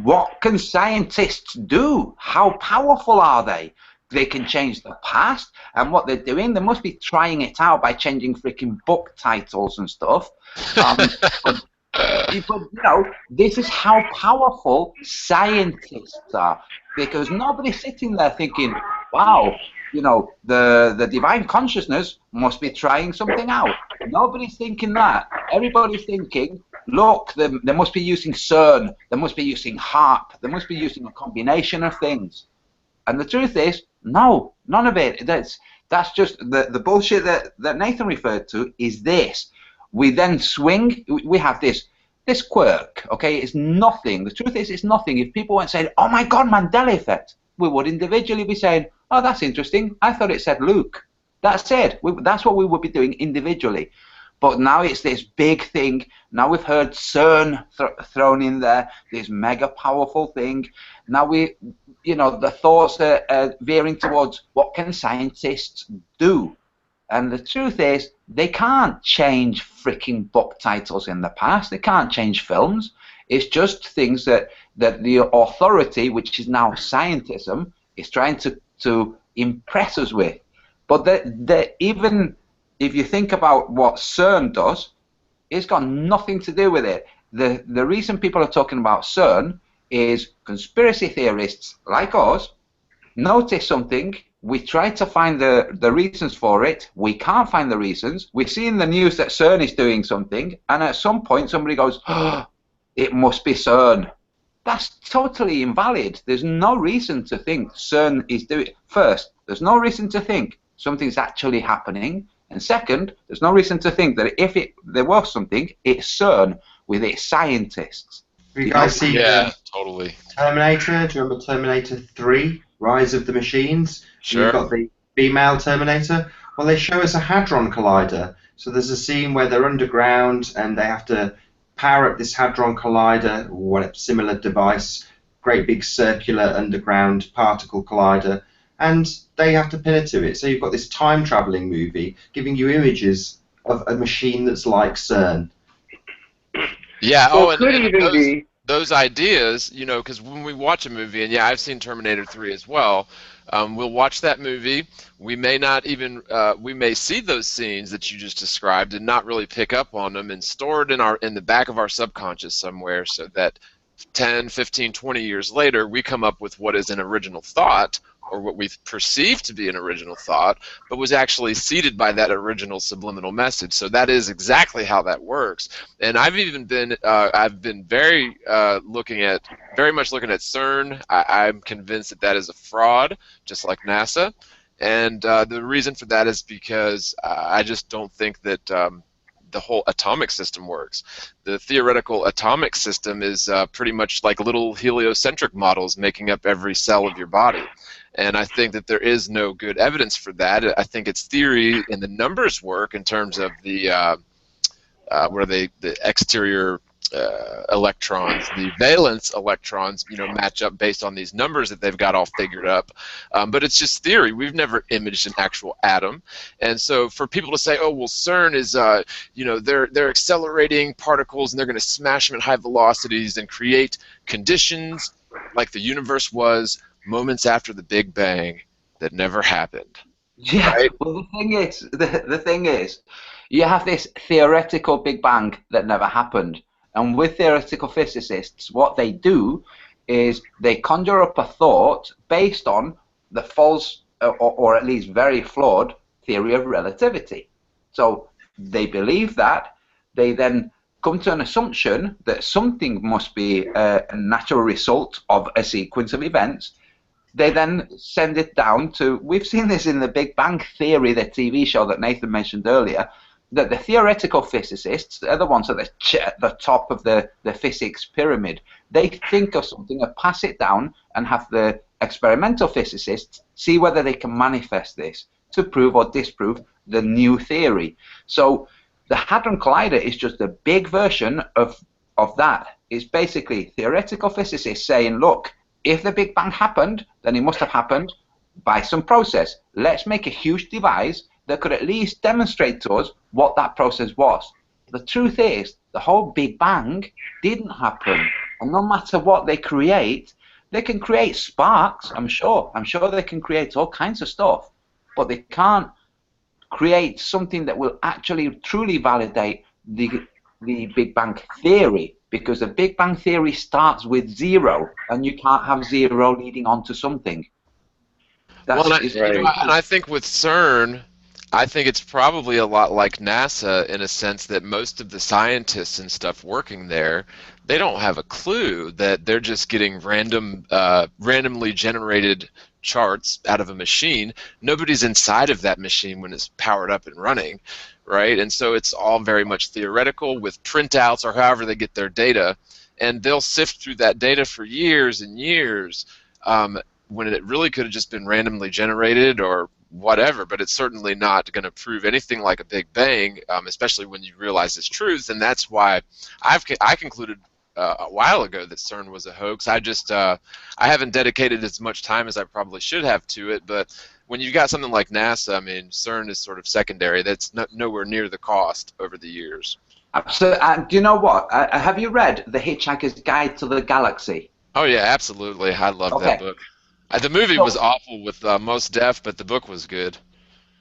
what can scientists do? How powerful are they? They can change the past, and what they're doing, they must be trying it out by changing freaking book titles and stuff. But this is how powerful scientists are, because nobody's sitting there thinking, wow, the divine consciousness must be trying something out. Nobody's thinking that. Everybody's thinking, look, they must be using CERN, they must be using HARP, they must be using a combination of things. And the truth is, no, none of it. That's just the bullshit that Nathan referred to is this. We then swing, we have this quirk, okay? It's nothing. The truth is, it's nothing. If people weren't saying, oh my God, Mandela effect, we would individually be saying, oh, that's interesting. I thought it said Luke. That's it. That's what we would be doing individually. But now it's this big thing. Now we've heard CERN thrown in there, this mega powerful thing. Now the thoughts are veering towards what can scientists do? And the truth is, they can't change freaking book titles in the past. They can't change films. It's just things that the authority, which is now scientism, is trying to impress us with. But even if you think about what CERN does, it's got nothing to do with it. The reason people are talking about CERN is conspiracy theorists like us notice something. We try to find the reasons for it. We can't find the reasons. We see in the news that CERN is doing something, and at some point somebody goes, oh, it must be CERN. That's totally invalid. There's no reason to think CERN is doing. First, there's no reason to think something's actually happening. And second, there's no reason to think that if there was something, it's CERN with its scientists. Have you guys seen Totally. Terminator? Do you remember Terminator 3, Rise of the Machines? Sure. You've got the female Terminator. Well, they show us a hadron collider. So there's a scene where they're underground and they have to power up this hadron collider, or similar device, great big circular underground particle collider, and they have to pin it to it. So you've got this time-traveling movie giving you images of a machine that's like CERN. Yeah. Well, Oh, it could and even be. those ideas, because when we watch a movie, and yeah, I've seen Terminator 3 as well. We'll watch that movie. We may not even we may see those scenes that you just described and not really pick up on them, and store it in the back of our subconscious somewhere, so that 10, 15, 20 years later, we come up with what is an original thought, or what we perceive to be an original thought, but was actually seeded by that original subliminal message. So that is exactly how that works. And I've even been, very much looking at CERN. I'm convinced that is a fraud, just like NASA. And the reason for that is because I just don't think that the whole atomic system works. The theoretical atomic system is pretty much like little heliocentric models making up every cell of your body. And I think that there is no good evidence for that. I think it's theory, and the numbers work in terms of the the exterior electrons, the valence electrons, match up based on these numbers that they've got all figured up. But it's just theory. We've never imaged an actual atom, and so for people to say, "Oh, well, CERN is, they're accelerating particles and they're going to smash them at high velocities and create conditions like the universe was moments after the Big Bang that never happened." Yeah. Right? Well, the thing is, you have this theoretical Big Bang that never happened. And with theoretical physicists, what they do is they conjure up a thought based on the false, or at least very flawed, theory of relativity. So they believe that. They then come to an assumption that something must be a natural result of a sequence of events. they then send it down to, we've seen this in the Big Bang Theory, the TV show that Nathan mentioned earlier, that the theoretical physicists are the ones at the top of the physics pyramid. They think of something and pass it down and have the experimental physicists see whether they can manifest this to prove or disprove the new theory. So the Hadron Collider is just a big version of that. It's basically theoretical physicists saying, look, if the Big Bang happened, then it must have happened by some process. Let's make a huge device that could at least demonstrate to us what that process was. The truth is, the whole Big Bang didn't happen. And no matter what they can create sparks, I'm sure. I'm sure they can create all kinds of stuff. But they can't create something that will actually truly validate the Big Bang Theory. Because the Big Bang Theory starts with zero, and you can't have zero leading on to something. Well, and I think with CERN, I think it's probably a lot like NASA in a sense that most of the scientists and stuff working there, they don't have a clue that they're just getting randomly generated charts out of a machine. Nobody's inside of that machine when it's powered up and running, right? And so it's all very much theoretical with printouts or however they get their data, and they'll sift through that data for years and years when it really could have just been randomly generated or whatever, but it's certainly not going to prove anything like a Big Bang, especially when you realize its truth. And that's why I concluded a while ago that CERN was a hoax. I haven't dedicated as much time as I probably should have to it, but when you've got something like NASA, I mean, CERN is sort of secondary. That's nowhere near the cost over the years. So, do you know what? Have you read The Hitchhiker's Guide to the Galaxy? Oh yeah, absolutely. I love that book. The movie was awful with Mos Def, but the book was good.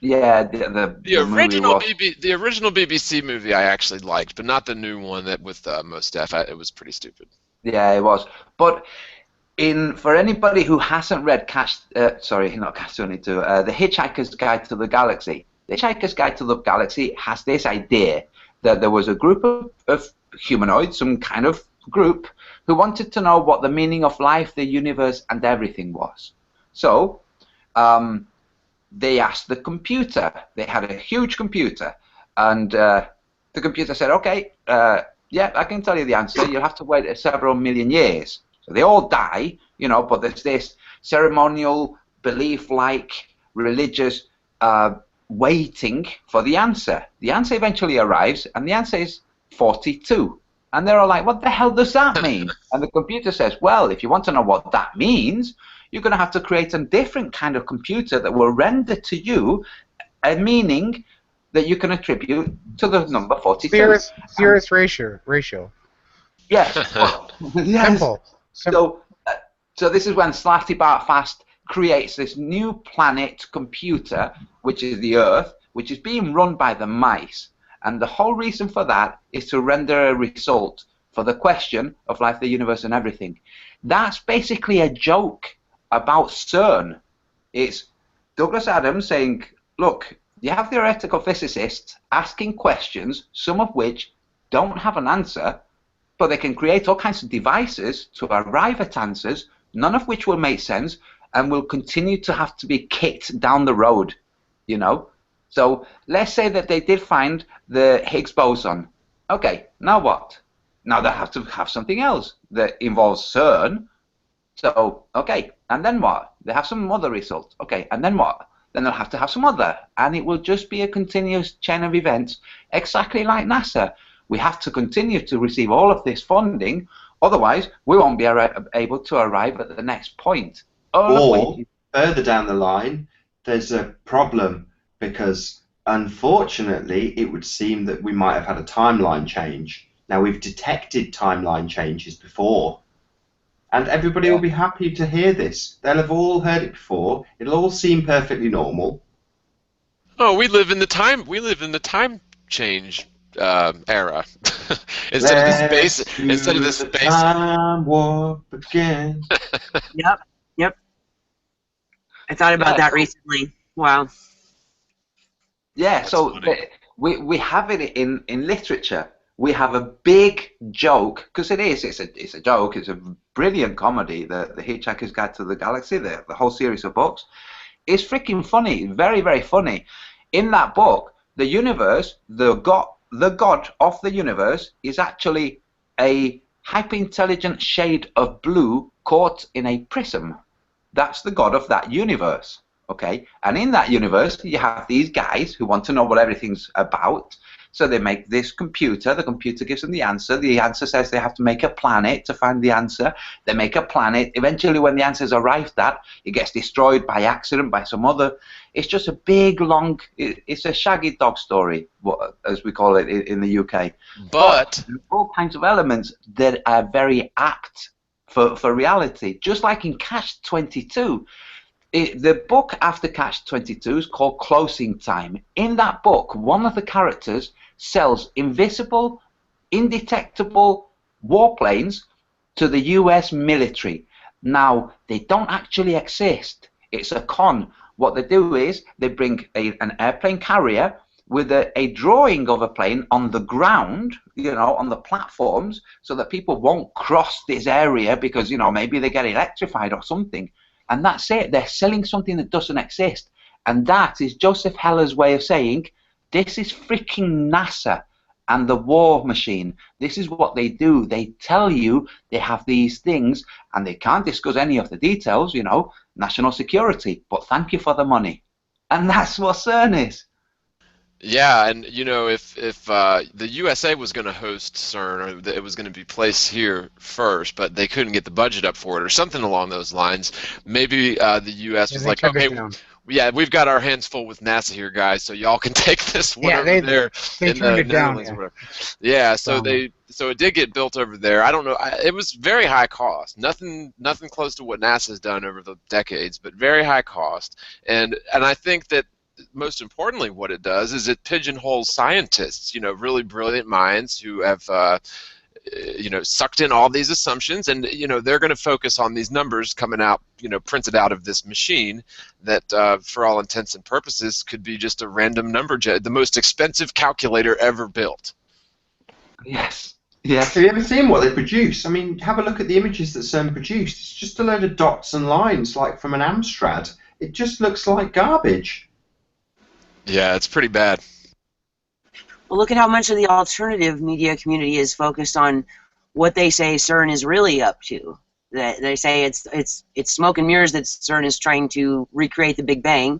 Yeah, the original BBC movie I actually liked, but not the new one that with Mos Def. It was pretty stupid. Yeah, it was. But for anybody who hasn't read The Hitchhiker's Guide to the Galaxy, The Hitchhiker's Guide to the Galaxy has this idea that there was a group of humanoids, some kind of group, who wanted to know what the meaning of life, the universe, and everything was. So they asked the computer. They had a huge computer, and the computer said, okay, yeah, I can tell you the answer. You'll have to wait several million years. So they all die, but there's this ceremonial, belief-like, religious waiting for the answer. The answer eventually arrives, and the answer is 42. And they're all like, what the hell does that mean? And the computer says, well, if you want to know what that means, you're going to have to create a different kind of computer that will render to you a meaning that you can attribute to the number 42. Sphere's ratio. Yes. Yes. Simple. So this is when Slatty Bart Fast creates this new planet computer, which is the Earth, which is being run by the mice. And the whole reason for that is to render a result for the question of life, the universe, and everything. That's basically a joke about CERN. It's Douglas Adams saying, look, you have theoretical physicists asking questions, some of which don't have an answer, but they can create all kinds of devices to arrive at answers, none of which will make sense, and will continue to have to be kicked down the road, So let's say that they did find the Higgs boson. Okay, now what? Now they have to have something else that involves CERN. So, okay, and then what? They have some other result. Okay, and then what? Then they'll have to have some other. And it will just be a continuous chain of events, exactly like NASA. We have to continue to receive all of this funding, otherwise we won't be able to arrive at the next point. Or, further down the line, there's a problem because, unfortunately, it would seem that we might have had a timeline change. Now, we've detected timeline changes before, and everybody will be happy to hear this. They'll have all heard it before. It'll all seem perfectly normal. Oh, we live in the time change era. instead of the space time warp again. Yep. I thought about that recently. Wow. Yeah, so we have it in literature. we have a big joke, because it's a joke, it's a brilliant comedy, the Hitchhiker's Guide to the Galaxy, the whole series of books. It's freaking funny, very, very funny. In that book, the universe, the god of the universe is actually a hyper-intelligent shade of blue caught in a prism. That's the god of that universe, okay? And in that universe, you have these guys who want to know what everything's about. So they make this computer. The computer gives them the answer. The answer says they have to make a planet to find the answer. They make a planet. Eventually, when the answer is arrived at, it gets destroyed by accident by some other. It's just a big, long, it's a shaggy dog story, as we call it in the UK. But all kinds of elements that are very apt for reality, just like in Catch-22. The book after Catch-22 is called Closing Time. In that book, one of the characters sells invisible, indetectable warplanes to the US military. Now, they don't actually exist. It's a con. What they do is they bring an airplane carrier with a drawing of a plane on the ground, you know, on the platforms, so that people won't cross this area because, you know, maybe they get electrified or something. And that's it. They're selling something that doesn't exist. And that is Joseph Heller's way of saying, this is freaking NASA and the war machine. This is what they do. They tell you they have these things, and they can't discuss any of the details, you know, national security, but thank you for the money. And that's what CERN is. Yeah, and you know, if the USA was going to host CERN, or it was going to be placed here first, but they couldn't get the budget up for it, or something along those lines, maybe the US was like, okay, yeah, we've got our hands full with NASA here, guys, so y'all can take this one over there in the Netherlands, or whatever. Yeah, so it did get built over there. I don't know, it was very high cost, nothing close to what NASA's done over the decades, but very high cost, and I think that most importantly, what it does is it pigeonholes scientists, you know, really brilliant minds who have, you know, sucked in all these assumptions, and you know, they're going to focus on these numbers coming out, you know, printed out of this machine that, for all intents and purposes, could be just a random number, the most expensive calculator ever built. Yes. Yes. Have you ever seen what they produce? I mean, have a look at the images that CERN produced. It's just a load of dots and lines, like from an Amstrad. It just looks like garbage. Yeah, it's pretty bad. Well, look at how much of the alternative media community is focused on what they say CERN is really up to. They say it's smoke and mirrors that CERN is trying to recreate the Big Bang. And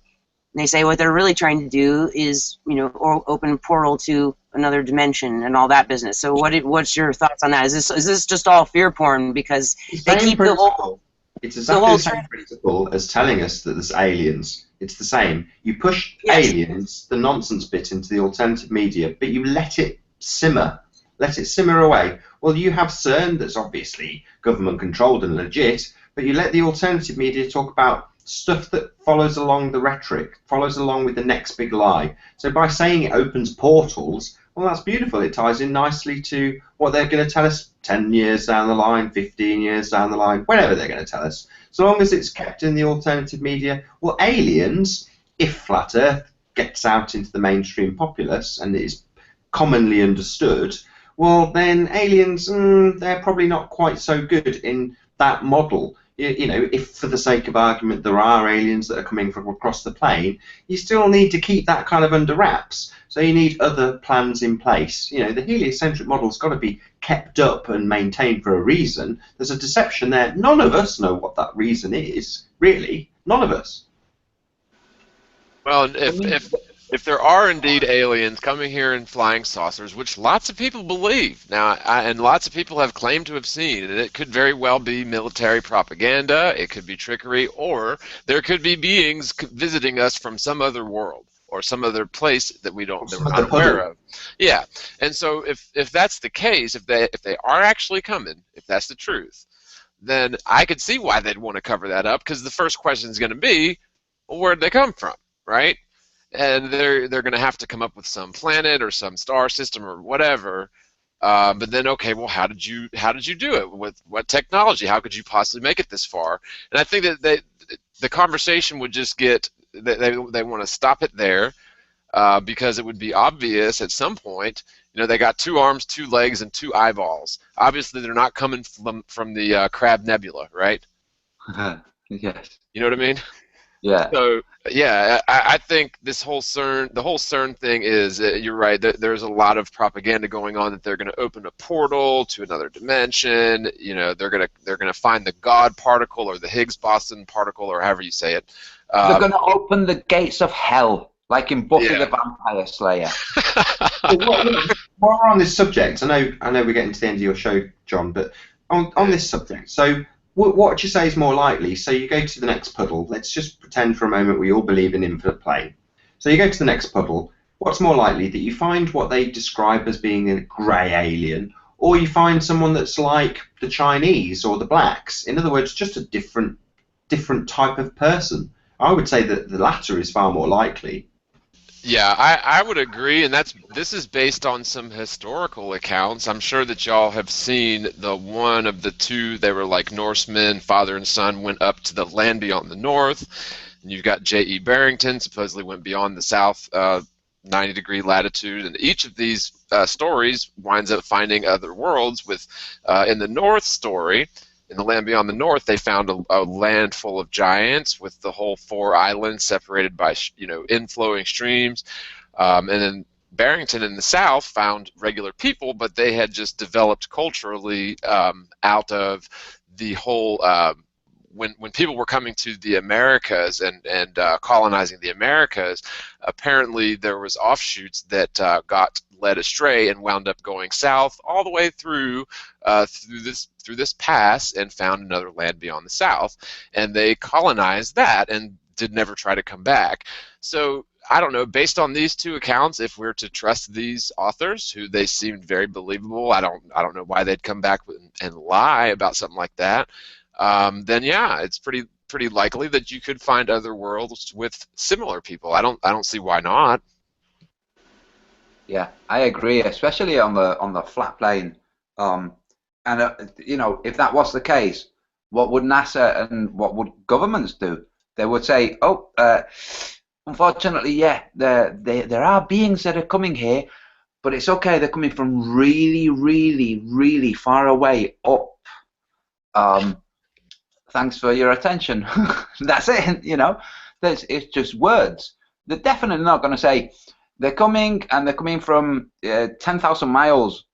they say what they're really trying to do is, you know, open a portal to another dimension and all that business. So what's your thoughts on that? Is this just all fear porn because they keep the whole? It's exactly the same principle as telling us that there's aliens. It's the same. You push aliens, the nonsense bit, into the alternative media, but you let it simmer. Let it simmer away. Well, you have CERN that's obviously government-controlled and legit, but you let the alternative media talk about stuff that follows along the rhetoric, follows along with the next big lie. So by saying it opens portals, well, that's beautiful. It ties in nicely to what they're going to tell us 10 years down the line, 15 years down the line, whenever they're going to tell us. So long as it's kept in the alternative media, well, aliens, if Flat Earth gets out into the mainstream populace and is commonly understood, well, then aliens, they're probably not quite so good in that model. You know, if for the sake of argument there are aliens that are coming from across the plane, you still need to keep that kind of under wraps. So you need other plans in place. You know, the heliocentric model's got to be kept up and maintained for a reason. There's a deception there. None of us know what that reason is, really. None of us. Well, if there are indeed aliens coming here in flying saucers, which lots of people believe now, and lots of people have claimed to have seen, and it could very well be military propaganda, it could be trickery, or there could be beings visiting us from some other world or some other place that we're not aware of. Yeah, and so if that's the case, if they are actually coming, if that's the truth, then I could see why they'd want to cover that up, because the first question is going to be, well, where'd they come from, right? And they're going to have to come up with some planet or some star system or whatever. But then, okay, well, how did you do it? With what technology? How could you possibly make it this far? And I think that the conversation would just get they want to stop it there, because it would be obvious at some point You know, they got 2 arms, 2 legs, and 2 eyeballs. Obviously, they're not coming from the Crab Nebula, right? Yes. You know what I mean? Yeah. So yeah, I think this whole CERN, the whole CERN thing is, you're right. There's a lot of propaganda going on that they're going to open a portal to another dimension. You know, they're gonna find the God particle or the Higgs boson particle or however you say it. They're going to open the gates of hell, like in Buffy Yeah. the Vampire Slayer. While we're on this subject, I know we're getting to the end of your show, John, but on this subject, so what would you say is more likely? So you go to the next puddle. Let's just pretend for a moment we all believe in infinite plane. So you go to the next puddle. What's more likely, that you find what they describe as being a grey alien, or you find someone that's like the Chinese or the blacks? In other words, just a different type of person. I would say that the latter is far more likely. Yeah, I would agree, and this is based on some historical accounts. I'm sure that y'all have seen the one of the two. They were like Norsemen, father and son, went up to the land beyond the north. And you've got J.E. Barrington, supposedly went beyond the south 90-degree latitude, and each of these stories winds up finding other worlds. With in the North story, in the land beyond the north, they found a land full of giants with the whole 4 islands separated by inflowing streams, and then Barrington in the south found regular people, but they had just developed culturally out of the whole. When people were coming to the Americas and colonizing the Americas, apparently there was offshoots that got led astray and wound up going south all the way through this pass and found another land beyond the south, and they colonized that and did never try to come back. So I don't know, based on these 2 accounts, if we're to trust these authors, who they seemed very believable, I don't know why they'd come back and lie about something like that. Then yeah, it's pretty likely that you could find other worlds with similar people. I don't see why not. Yeah, I agree, especially on the flat plane. If that was the case, what would NASA and what would governments do? They would say, "Oh, unfortunately, yeah, there are beings that are coming here, but it's okay. They're coming from really, really, really far away up. Thanks for your attention." That's it. It's just words. They're definitely not going to say they're coming, and they're coming from 10,000 miles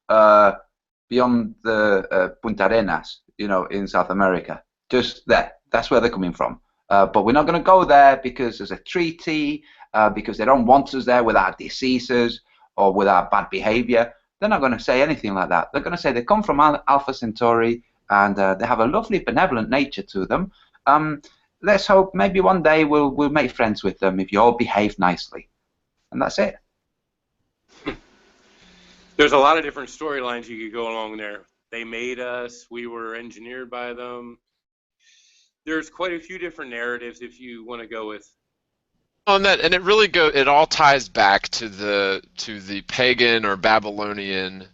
beyond the Punta Arenas, in South America. Just there. That's where they're coming from. But we're not going to go there because there's a treaty, because they don't want us there with our diseases or with our bad behavior. They're not going to say anything like that. They're going to say they come from Alpha Centauri, and they have a lovely benevolent nature to them. Let's hope maybe one day we'll make friends with them if you all behave nicely. And that's it. There's a lot of different storylines you could go along there. They made us. We were engineered by them. There's quite a few different narratives if you want to go with. And it really it all ties back to the pagan or Babylonian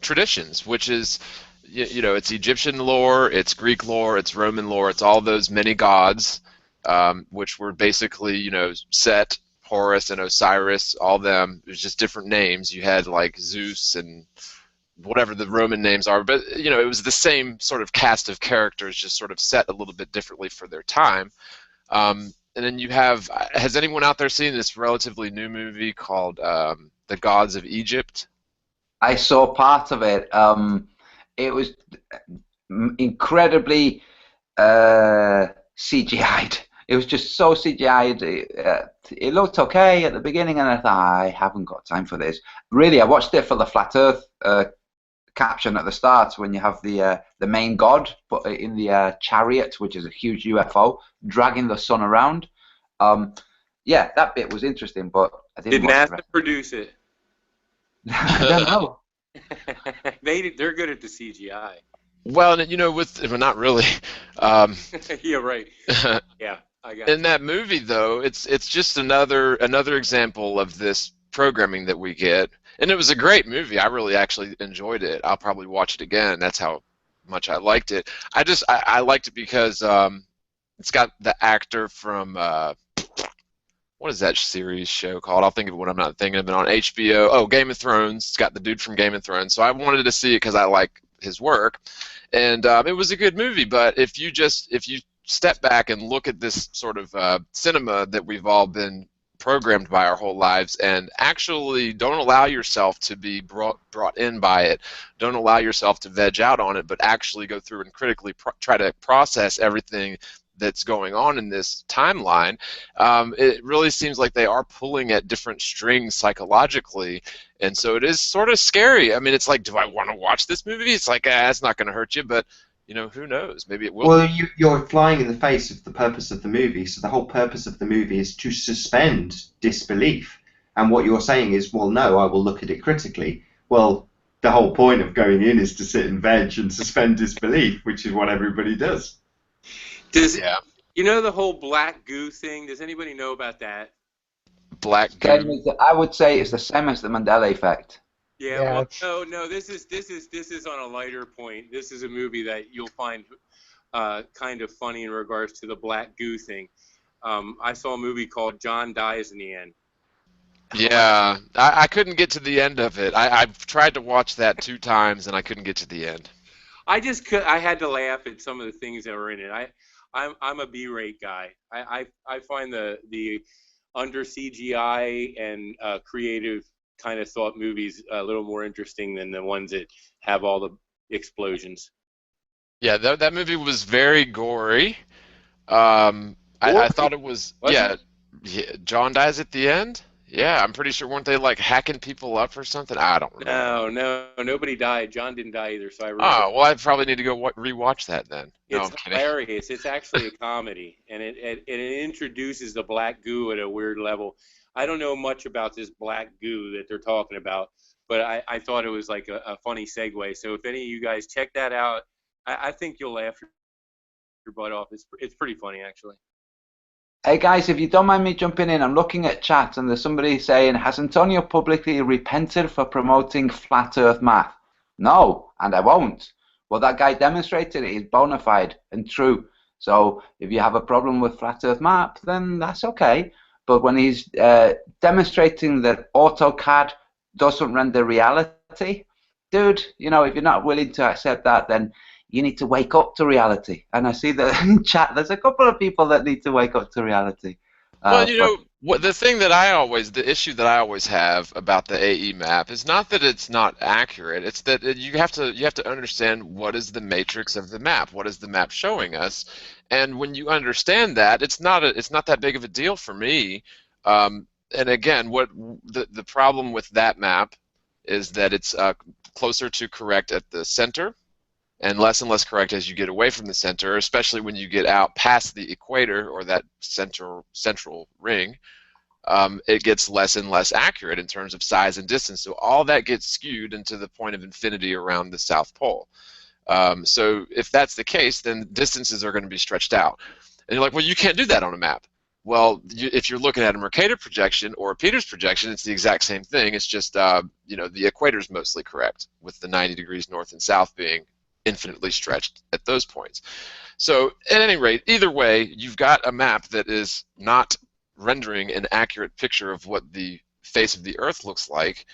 traditions, which is, it's Egyptian lore, it's Greek lore, it's Roman lore, it's all those many gods, which were basically, Set, Horus, and Osiris, all them. It was just different names. You had like Zeus and whatever the Roman names are, but it was the same sort of cast of characters, just sort of set a little bit differently for their time. And then you have, has anyone out there seen this relatively new movie called The Gods of Egypt? I saw part of it. It was incredibly CGI'd. It was just so CGI'd. It looked okay at the beginning, and I thought, I haven't got time for this. Really, I watched it for the Flat Earth caption at the start, when you have the main god put in the chariot, which is a huge UFO, dragging the sun around. Yeah, that bit was interesting, but I didn't Did watch NASA produce it? I don't know. They're good at the CGI. Well, not really. Yeah, right. Yeah, I got In that movie, though, it's just another example of this programming that we get, and it was a great movie. I really actually enjoyed it. I'll probably watch it again. That's how much I liked it. I liked it because it's got the actor from what is that series show called? I'll think of it when I'm not thinking of it. On HBO. Oh, Game of Thrones. It's got the dude from Game of Thrones. So I wanted to see it because I like his work, and it was a good movie. But if you step back and look at this sort of cinema that we've all been programmed by our whole lives, and actually don't allow yourself to be brought in by it, don't allow yourself to veg out on it, but actually go through and critically try to process everything that's going on in this timeline, it really seems like they are pulling at different strings psychologically, and so it is sort of scary. I mean, it's like, do I want to watch this movie? It's like, it's not going to hurt you, but who knows? Maybe it will. Well, you're flying in the face of the purpose of the movie. So the whole purpose of the movie is to suspend disbelief. And what you're saying is, well, no, I will look at it critically. Well, the whole point of going in is to sit and veg and suspend disbelief, which is what everybody does. Yeah. The whole black goo thing? Does anybody know about that? Black Same goo. as I would say it's the same as the Mandela effect. Yeah, Yeah, well, no. This is on a lighter point. This is a movie that you'll find kind of funny in regards to the black goo thing. I saw a movie called John Dies in the End. Yeah, I couldn't get to the end of it. I've tried to watch that 2 times and I couldn't get to the end. I had to laugh at some of the things that were in it. I'm a B-rate guy. I find the under CGI and creative kind of thought movies a little more interesting than the ones that have all the explosions. Yeah, that movie was very gory. I thought it was, yeah, John dies at the end. Yeah, I'm pretty sure, weren't they like hacking people up or something? I don't remember. No, nobody died. John didn't die either, so I remember. Oh, well, I probably need to go rewatch that then. No, It's I'm kidding. hilarious. It's actually a comedy, and it introduces the black goo at a weird level. I don't know much about this black goo that they're talking about, but I thought it was like a funny segue. So if any of you guys check that out, I think you'll laugh your butt off. It's pretty funny, actually. Hey guys, if you don't mind me jumping in, I'm looking at chat and there's somebody saying, has Antonio publicly repented for promoting flat earth math? No, and I won't. Well, that guy demonstrated it is bona fide and true. So if you have a problem with flat earth math, then that's okay. But when he's demonstrating that AutoCAD doesn't render reality, dude, if you're not willing to accept that, then you need to wake up to reality. And I see that in chat, there's a couple of people that need to wake up to reality. Well, the issue that I always have about the AE map is not that it's not accurate. It's that you have to understand what is the matrix of the map. What is the map showing us? And when you understand that, it's not that big of a deal for me. And again, what the problem with that map is that it's closer to correct at the center, and less correct as you get away from the center, especially when you get out past the equator or that central ring. It gets less and less accurate in terms of size and distance. So all that gets skewed into the point of infinity around the South Pole. So if that's the case, then distances are going to be stretched out. And you're like, well, you can't do that on a map. Well, if you're looking at a Mercator projection or a Peters projection, it's the exact same thing. It's just, the equator's mostly correct, with the 90 degrees north and south being infinitely stretched at those points. So at any rate, either way, you've got a map that is not rendering an accurate picture of what the face of the Earth looks like,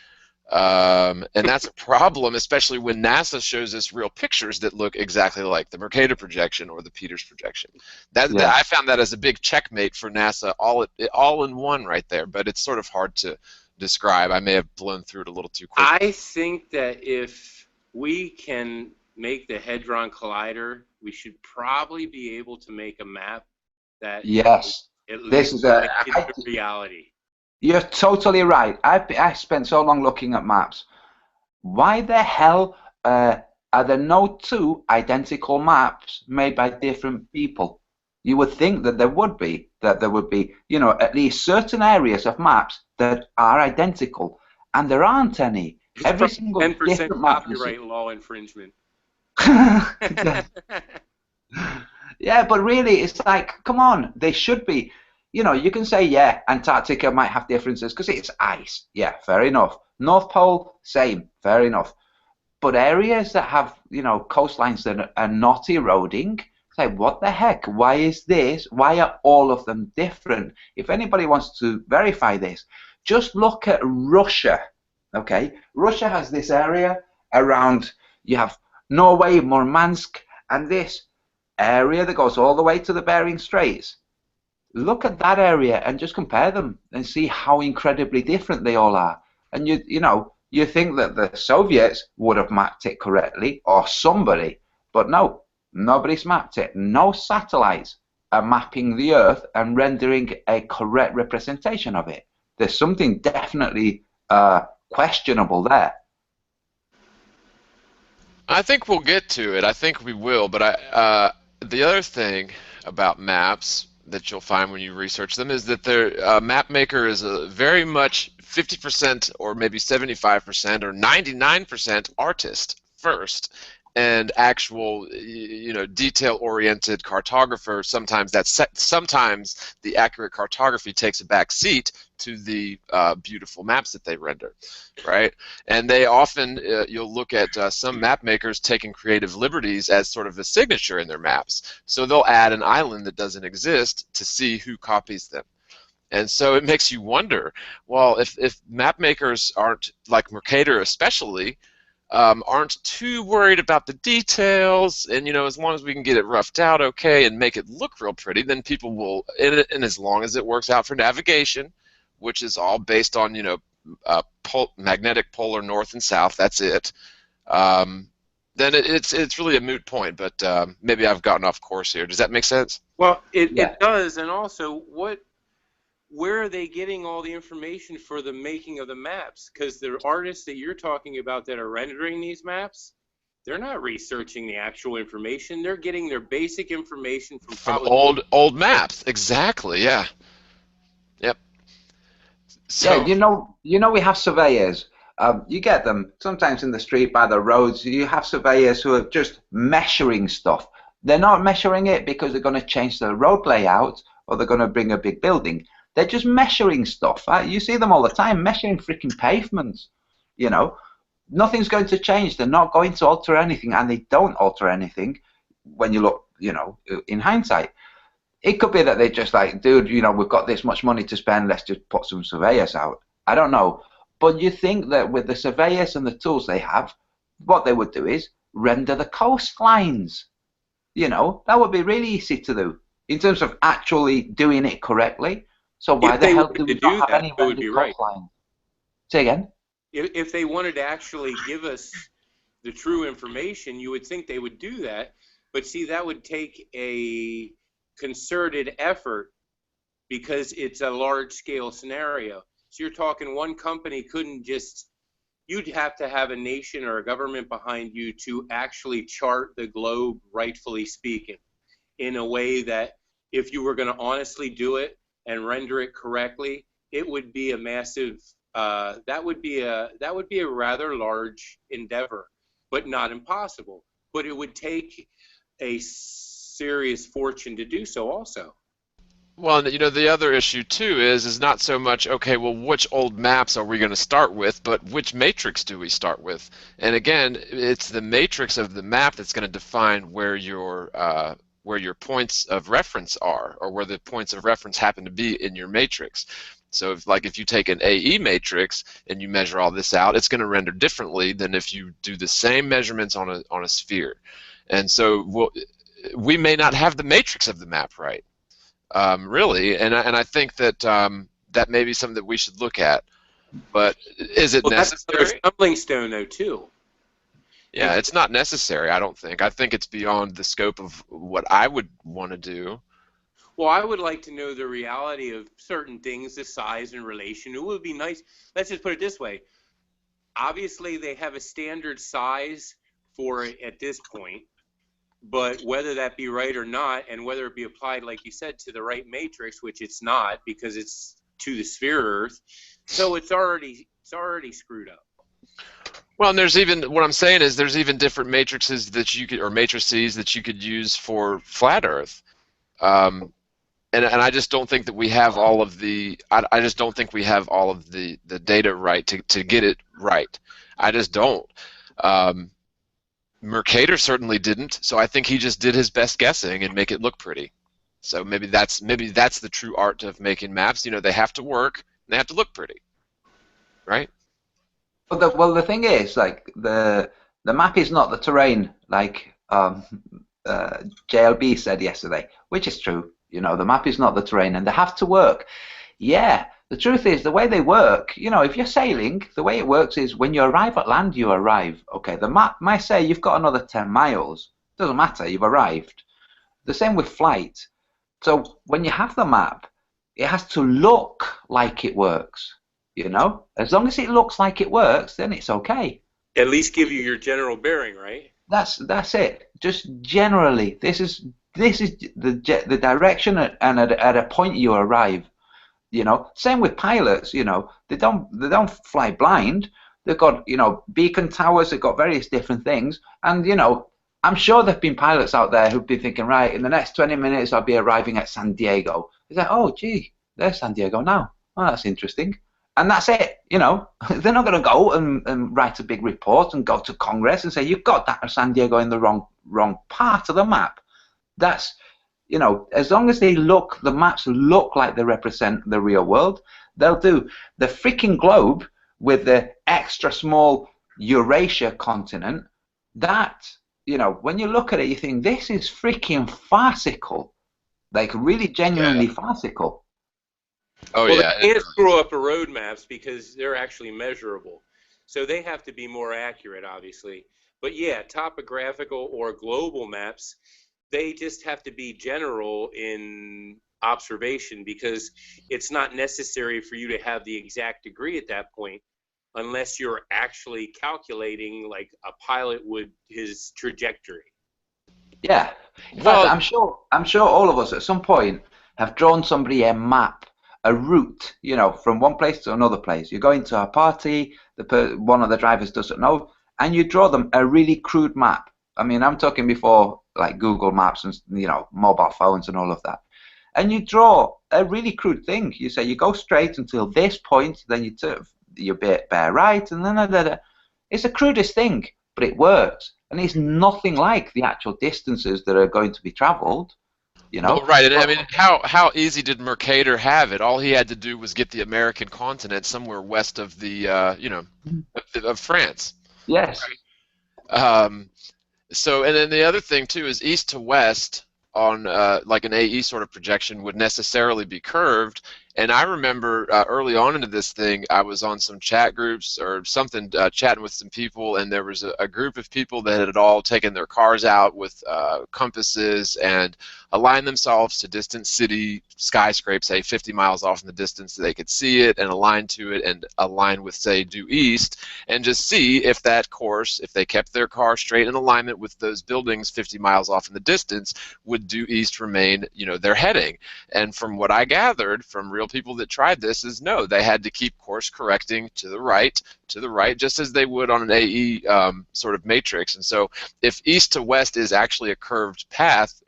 and that's a problem, especially when NASA shows us real pictures that look exactly like the Mercator projection or the Peters projection. I found that as a big checkmate for NASA, all in one right there, but it's sort of hard to describe. I may have blown through it a little too quick. I think that if we can make the Hadron Collider, we should probably be able to make a map that this is reality. You're totally right. I spent so long looking at maps. Why the hell are there no 2 identical maps made by different people? You would think that there would be at least certain areas of maps that are identical, and there aren't any. Every single 10% map copyright law infringement. Yeah, but really, it's like, come on, they should be. You can say, yeah, Antarctica might have differences because it's ice. Yeah, fair enough. North Pole, same, fair enough. But areas that have, coastlines that are not eroding, Say, what the heck? Why is this? Why are all of them different? If anybody wants to verify this, just look at Russia. Okay, Russia has this area around. You have Norway, Murmansk, and this area that goes all the way to the Bering Straits. Look at that area and just compare them and see how incredibly different they all are. And you think that the Soviets would have mapped it correctly, or somebody, but no, nobody's mapped it. No satellites are mapping the Earth and rendering a correct representation of it. There's something definitely questionable there. I think we'll get to it. I think we will. But the other thing about maps that you'll find when you research them is that their map maker is a very much 50% or maybe 75% or 99% artist first, and actual, detail-oriented cartographer. Sometimes sometimes the accurate cartography takes a back seat to the beautiful maps that they render, right? And they often, you'll look at some map makers taking creative liberties as sort of a signature in their maps. So they'll add an island that doesn't exist to see who copies them. And so it makes you wonder, well, if map makers aren't, like Mercator especially, aren't too worried about the details, and as long as we can get it roughed out okay and make it look real pretty, then people will, and as long as it works out for navigation, which is all based on magnetic polar north and south, that's it, then it's really a moot point. But maybe I've gotten off course here. Does that make sense? Well, it does. And also, where are they getting all the information for the making of the maps? Because the artists that you're talking about that are rendering these maps, they're not researching the actual information. They're getting their basic information from old maps. Exactly. Yeah. Yep. So, Yeah, we have surveyors. You get them sometimes in the street, by the roads. You have surveyors who are just measuring stuff. They're not measuring it because they're going to change the road layout or they're going to bring a big building. They're just measuring stuff. You see them all the time, measuring freaking pavements. Nothing's going to change. They're not going to alter anything, and they don't alter anything when you look, in hindsight. It could be that they're just like, dude, we've got this much money to spend, let's just put some surveyors out. I don't know. But you think that with the surveyors and the tools they have, what they would do is render the coastlines. That would be really easy to do in terms of actually doing it correctly. So why the hell do we not have any rendered coastlines? Say again? If they wanted to actually give us the true information, you would think they would do that. But see, that would take a concerted effort because it's a large-scale scenario. So you're talking one company couldn't just, you'd have to have a nation or a government behind you to actually chart the globe, rightfully speaking, in a way that if you were going to honestly do it and render it correctly, it would be a massive, that would be a rather large endeavor, but not impossible. But it would take a serious fortune to do so also. Well, the other issue too is not so much, okay, well, which old maps are we going to start with, but which matrix do we start with? And again, it's the matrix of the map that's going to define where your points of reference are, or where the points of reference happen to be in your matrix. So if you take an AE matrix and you measure all this out, it's going to render differently than if you do the same measurements on a sphere. And so we may not have the matrix of the map right. Really, and I think that that may be something that we should look at. But is it necessary? That's a stumbling stone, though, too. Yeah, it's not necessary, I don't think. I think it's beyond the scope of what I would want to do. Well, I would like to know the reality of certain things, the size and relation. It would be nice. Let's just put it this way. Obviously, they have a standard size for it at this point. But whether that be right or not, and whether it be applied, like you said, to the right matrix, which it's not because it's to the sphere Earth, so it's already screwed up. Well, and there's even, what I'm saying is there's even different matrices that you could, or matrices that you could use for flat Earth. And I just don't think that we have all of the, I just don't think we have all of the data right to get it right. I just don't. Mercator certainly didn't, so I think he just did his best guessing and make it look pretty. So maybe that's the true art of making maps. You know, they have to work and they have to look pretty, right? Well, the thing is, like the map is not the terrain, like JLB said yesterday, which is true. You know, the map is not the terrain, and they have to work. Yeah, the truth is, the way they work, you know, if you're sailing, the way it works is when you arrive at land, you arrive. Okay, the map might say you've got another 10 miles. Doesn't matter, you've arrived. The same with flight. So when you have the map, it has to look like it works. You know, as long as it looks like it works, then it's okay. At least give you your general bearing, right? That's it. Just generally, this is the direction, and at a point you arrive. You know, same with pilots. You know, they don't fly blind. They've got, you know, beacon towers. They've got various different things, and you know, I'm sure there've been pilots out there who've been thinking, right, in the next 20 minutes I'll be arriving at San Diego. It's like, oh gee, there's San Diego now. Oh, that's interesting. And that's it, you know. They're not going to go and write a big report and go to Congress and say, you've got that San Diego in the wrong part of the map. That's, you know, as long as the maps look like they represent the real world, they'll do. The freaking globe with the extra small Eurasia continent, that, you know, when you look at it, you think, this is freaking farcical. Like, really genuinely farcical. Oh, well, yeah. they can't screw up the road maps because they're actually measurable. So they have to be more accurate, obviously. But yeah, topographical or global maps, they just have to be general in observation because it's not necessary for you to have the exact degree at that point unless you're actually calculating like a pilot would his trajectory. Yeah. In fact, I'm sure all of us at some point have drawn somebody a map, a route, you know, from one place to another place. You go into a party, one of the drivers doesn't know, and you draw them a really crude map. I mean, I'm talking before like Google Maps and, you know, mobile phones and all of that. And you draw a really crude thing. You say you go straight until this point, then you bear right, and then it's the crudest thing, but it works, and it's nothing like the actual distances that are going to be traveled. You know? Well, right, and I mean, how easy did Mercator have it? All he had to do was get the American continent somewhere west of the, you know, of France. Yes. So, and then the other thing too is east to west on like an AE sort of projection would necessarily be curved. And I remember early on into this thing, I was on some chat groups or something, chatting with some people, and there was a group of people that had all taken their cars out with compasses and aligned themselves to distant city skyscrapes, say 50 miles off in the distance so they could see it and align to it and align with, say, due east, and just see if that course, if they kept their car straight in alignment with those buildings 50 miles off in the distance, would due east remain, you know, their heading. And from what I gathered from real people that tried this is no, they had to keep course correcting to the right, just as they would on an AE sort of matrix. And so if east to west is actually a curved path,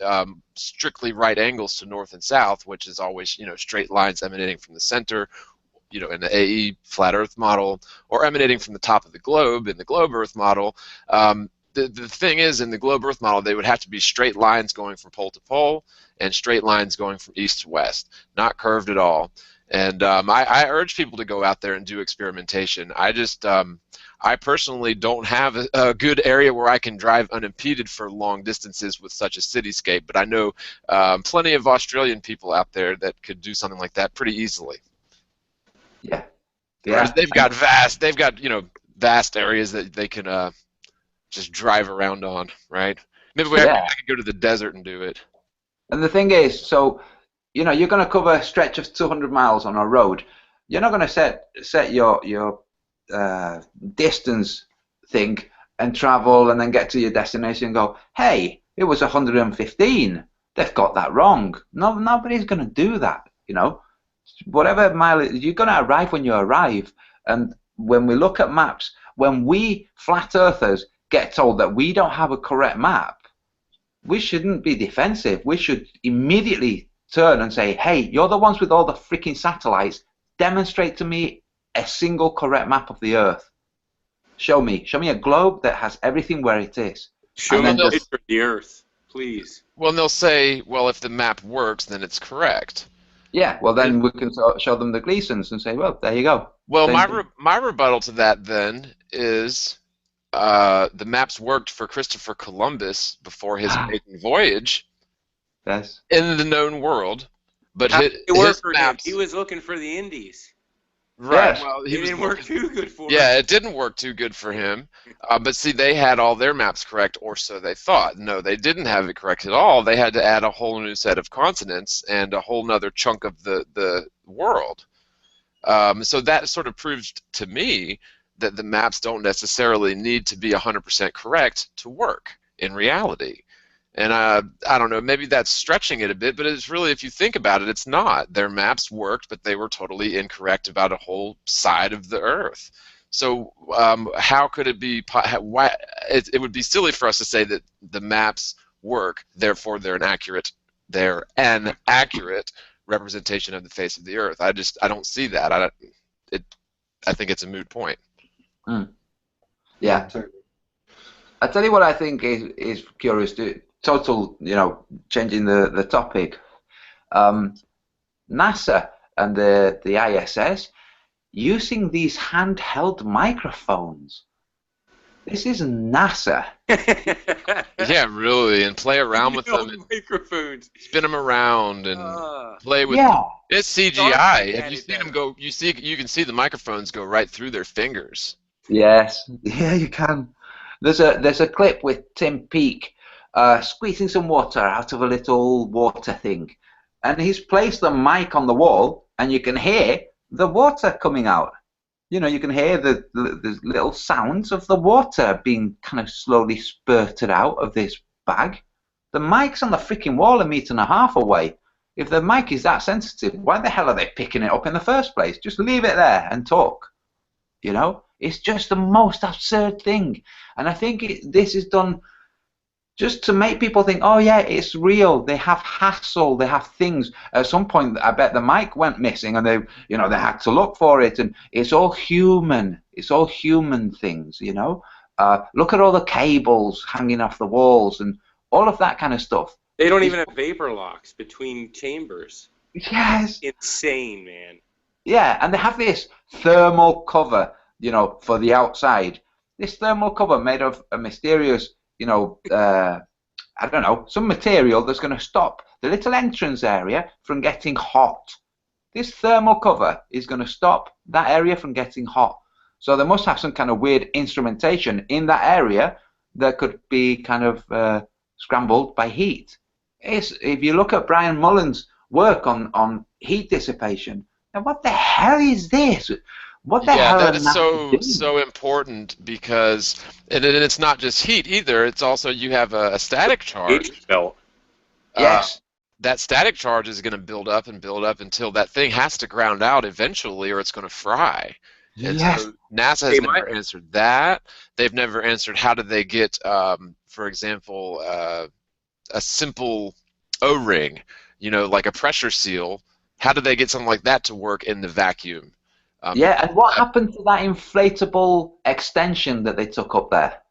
strictly right angles to north and south, which is always, you know, straight lines emanating from the center, you know, in the AE flat Earth model, or emanating from the top of the globe in the globe Earth model. The thing is, in the globe Earth model, they would have to be straight lines going from pole to pole and straight lines going from east to west, not curved at all. And I urge people to go out there and do experimentation. I personally don't have a good area where I can drive unimpeded for long distances with such a cityscape, but I know plenty of Australian people out there that could do something like that pretty easily. Yeah. Whereas they've got you know, vast areas that they can just drive around on, right? Maybe I could go to the desert and do it. And the thing is, so, you know, you're going to cover a stretch of 200 miles on a road. You're not going to set your distance thing and travel and then get to your destination and go, hey, it was 115. They've got that wrong. No, nobody's going to do that, you know. Whatever mileage, you're going to arrive when you arrive. And when we look at maps, when we flat earthers get told that we don't have a correct map, we shouldn't be defensive. We should immediately turn and say, hey, you're the ones with all the freaking satellites. Demonstrate to me a single correct map of the Earth. Show me a globe that has everything where it is. Show And me then the just picture of the Earth, please. Well, and they'll say, well, if the map works, then it's correct. yeah, well then we can show them the Gleasons and say, well, there you go. Well, Same thing. my rebuttal to that then is the maps worked for Christopher Columbus before his maiden voyage Yes. in the known world, but How did it work his for him? maps, He was looking for the Indies. right? Yes. Well, It he was didn't work looking. too good for him. Yeah, it didn't work too good for him. But see, they had all their maps correct, or so they thought. No, they didn't have it correct at all. They had to add a whole new set of continents and a whole nother chunk of the world. So that sort of proved to me that the maps don't necessarily need to be 100% correct to work in reality. And I don't know, maybe that's stretching it a bit, but it's really, if you think about it, it's not. Their maps worked, but they were totally incorrect about a whole side of the Earth. So how could it be? Why it would be silly for us to say that the maps work, therefore they're an accurate representation of the face of the Earth. I don't see that. I think it's a moot point. Yeah. Totally. I tell you what I think is curious. Total, changing the topic. NASA and the ISS using these handheld microphones. This is NASA. Yeah, really, and play around with them and microphones. spin them around and play with Yeah. them. It's CGI. Starlight Have had you it seen them better. go? You can see the microphones go right through their fingers. Yes. Yeah, you can. There's a clip with Tim Peake squeezing some water out of a little water thing, and he's placed the mic on the wall, and you can hear the water coming out. You can hear the little sounds of the water being kind of slowly spurted out of this bag. The mic's on the freaking wall 1.5 meters away. If the mic is that sensitive, why the hell are they picking it up in the first place? Just leave it there and talk. It's just the most absurd thing. And I think this is done just to make people think, oh yeah, it's real. They have hassle. They have things. At some point, I bet the mic went missing, and they had to look for it. And it's all human. It's all human things. Look at all the cables hanging off the walls and all of that kind of stuff. They don't even have vapor locks between chambers. Yes. Insane, man. Yeah, and they have this thermal cover, for the outside. This thermal cover made of a mysterious, I don't know, some material that's going to stop the little entrance area from getting hot. This thermal cover is going to stop that area from getting hot. So they must have some kind of weird instrumentation in that area that could be kind of scrambled by heat. If you look at Brian Mullen's work on heat dissipation, and what the hell is this? What the hell that are is NASA doing? so important because, and it's not just heat either. It's also you have a static charge. H belt. Yes. That static charge is going to build up and build up until that thing has to ground out eventually, or it's going to fry. And Yes. so NASA has never answered that. They've never answered how do they get, for example, a simple O-ring, like a pressure seal. How do they get something like that to work in the vacuum? Yeah, and what happened to that inflatable extension that they took up there?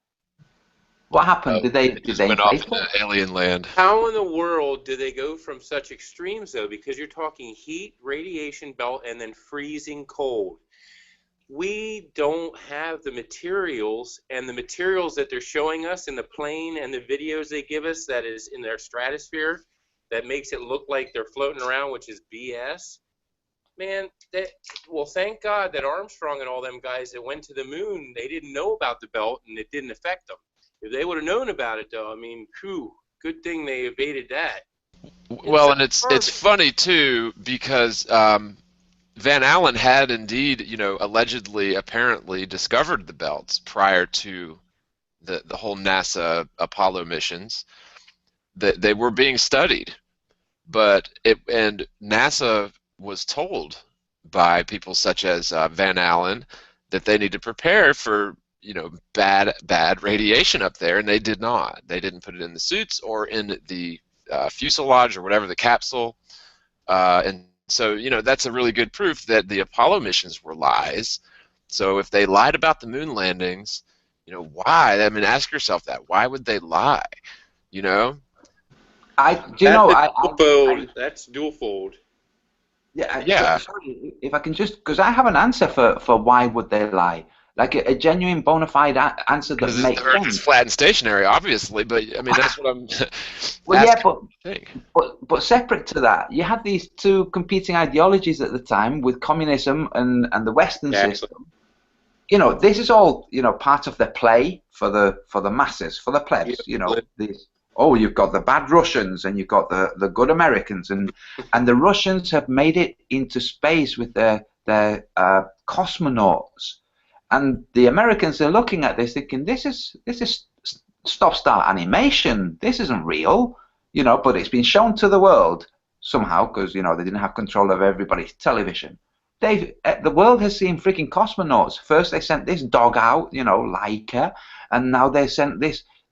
What happened? Did they went off inflate it? into alien land? How in the world do they go from such extremes, though? Because you're talking heat, radiation belt, and then freezing cold. We don't have the materials, and the materials that they're showing us in the plane and the videos they give us that is in their stratosphere that makes it look like they're floating around, which is BS. Man, thank God that Armstrong and all them guys that went to the moon, they didn't know about the belt and it didn't affect them. If they would have known about it, though, I mean, good thing they evaded that. Well, and it's funny too because Van Allen had indeed, allegedly, apparently discovered the belts prior to the whole NASA Apollo missions. That they were being studied, and NASA was told by people such as Van Allen that they need to prepare for bad radiation up there, and they did not. They didn't put it in the suits or in the fuselage or whatever, the capsule, and so that's a really good proof that the Apollo missions were lies. So if they lied about the moon landings, why? I mean, ask yourself that. Why would they lie? You know? That's dual fold. Yeah, Yeah. sorry, if I can just, because I have an answer for why would they lie, like a genuine bona fide answer that Because the makes Earth is sense. flat and stationary, obviously, but I mean that's what I'm Well, yeah, asking you to think. but separate to that, you had these two competing ideologies at the time with communism and the Western system. This is all part of the play for the masses, for the plebs. These. Oh, you've got the bad Russians and you've got the good Americans, and the Russians have made it into space with their cosmonauts, and the Americans are looking at this thinking this is stop-start animation. This isn't real, but it's been shown to the world somehow because they didn't have control of everybody's television. The world has seen freaking cosmonauts. First they sent this dog out, Laika, and now they sent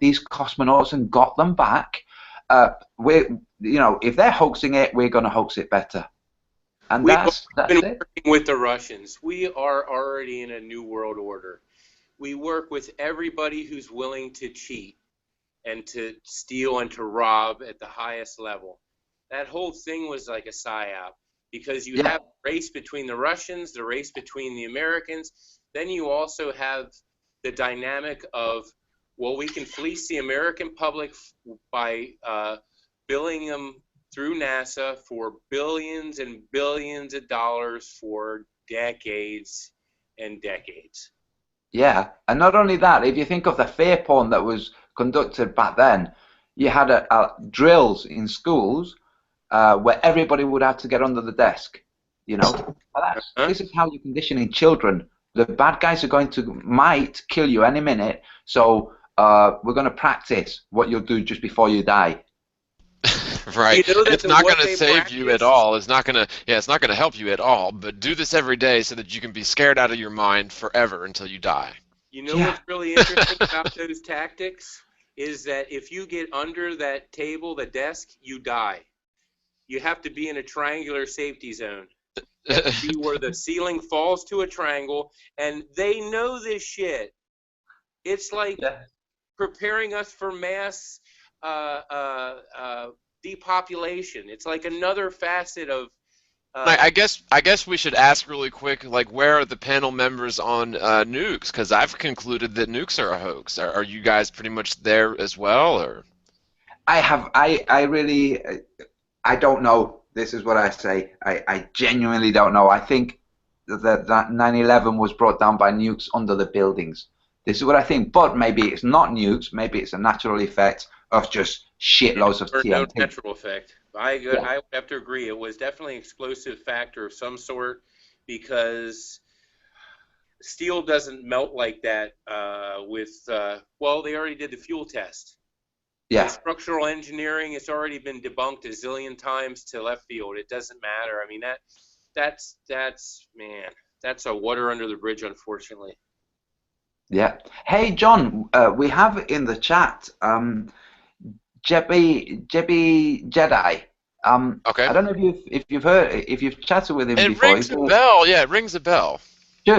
these cosmonauts and got them back. If they're hoaxing it, we're going to hoax it better. And that's been it. working with the Russians. We are already in a new world order. We work with everybody who's willing to cheat and to steal and to rob at the highest level. That whole thing was like a psyop because you have a race between the Russians, the race between the Americans. Then you also have the dynamic of, well, we can fleece the American public by billing them through NASA for billions and billions of dollars for decades and decades. Yeah, and not only that, if you think of the fear porn that was conducted back then, you had drills in schools where everybody would have to get under the desk. This is how you're conditioning children. The bad guys might kill you any minute, so we're going to practice what you'll do just before you die. Right. It's not going to save you at all. It's not going to help you at all, but do this every day so that you can be scared out of your mind forever until you die. What's really interesting about those tactics is that if you get under that table, the desk, you die. You have to be in a triangular safety zone. You have to be where the ceiling falls to a triangle, and they know this shit. It's like preparing us for mass depopulation. It's like another facet of. I guess we should ask really quick, like, where are the panel members on nukes? Because I've concluded that nukes are a hoax. Are you guys pretty much there as well, or? I don't know. This is what I say. I genuinely don't know. I think that 9/11 was brought down by nukes under the buildings. This is what I think. But maybe it's not nukes. Maybe it's a natural effect of just shitloads of TNT. No natural effect. I would have to agree. It was definitely an explosive factor of some sort because steel doesn't melt like that well, they already did the fuel test. Yeah. The structural engineering has already been debunked a zillion times to left field. It doesn't matter. I mean, that's a water under the bridge, unfortunately. Yeah. Hey, John, we have in the chat Jebby Jedi. Okay. I don't know if you've chatted with him It before. Rings a bell. Yeah, it rings a bell.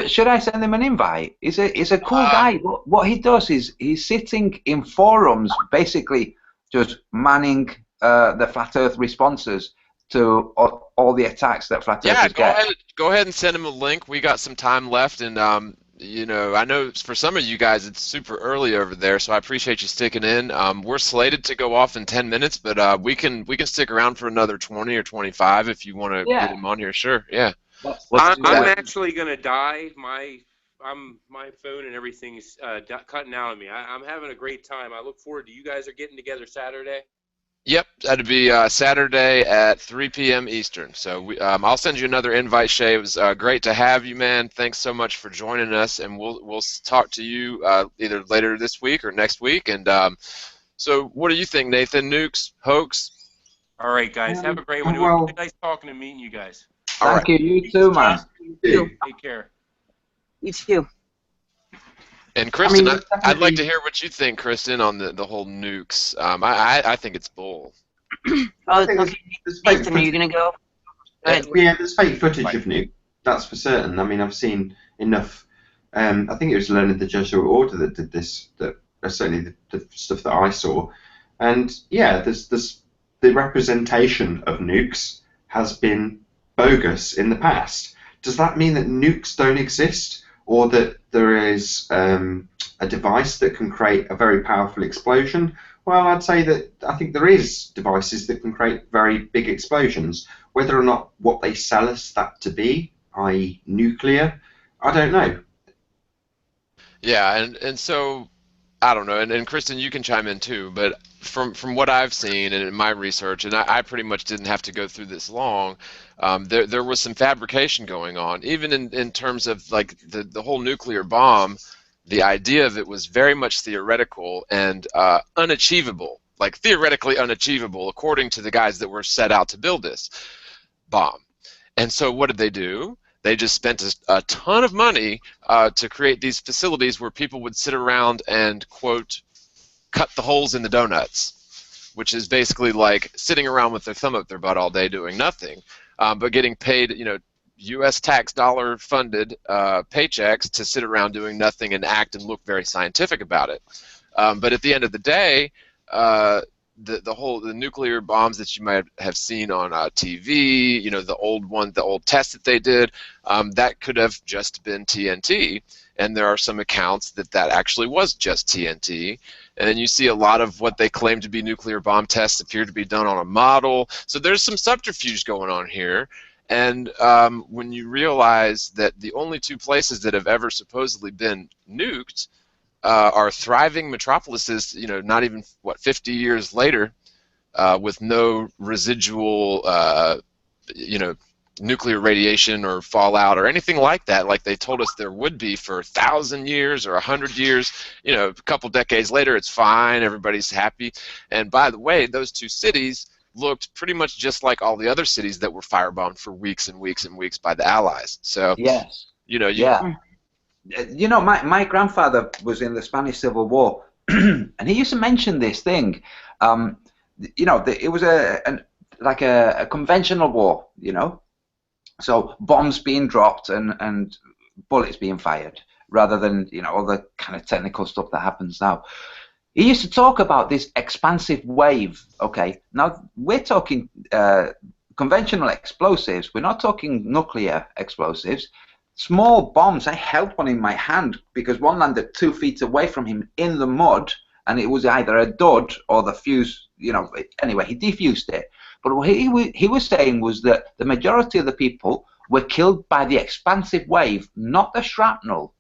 Should I send him an invite? He's a cool guy. What he does is he's sitting in forums, basically just manning the flat Earth responses to all the attacks that flat Earthers get. Go ahead and send him a link. We got some time left, and I know for some of you guys it's super early over there, so I appreciate you sticking in. We're slated to go off in 10 minutes, but we can stick around for another 20 or 25 if you want to get him on here. Sure, yeah. I'm actually gonna die. My phone and everything's cutting out on me. I'm having a great time. I look forward to you guys are getting together Saturday. Yep, that'd be Saturday at 3 p.m. Eastern. So I'll send you another invite, Shay. It was great to have you, man. Thanks so much for joining us, and we'll talk to you either later this week or next week. And so, what do you think, Nathan? Nukes, hoax? All right, guys. Have a great one. It was nice talking and meeting you guys. Thank you. You too, man. Take care. You too. And Kristen, I'd like to hear what you think, Kristen, on the whole nukes. I think it's bull. Nathan, are you gonna go? Yeah, there's fake footage of nuke. That's for certain. I mean, I've seen enough I think it was Leonard the Jesuit Order that did this. That certainly the stuff that I saw, and yeah, there's the representation of nukes has been bogus in the past. Does that mean that nukes don't exist, or that there is a device that can create a very powerful explosion? Well, I'd say that I think there is devices that can create very big explosions. Whether or not what they sell us that to be, i.e. nuclear, I don't know. Yeah, and so I don't know, and Kristen, you can chime in too, but from what I've seen and in my research, and I pretty much didn't have to go through this long, there was some fabrication going on, even in terms of like the whole nuclear bomb. The idea of it was very much theoretical and unachievable, like theoretically unachievable, according to the guys that were set out to build this bomb. And so what did they do? They just spent a ton of money to create these facilities where people would sit around and, quote, cut the holes in the donuts, which is basically like sitting around with their thumb up their butt all day doing nothing, but getting paid, U.S. tax dollar funded paychecks to sit around doing nothing and act and look very scientific about it. But at the end of the day, the nuclear bombs that you might have seen on TV, the old test that they did, that could have just been TNT, and there are some accounts that actually was just TNT. And then you see a lot of what they claim to be nuclear bomb tests appear to be done on a model. So there's some subterfuge going on here. And when you realize that the only two places that have ever supposedly been nuked are thriving metropolises, not even, 50 years later, with no residual, nuclear radiation or fallout or anything like that, like they told us there would be for 1,000 years or 100 years. A couple decades later, it's fine, everybody's happy. And by the way, those two cities looked pretty much just like all the other cities that were firebombed for weeks and weeks and weeks by the Allies. So, Yes. Yeah. My grandfather was in the Spanish Civil War, and he used to mention this thing. It was like a conventional war, so bombs being dropped and bullets being fired, rather than all the kind of technical stuff that happens now. He used to talk about this expansive wave. Okay, now we're talking conventional explosives. We're not talking nuclear explosives. Small bombs. I held one in my hand because one landed 2 feet away from him in the mud, and it was either a dud or the fuse. Anyway, he defused it. But what he was saying was that the majority of the people were killed by the expansive wave, not the shrapnel.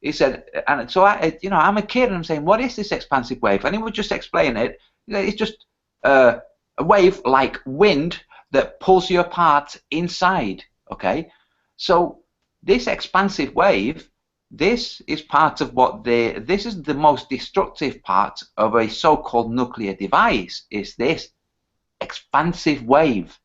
He said, and so I'm a kid and I'm saying, what is this expansive wave? And he would just explain it. It's just a wave like wind that pulls you apart inside. Okay, so this expansive wave, this is part of this is the most destructive part of a so-called nuclear device, is this expansive wave.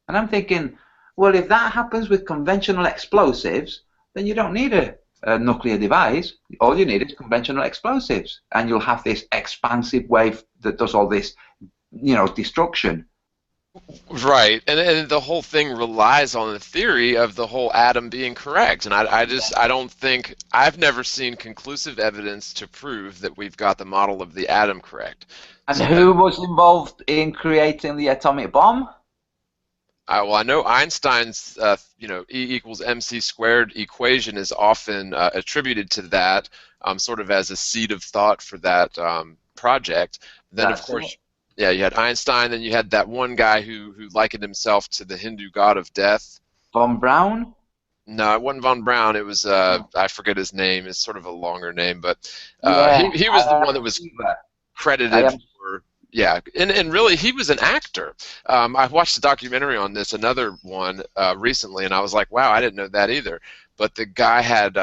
And I'm thinking, well, if that happens with conventional explosives, then you don't need a nuclear device. All you need is conventional explosives, and you'll have this expansive wave that does all this, destruction. Right, and the whole thing relies on the theory of the whole atom being correct, and I don't think, I've never seen conclusive evidence to prove that we've got the model of the atom correct. And who was involved in creating the atomic bomb? Well, I know Einstein's, E equals mc squared equation is often attributed to that, sort of as a seed of thought for that project. Then, of course, yeah, you had Einstein, then you had that one guy who likened himself to the Hindu god of death. Von Braun? No, it wasn't Von Braun. It was, I forget his name. It's sort of a longer name, but he was the one that was credited for. Yeah, and really, he was an actor. I watched a documentary on this, another one, recently, and I was like, wow, I didn't know that either. But the guy had,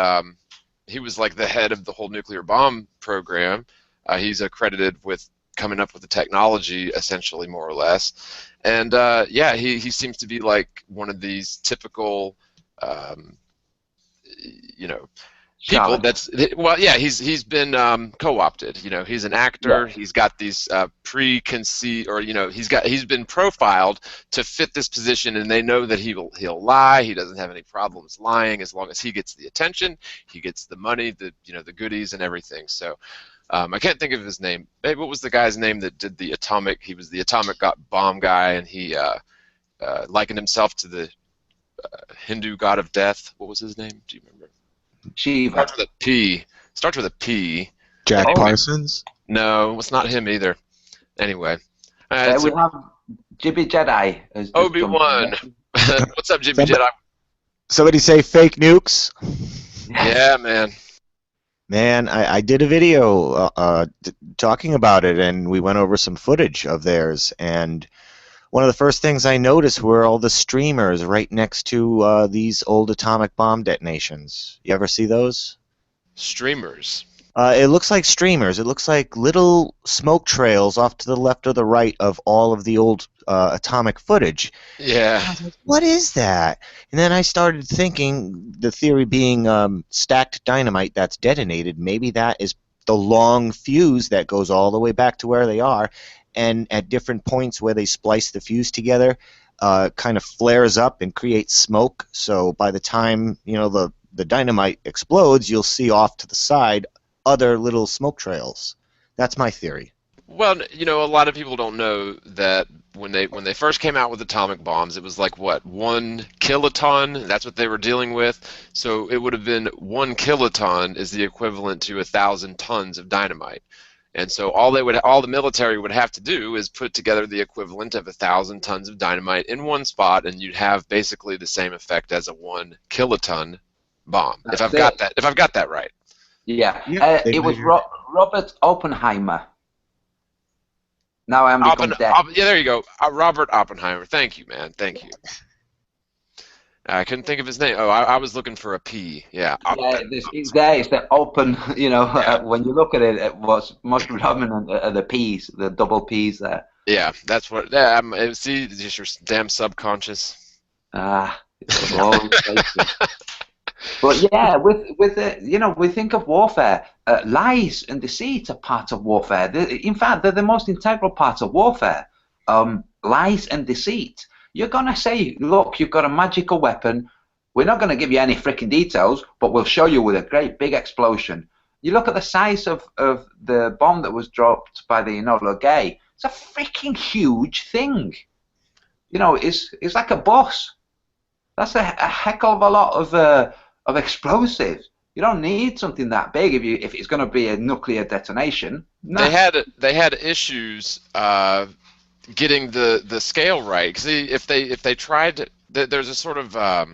he was like the head of the whole nuclear bomb program. He's accredited with coming up with the technology, essentially, more or less. And, yeah, he seems to be like one of these typical, people. Charlotte. That's well, yeah. He's been co-opted. You know, he's an actor. Yeah. He's got these preconceived, or you know, he's been profiled to fit this position, and they know that he'll lie. He doesn't have any problems lying as long as he gets the attention, he gets the money, the goodies and everything. So. I can't think of his name. Hey, what was the guy's name that did the atomic? He was the atomic bomb guy, and he likened himself to the Hindu god of death. What was his name? Do you remember? Shiva. Starts with a P. Starts with a P. Jack Oh. Parsons. No, it's not him either. Anyway, We have Jibby Jedi as Obi-Wan. What's up, Jimmy Jedi? Somebody say fake nukes. Yeah, man. Man, I did a video talking about it, and we went over some footage of theirs. And one of the first things I noticed were all the streamers right next to these old atomic bomb detonations. You ever see those? Streamers. It looks like streamers. It looks like little smoke trails off to the left or the right of all of the old atomic footage. Yeah. I was like, what is that? And then I started thinking, the theory being stacked dynamite that's detonated, maybe that is the long fuse that goes all the way back to where they are, and at different points where they splice the fuse together, kind of flares up and creates smoke. So by the time the dynamite explodes, you'll see off to the side other little smoke trails. That's my theory. Well, you know, a lot of people don't know that when they first came out with atomic bombs, it was like what, 1 kiloton? That's what they were dealing with. So it would have been 1 kiloton is the equivalent to 1,000 tons of dynamite. And so all the military would have to do is put together the equivalent of 1,000 tons of dynamite in one spot, and you'd have basically the same effect as a 1 kiloton bomb. If I've got that right. Yeah. It was Robert Oppenheimer. Now I am become deaf. Yeah, there you go. Robert Oppenheimer. Thank you, man. Thank you. I couldn't think of his name. Oh, I was looking for a P. Yeah. It's the open, when you look at it, it was most predominant are the P's, the double P's there. Yeah, that's what. Yeah, see, it's just your damn subconscious. It's all places. But yeah, with the, we think of warfare. Lies and deceit are part of warfare. In fact, they're the most integral part of warfare. Lies and deceit. You're gonna say, look, you've got a magical weapon. We're not gonna give you any freaking details, but we'll show you with a great big explosion. You look at the size of the bomb that was dropped by the Enola Gay. It's a freaking huge thing. It's like a bus. That's a heck of a lot of explosives. You don't need something that big if it's going to be a nuclear detonation. No. They had issues getting the scale right. See, if they tried, there's a sort of a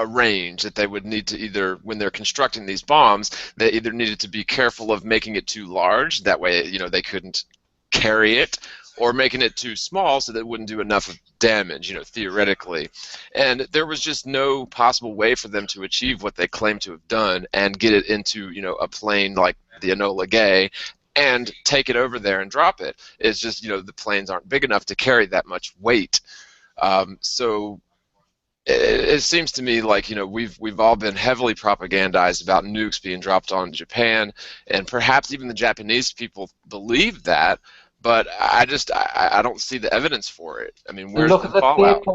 range that they would need to either, when they're constructing these bombs, they either needed to be careful of making it too large. That way, they couldn't carry it, or making it too small so that it wouldn't do enough damage, theoretically. And there was just no possible way for them to achieve what they claimed to have done and get it into, a plane like the Enola Gay and take it over there and drop it. It's just, the planes aren't big enough to carry that much weight. So it seems to me like, we've all been heavily propagandized about nukes being dropped on Japan, and perhaps even the Japanese people believe that. But I don't see the evidence for it. I mean, where's the fallout?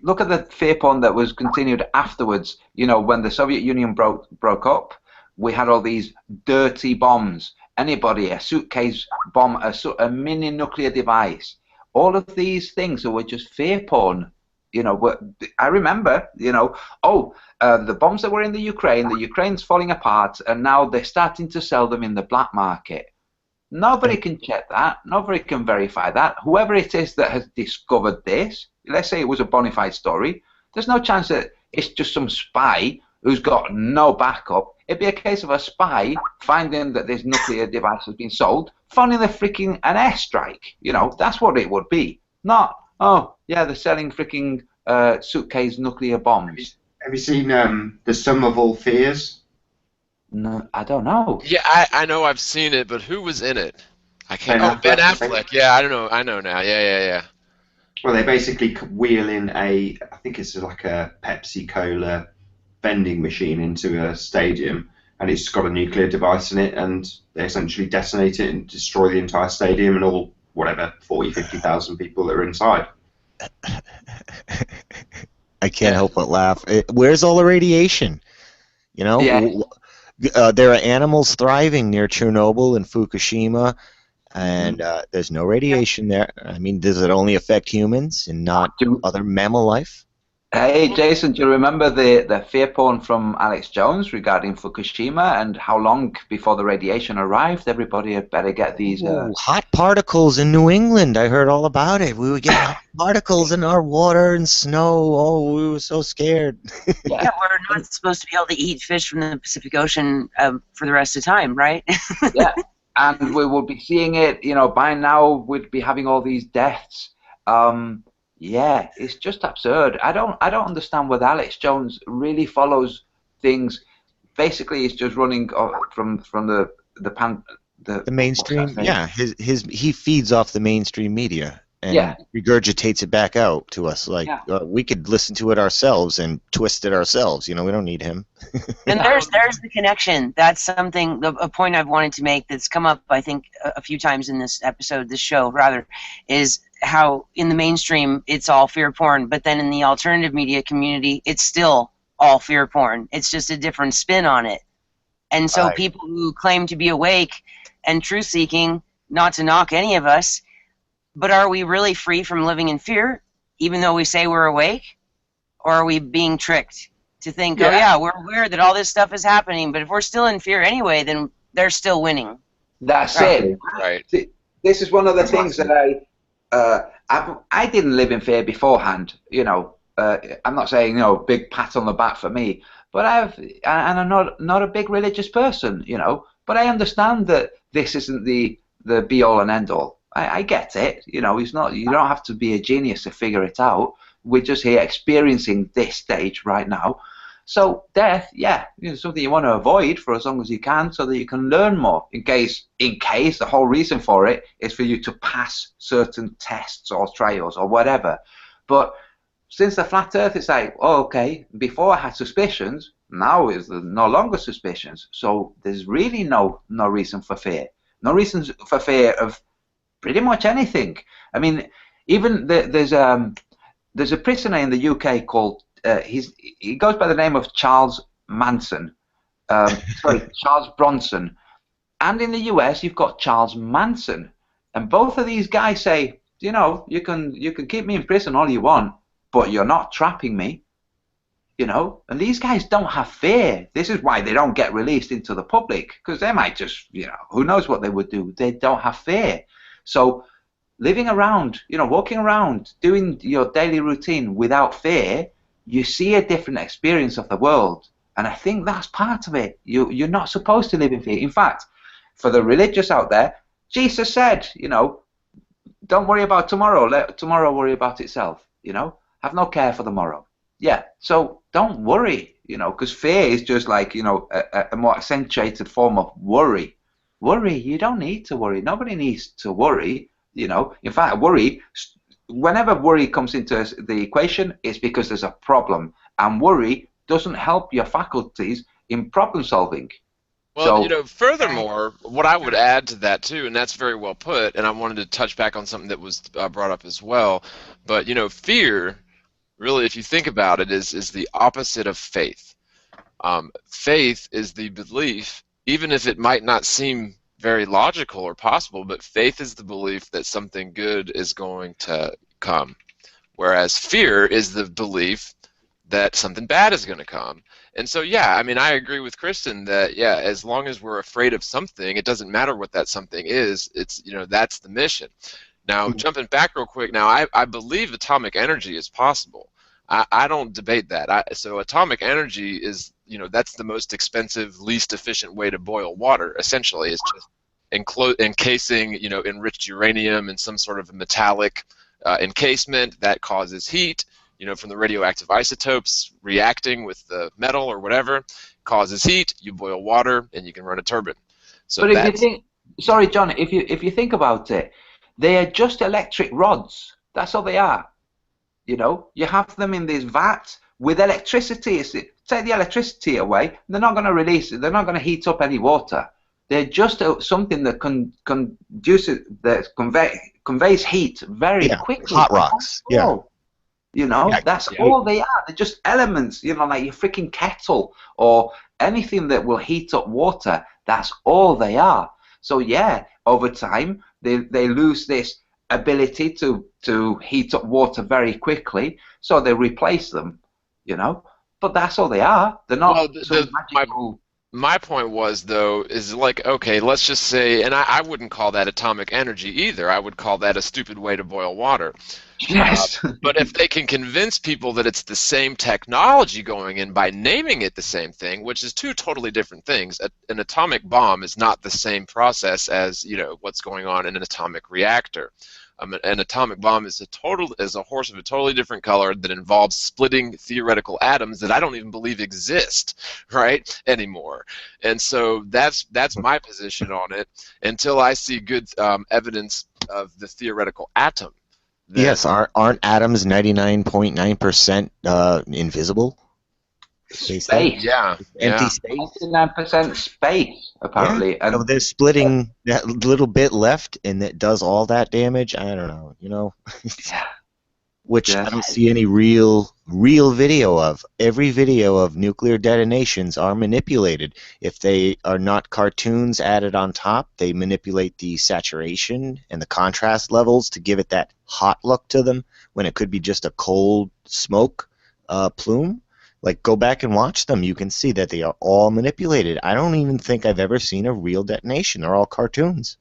Look at the fear porn that was continued afterwards. When the Soviet Union broke up, we had all these dirty bombs. A suitcase bomb, a mini nuclear device. All of these things that were just fear porn. I remember, the bombs that were in the Ukraine's falling apart, and now they're starting to sell them in the black market. Nobody can check that. Nobody can verify that. Whoever it is that has discovered this, let's say it was a bona fide story, there's no chance that it's just some spy who's got no backup. It'd be a case of a spy finding that this nuclear device has been sold, finding an airstrike. That's what it would be. Not, they're selling freaking suitcase nuclear bombs. Have you seen The Sum of All Fears? No, I don't know. Yeah, I know I've seen it, but who was in it? I can't. Ben Affleck. Yeah, I don't know. I know now. Yeah. Well, they basically wheel in I think it's like a Pepsi Cola vending machine into a stadium, and it's got a nuclear device in it, and they essentially detonate it and destroy the entire stadium and all, whatever, 40, 50,000 people that are inside. I can't Yeah. help but laugh. Where's all the radiation? You know, Yeah. there are animals thriving near Chernobyl and Fukushima, and there's no radiation there. I mean, does it only affect humans and not other mammal life? Hey, Jason, do you remember the fear porn from Alex Jones regarding Fukushima and how long before the radiation arrived? Everybody had better get these. Ooh, hot particles in New England. I heard all about it. We would get hot particles in our water and snow. Oh, we were so scared. Yeah, we're not supposed to be able to eat fish from the Pacific Ocean for the rest of time, right? Yeah, and we will be seeing it. You know, by now we'd be having all these deaths. Yeah, it's just absurd. I don't understand whether Alex Jones really follows things. Basically, he's just running from the mainstream. Yeah, he feeds off the mainstream media and regurgitates it back out to us. Like we could listen to it ourselves and twist it ourselves. You know, we don't need him. And there's the connection. That's something, a point I've wanted to make that's come up, I think, a few times in this show, rather, is how in the mainstream it's all fear porn, but then in the alternative media community it's still all fear porn. It's just a different spin on it. And so people who claim to be awake and truth-seeking, not to knock any of us, but are we really free from living in fear, even though we say we're awake? Or are we being tricked to think, oh yeah, we're aware that all this stuff is happening, but if we're still in fear anyway, then they're still winning. That's it. Right. This is one of the things that I didn't live in fear beforehand. You know, I'm not saying, you know, big pat on the back for me, but I'm not a big religious person, you know, but I understand that this isn't the be all and end all. I get it, you know. You don't have to be a genius to figure it out. We're just here experiencing this stage right now. So death, yeah, you know, something you want to avoid for as long as you can, so that you can learn more. In case the whole reason for it is for you to pass certain tests or trials or whatever. But since the flat Earth, it's like, oh, okay. Before I had suspicions, now is no longer suspicions. So there's really no reason for fear. No reason for fear of pretty much anything. I mean, even there's a prisoner in the UK called. He goes by the name of Charles Manson. Charles Bronson. And in the US, you've got Charles Manson. And both of these guys say, you know, you can keep me in prison all you want, but you're not trapping me. You know, and these guys don't have fear. This is why they don't get released into the public, because they might just, you know, who knows what they would do. They don't have fear. So living around, you know, walking around, doing your daily routine without fear, you see a different experience of the world. And I think that's part of it. You're not supposed to live in fear. In fact, for the religious out there, Jesus said, you know, don't worry about tomorrow. Let tomorrow worry about itself. You know, have no care for the morrow. Yeah, so don't worry, you know, because fear is just like, you know, a more accentuated form of worry. Worry, you don't need to worry. Nobody needs to worry, you know. In fact, whenever worry comes into the equation, it's because there's a problem. And worry doesn't help your faculties in problem solving. Well, So, you know, furthermore, what I would add to that too, and that's very well put, and I wanted to touch back on something that was brought up as well, but you know, fear, really, if you think about it, is the opposite of faith. Faith is the belief, even if it might not seem very logical or possible, but faith is the belief that something good is going to come, whereas fear is the belief that something bad is going to come. And so, yeah, I mean, I agree with Kristen that, yeah, as long as we're afraid of something, it doesn't matter what that something is. It's, you know, that's the mission. Now, jumping back real quick, now, I believe atomic energy is possible. I don't debate that. So atomic energy is, you know, that's the most expensive, least efficient way to boil water, essentially. It's just encasing, you know, enriched uranium in some sort of metallic encasement that causes heat, you know, from the radioactive isotopes reacting with the metal or whatever, causes heat, you boil water, and you can run a turbine. So but if you think, sorry, John, if you think about it, they are just electric rods. That's all they are. You know, you have them in this vat with electricity, take the electricity away, they're not going to release it. They're not going to heat up any water. They're just something that conveys heat very quickly. Hot rocks. Yeah. You know, that's all they are. They're just elements, you know, like your freaking kettle or anything that will heat up water. That's all they are. So yeah, over time they lose this ability to heat up water very quickly, so they replace them, you know. But that's all they are. They're not magical. My point was, though, is like, okay, let's just say, and I wouldn't call that atomic energy either. I would call that a stupid way to boil water. Yes. But if they can convince people that it's the same technology going in by naming it the same thing, which is two totally different things. An atomic bomb is not the same process as, you know, what's going on in an atomic reactor. An atomic bomb is a horse of a totally different color that involves splitting theoretical atoms that I don't even believe exist, right, anymore. And so that's my position on it until I see good evidence of the theoretical atom. Yes, aren't atoms 99.9% invisible? Space. Yeah. Empty space. 99% space, apparently. Yeah. So they're splitting that little bit left, and that does all that damage. I don't know, you know. Which I don't see any real video of. Every video of nuclear detonations are manipulated. If they are not cartoons added on top, they manipulate the saturation and the contrast levels to give it that hot look to them when it could be just a cold smoke plume. Like, go back and watch them. You can see that they are all manipulated. I don't even think I've ever seen a real detonation. They're all cartoons.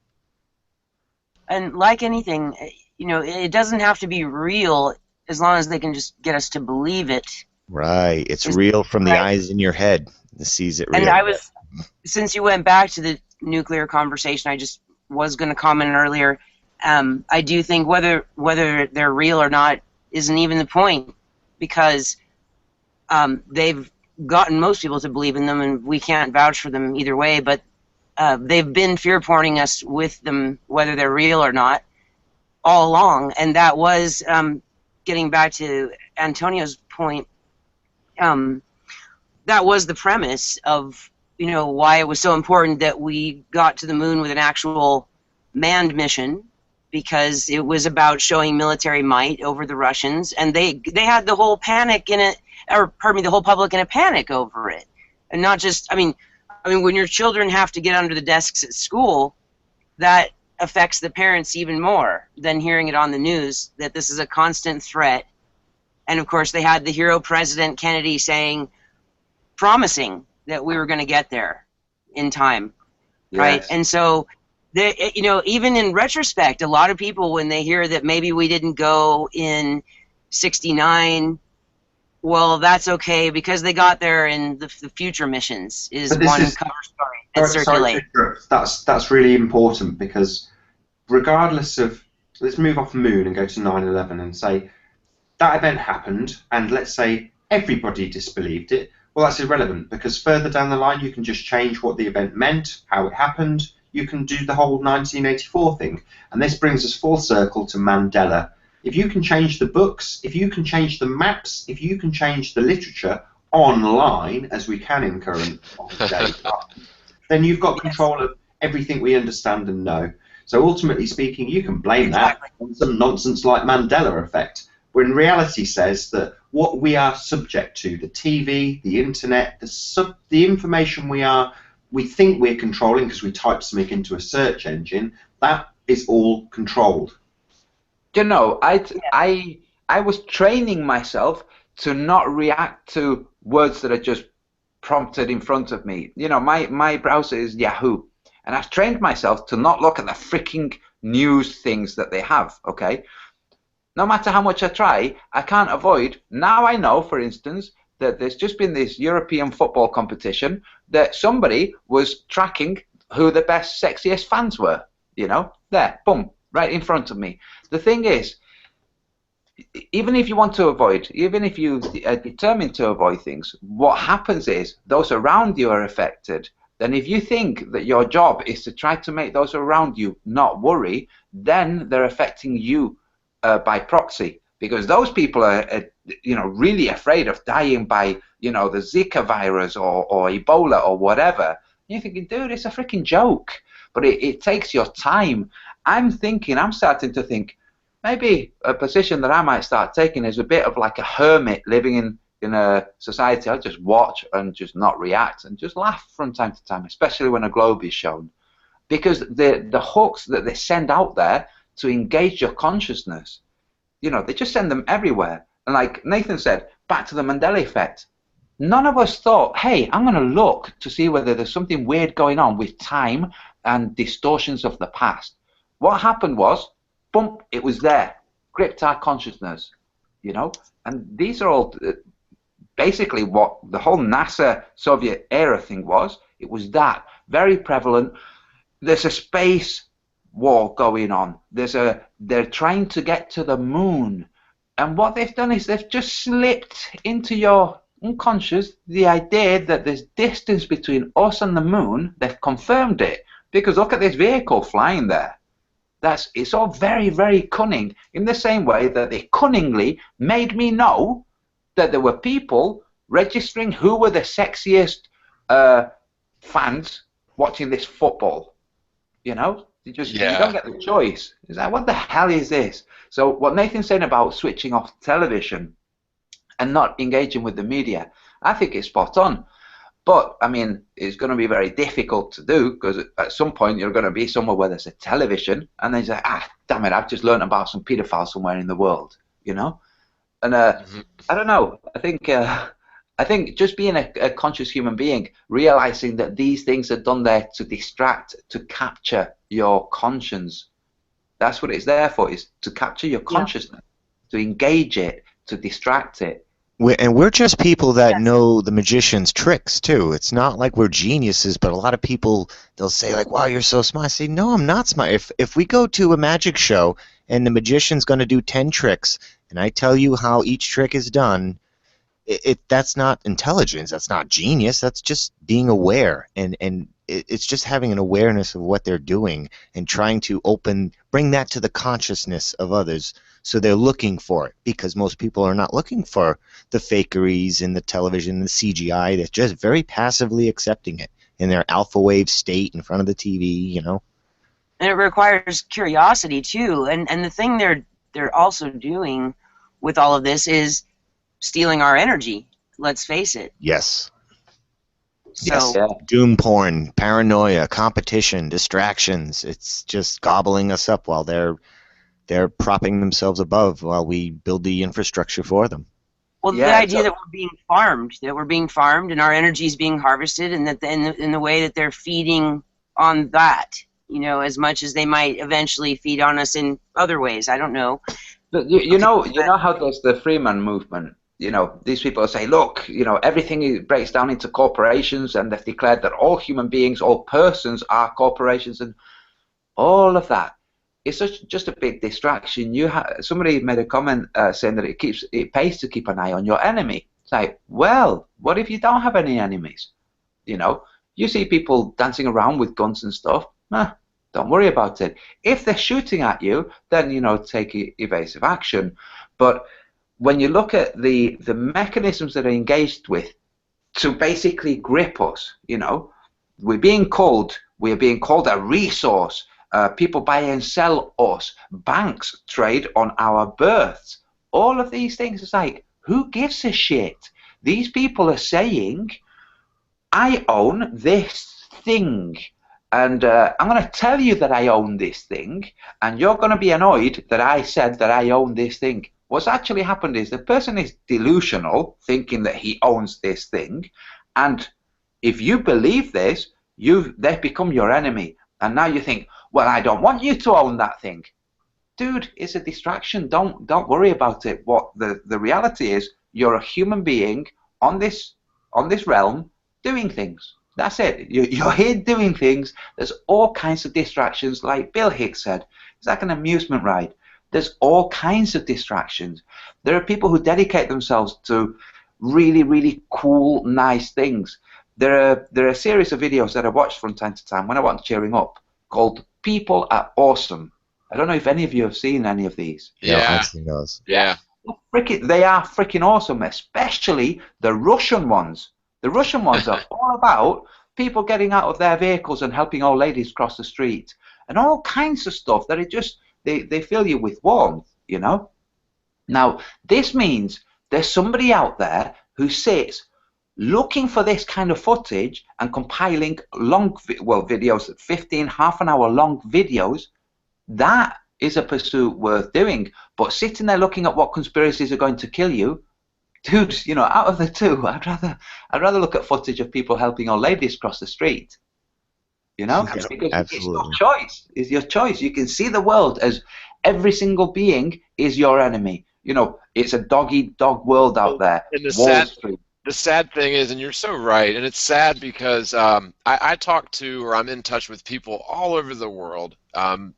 And like anything, you know, it doesn't have to be real as long as they can just get us to believe it. Right. It's real from the eyes in your head. It sees it real. And since you went back to the nuclear conversation, I just was going to comment earlier. I do think whether they're real or not isn't even the point, because they've gotten most people to believe in them, and we can't vouch for them either way, but they've been fear-porning us with them, whether they're real or not, all along. And that was, getting back to Antonio's point, that was the premise of, you know, why it was so important that we got to the moon with an actual manned mission, because it was about showing military might over the Russians, and they had the whole panic in it, or pardon me, the whole public in a panic over it. And not just, I mean, when your children have to get under the desks at school, that affects the parents even more than hearing it on the news, that this is a constant threat. And of course they had the hero President Kennedy promising that we were going to get there in time, right? And so, you know, even in retrospect, a lot of people, when they hear that maybe we didn't go in '69, well, that's okay, because they got there in the future missions is one cover story that circulates. That's really important, because regardless of, let's move off the moon and go to 9/11 and say that event happened, and let's say everybody disbelieved it. Well, that's irrelevant, because further down the line you can just change what the event meant, how it happened. You can do the whole 1984 thing, and this brings us full circle to Mandela. If you can change the books, if you can change the maps, if you can change the literature online, as we can in current day, then you've got control of everything we understand and know. So ultimately speaking, you can blame that on some nonsense like Mandela effect, when reality says that what we are subject to, the TV, the internet, the information we think we're controlling because we type something into a search engine, that is all controlled. You know, I was training myself to not react to words that are just prompted in front of me. You know, my browser is Yahoo, and I've trained myself to not look at the freaking news things that they have, okay? No matter how much I try, I can't avoid. Now I know, for instance, that there's just been this European football competition that somebody was tracking who the best, sexiest fans were. You know, there, boom, right in front of me. The thing is, even if you want to avoid, even if you are determined to avoid things, what happens is those around you are affected. Then if you think that your job is to try to make those around you not worry, then they're affecting you by proxy. because those people are really afraid of dying by, the Zika virus or Ebola or whatever. And you're thinking, dude, it's a freaking joke. But it takes your time. I'm starting to think, maybe a position that I might start taking is a bit of like a hermit living in a society. I'll just watch and just not react and just laugh from time to time, especially when a globe is shown. Because the hooks that they send out there to engage your consciousness, they just send them everywhere. And like Nathan said, back to the Mandela effect. None of us thought, hey, I'm going to look to see whether there's something weird going on with time and distortions of the past. What happened was, bump, it was there, gripped our consciousness, And these are all basically what the whole NASA Soviet era thing was. It was that, very prevalent. There's a space war going on. They're trying to get to the moon. And what they've done is they've just slipped into your unconscious the idea that there's distance between us and the moon. They've confirmed it. Because look at this vehicle flying there. It's all very, very cunning, in the same way that they cunningly made me know that there were people registering who were the sexiest fans watching this football. You don't get the choice. It's like, what the hell is this? So what Nathan's saying about switching off television and not engaging with the media, I think it's spot on. But, I mean, it's going to be very difficult to do, because at some point you're going to be somewhere where there's a television, and then you say, damn it, I've just learned about some paedophiles somewhere in the world, And I don't know. I think just being a conscious human being, realizing that these things are done there to distract, to capture your conscience. That's what it's there for, is to capture your consciousness, to engage it, to distract it. And we're just people that know the magician's tricks, too. It's not like we're geniuses, but a lot of people, they'll say, like, wow, you're so smart. I say, no, I'm not smart. If we go to a magic show and the magician's going to do 10 tricks, and I tell you how each trick is done, that's not intelligence. That's not genius. That's just being aware. And it's just having an awareness of what they're doing and trying to bring that to the consciousness of others. So they're looking for it, because most people are not looking for the fakeries in the television, the CGI. They're just very passively accepting it in their alpha wave state in front of the TV, And it requires curiosity too. And the thing they're also doing with all of this is stealing our energy. Let's face it. Yes. So, yes. Doom porn, paranoia, competition, distractions. It's just gobbling us up while they're propping themselves above while we build the infrastructure for them. Well, the idea that we're being farmed, and our energy is being harvested, and that in the way that they're feeding on that, as much as they might eventually feed on us in other ways. I don't know. But you know how there's the Freeman movement. These people say, look, everything breaks down into corporations, and they've declared that all human beings, all persons are corporations, and all of that. It's just a big distraction. Somebody made a comment saying that it pays to keep an eye on your enemy. It's like, well, what if you don't have any enemies? You see people dancing around with guns and stuff. Don't worry about it. If they're shooting at you, then take evasive action. But when you look at the mechanisms that are engaged with to basically grip us, we're being called a resource. People buy and sell us. Banks trade on our births. All of these things, it's like, who gives a shit? These people are saying, I own this thing. And I'm going to tell you that I own this thing. And you're going to be annoyed that I said that I own this thing. What's actually happened is the person is delusional, thinking that he owns this thing. And if you believe this, they've become your enemy. And now you think, well, I don't want you to own that thing. Dude, it's a distraction. Don't worry about it. What the reality is, you're a human being on this realm doing things. That's it. You're here doing things. There's all kinds of distractions, like Bill Hicks said. It's like an amusement ride. There's all kinds of distractions. There are people who dedicate themselves to really, really cool, nice things. There are a series of videos that I watch from time to time when I want cheering up, called People Are Awesome. I don't know if any of you have seen any of these. Yeah, I've seen those. Yeah. They are freaking awesome, especially the Russian ones. The Russian ones are all about people getting out of their vehicles and helping old ladies cross the street and all kinds of stuff that it just they fill you with warmth, you know. Now this means there's somebody out there who sits looking for this kind of footage and compiling videos, 15 half an hour long videos. That is a pursuit worth doing. But sitting there looking at what conspiracies are going to kill you, dude, you know, out of the two, I'd rather look at footage of people helping old ladies cross the street. You know, Yeah, because it's your absolutely. choice. It's your choice. You can see the world as every single being is your enemy. You know, it's a dog eat dog world out there. And Wall Street. the sad thing is, and you're so right, and it's sad because I talk to, or I'm in touch with people all over the world,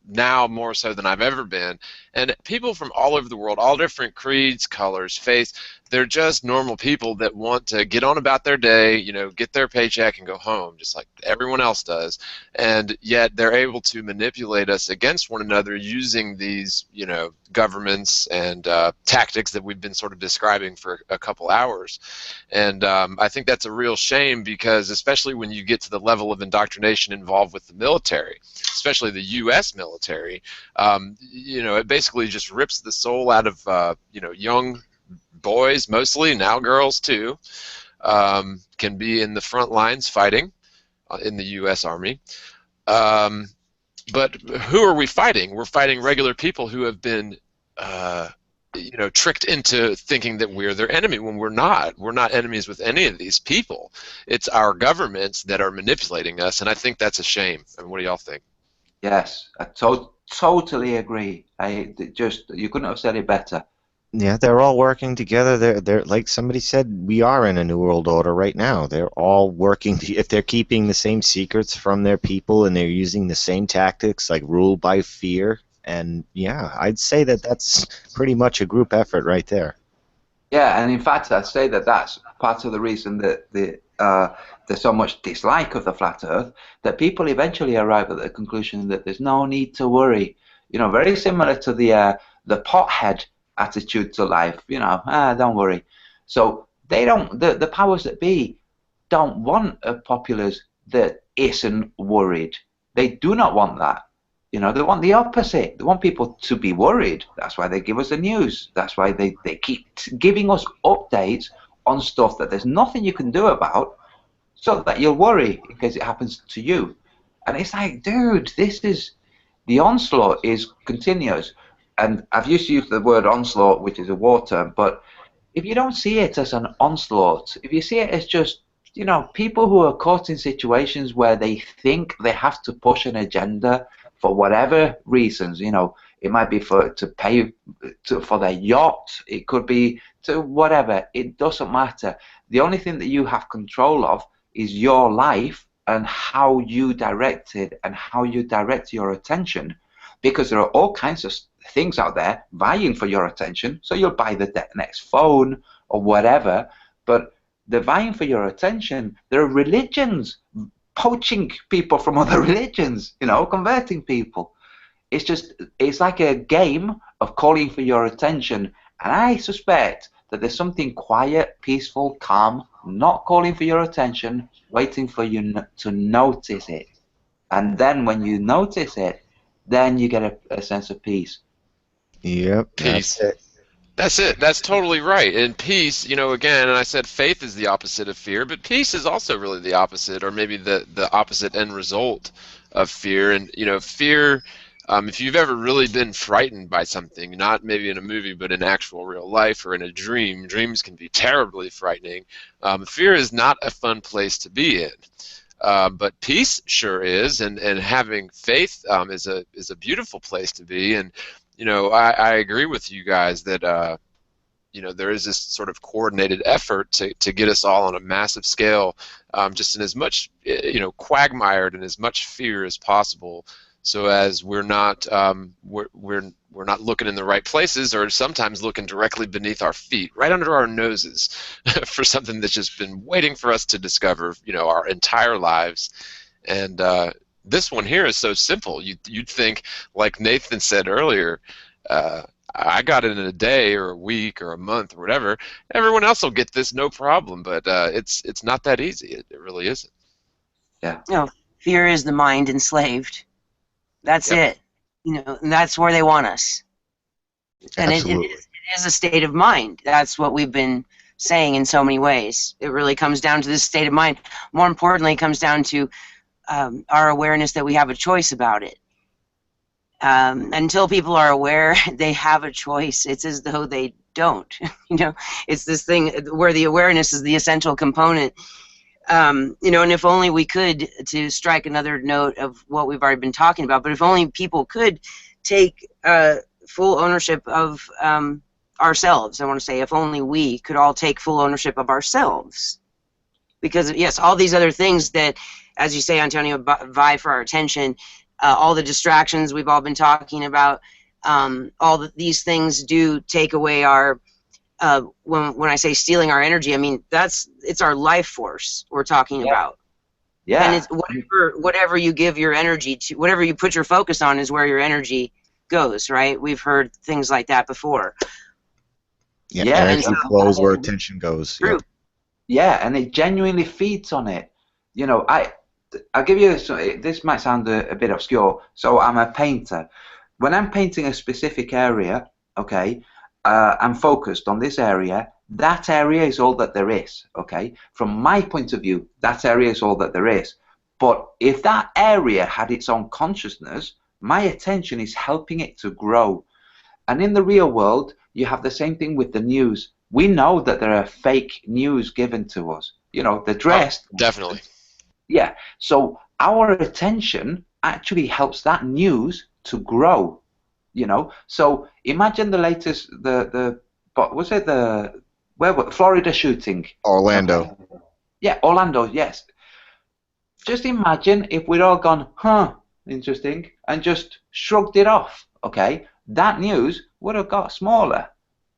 now more so than I've ever been, and people from all over the world, all different creeds, colors, faiths. They're just normal people that want to get on about their day, you know, get their paycheck and go home, just like everyone else does. And yet they're able to manipulate us against one another using these, you know, governments and tactics that we've been sort of describing for a couple hours. And I think that's a real shame because, especially when you get to the level of indoctrination involved with the military, especially the U.S. military, you know, it basically just rips the soul out of, you know, young boys mostly, now girls too, can be in the front lines fighting in the U.S. Army. But who are we fighting? We're fighting regular people who have been, you know, tricked into thinking that we're their enemy when we're not. We're not enemies with any of these people. It's our governments that are manipulating us, and I think that's a shame. I mean, what do y'all think? Yes, I totally agree. You couldn't have said it better. Yeah, they're all working together. They're like somebody said, we are in a new world order right now. They're all working. If they're keeping the same secrets from their people and they're using the same tactics, like rule by fear, and yeah, I'd say that that's pretty much a group effort right there. Yeah, and in fact, I'd say that that's part of the reason that there's so much dislike of the flat Earth, that people eventually arrive at the conclusion that there's no need to worry. You know, very similar to the pothead attitude to life. You know, don't worry. So they don't. The powers that be don't want a populace that isn't worried. They do not want that. You know, they want the opposite. They want people to be worried. That's why they give us the news. That's why they keep giving us updates on stuff that there's nothing you can do about, so that you'll worry in case it happens to you. And it's like, dude, the onslaught is continuous. And I've used to use the word onslaught, which is a war term, but if you don't see it as an onslaught, if you see it as just, you know, people who are caught in situations where they think they have to push an agenda for whatever reasons, you know, it might be to pay for their yacht, it could be to whatever, it doesn't matter. The only thing that you have control of is your life and how you direct it and how you direct your attention, because there are all kinds of things out there vying for your attention. So you'll buy the next phone or whatever, but they're vying for your attention. There are religions poaching people from other religions, you know, converting people. It's like a game of calling for your attention. And I suspect that there's something quiet, peaceful, calm, not calling for your attention, waiting for you to notice it. And then when you notice it, then you get a sense of peace. Yep, Peace. that's it. That's it. That's totally right. And peace, you know, again, and I said faith is the opposite of fear, but peace is also really the opposite, or maybe the opposite end result of fear. And, you know, fear, if you've ever really been frightened by something, not maybe in a movie, but in actual real life or in a dream, dreams can be terribly frightening. Fear is not a fun place to be in. But peace sure is, and having faith is a beautiful place to be. And you know, I agree with you guys that you know, there is this sort of coordinated effort to get us all on a massive scale, just in as much, you know, quagmired and as much fear as possible, so as we're not we're not looking in the right places, or sometimes looking directly beneath our feet, right under our noses, for something that's just been waiting for us to discover, you know, our entire lives. And this one here is so simple. You'd think, like Nathan said earlier, I got it in a day or a week or a month or whatever. Everyone else will get this no problem, but it's not that easy. It really isn't. No, fear is the mind enslaved. That's Yep. it. And that's where they want us. And Absolutely. it is a state of mind. That's what we've been saying in so many ways. It really comes down to this state of mind. More importantly, it comes down to our awareness that we have a choice about it. Until people are aware they have a choice, it's as though they don't. It's this thing where the awareness is the essential component. And if only we could, to strike another note of what we've already been talking about, but if only people could take full ownership of ourselves. I want to say, if only we could all take full ownership of ourselves. Because, yes, all these other things that, as you say, Antonio, vie for our attention, all the distractions we've all been talking about, these things do take away our, when I say stealing our energy, I mean, it's our life force we're talking about. Yeah. And it's whatever you give your energy to, whatever you put your focus on is where your energy goes, right? We've heard things like that before. Yeah, Yeah, energy and flows where attention goes. True. Yep. Yeah, and it genuinely feeds on it. I'll give you this might sound a bit obscure. So I'm a painter. When I'm painting a specific area, okay, I'm focused on this area. That area is all that there is, okay? From my point of view, that area is all that there is. But if that area had its own consciousness, my attention is helping it to grow. And in the real world, you have the same thing with the news. We know that there are fake news given to us. They're dressed. Definitely. Yeah. So our attention actually helps that news to grow. So imagine the latest, Florida shooting? Orlando. Okay. Yeah, Orlando. Yes. Just imagine if we'd all gone, interesting, and just shrugged it off. Okay, that news would have got smaller,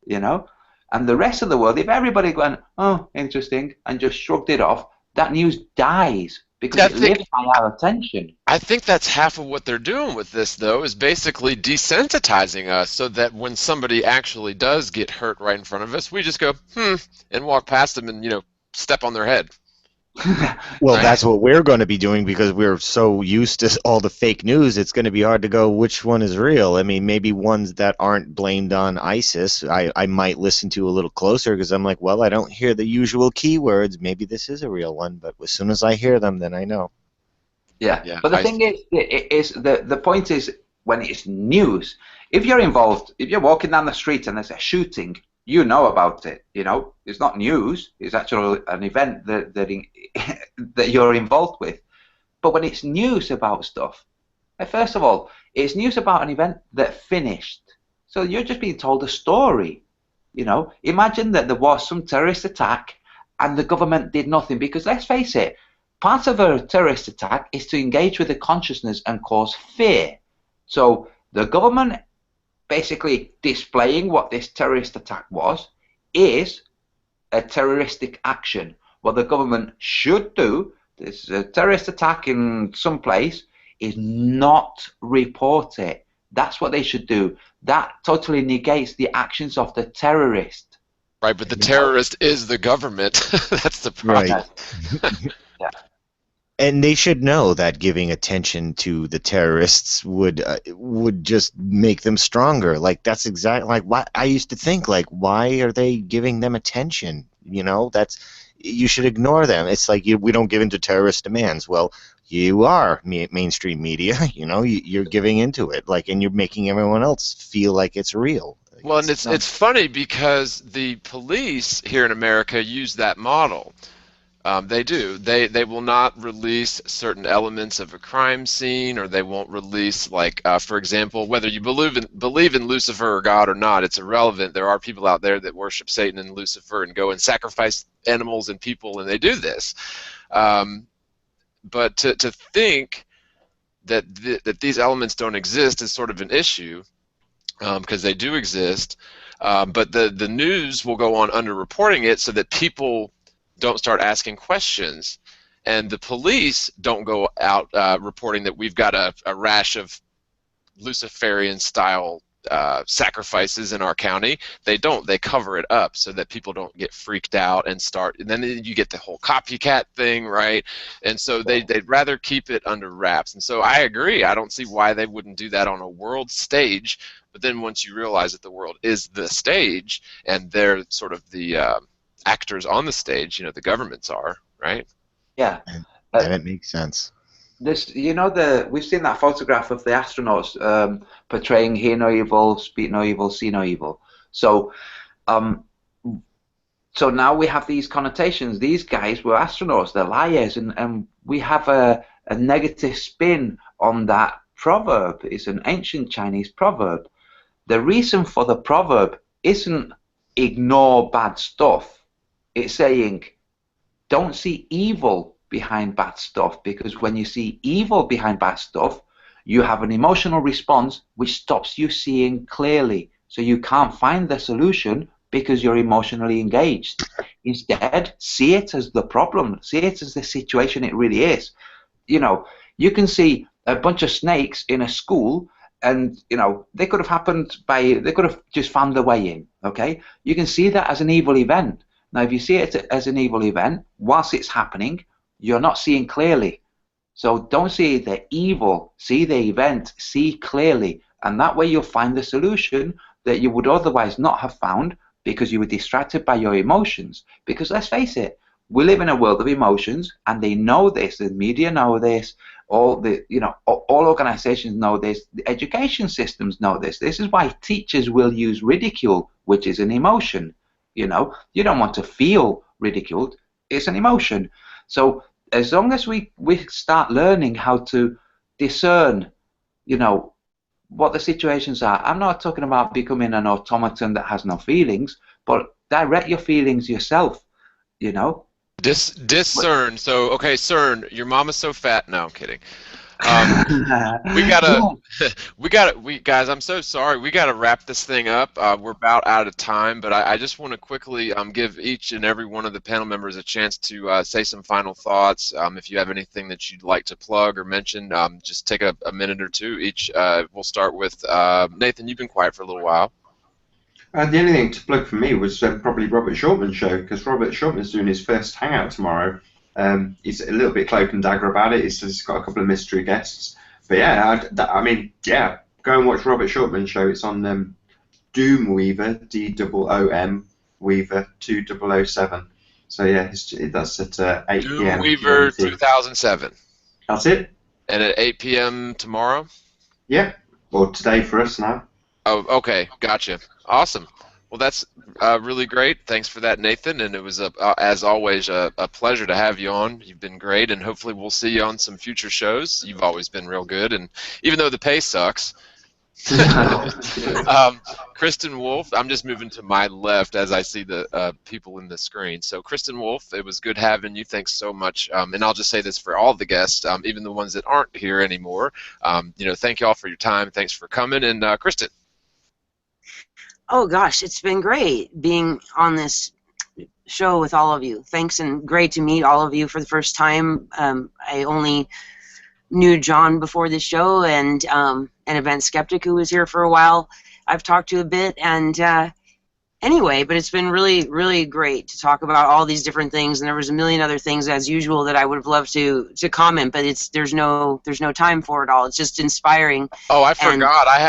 and the rest of the world, if everybody went, oh, interesting, and just shrugged it off, that news dies because it lives by our attention. I think that's half of what they're doing with this, though, is basically desensitizing us so that when somebody actually does get hurt right in front of us, we just go, and walk past them and, step on their head. Well, Right. that's what we're going to be doing because we're so used to all the fake news. It's going to be hard to go which one is real. I mean, maybe ones that aren't blamed on ISIS, I might listen to a little closer because I'm like, well, I don't hear the usual keywords. Maybe this is a real one, but as soon as I hear them, then I know. Yeah. But the thing is the point is when it's news, if you're involved, if you're walking down the street and there's a shooting, you know about it. It's not news. It's actually an event that you're involved with. But when it's news about stuff, first of all, it's news about an event that finished. So you're just being told a story. Imagine that there was some terrorist attack and the government did nothing because let's face it, part of a terrorist attack is to engage with the consciousness and cause fear. So the government basically displaying what this terrorist attack was is a terroristic action. What the government should do, this is a terrorist attack in some place, is not report it. That's what they should do. That totally negates the actions of the terrorist. Right, but the terrorist is the government. That's the problem. Right. Yeah. And they should know that giving attention to the terrorists would just make them stronger. Like that's exactly like what I used to think. Like, why are they giving them attention? You should ignore them. It's like we don't give in to terrorist demands. Well, you are mainstream media. You're giving into it. Like, and you're making everyone else feel like it's real. Well, and it's funny because the police here in America use that model. They do. They will not release certain elements of a crime scene, or they won't release, like, for example, whether you believe in Lucifer or God or not, it's irrelevant. There are people out there that worship Satan and Lucifer and go and sacrifice animals and people, and they do this. But to think that these elements don't exist is sort of an issue, because they do exist. But the news will go on underreporting it so that people don't start asking questions, and the police don't go out reporting that we've got a rash of Luciferian style sacrifices in our county. They don't. They cover it up so that people don't get freaked out and start. And then you get the whole copycat thing, right? And so they'd rather keep it under wraps. And so I agree. I don't see why they wouldn't do that on a world stage. But then once you realize that the world is the stage and they're sort of the actors on the stage, the governments are, right? Yeah. Then it makes sense. This, we've seen that photograph of the astronauts portraying hear no evil, speak no evil, see no evil. So, so now we have these connotations. These guys were astronauts; they're liars, and we have a negative spin on that proverb. It's an ancient Chinese proverb. The reason for the proverb isn't ignore bad stuff. It's saying don't see evil behind bad stuff, because when you see evil behind bad stuff, you have an emotional response which stops you seeing clearly. So you can't find the solution because you're emotionally engaged. Instead, see it as the problem. See it as the situation it really is. You can see a bunch of snakes in a school, and they could have just found their way in. Okay, you can see that as an evil event. Now, if you see it as an evil event whilst it's happening, you're not seeing clearly. So don't see the evil, see the event, see clearly, and that way you'll find the solution that you would otherwise not have found because you were distracted by your emotions. Because let's face it, we live in a world of emotions, and they know this. The media know this. All organizations know this. The education systems know this. This is why teachers will use ridicule, which is an emotion. You don't want to feel ridiculed. It's an emotion. So as long as we start learning how to discern, what the situations are. I'm not talking about becoming an automaton that has no feelings, but direct your feelings yourself, Discern. So, okay, CERN, your mama's so fat. No, I'm kidding. We guys, I'm so sorry. We gotta wrap this thing up. We're about out of time, but I just want to quickly give each and every one of the panel members a chance to say some final thoughts. If you have anything that you'd like to plug or mention, just take a minute or two each. We'll start with Nathan. You've been quiet for a little while. The only thing to plug for me was probably Robert Shortman's show, because Robert Shortman's doing his first hangout tomorrow. He's a little bit cloak and dagger about it. He's got a couple of mystery guests. But yeah, go and watch Robert Shortman's show. It's on Doom Weaver, DOOM Weaver 2007. So yeah, that's at 8 Doom p.m. Weaver GMT. 2007. That's it. And at 8 p.m. tomorrow? Yeah, or today for us now. Oh, okay, gotcha. Awesome. Well, that's really great. Thanks for that, Nathan. And it was, as always, a pleasure to have you on. You've been great, and hopefully we'll see you on some future shows. You've always been real good, and even though the pay sucks. Kristen Wolf, I'm just moving to my left as I see the people in the screen. So Kristen Wolf, it was good having you. Thanks so much. And I'll just say this for all the guests, even the ones that aren't here anymore. Thank you all for your time. Thanks for coming. And Kristen. Oh gosh, it's been great being on this show with all of you. Thanks, and great to meet all of you for the first time. I only knew John before the show, and an event skeptic who was here for a while I've talked to a bit, and anyway, but it's been really, really great to talk about all these different things, and there was a million other things as usual that I would have loved to comment, but there's no time for it all. It's just inspiring. Oh, I forgot. I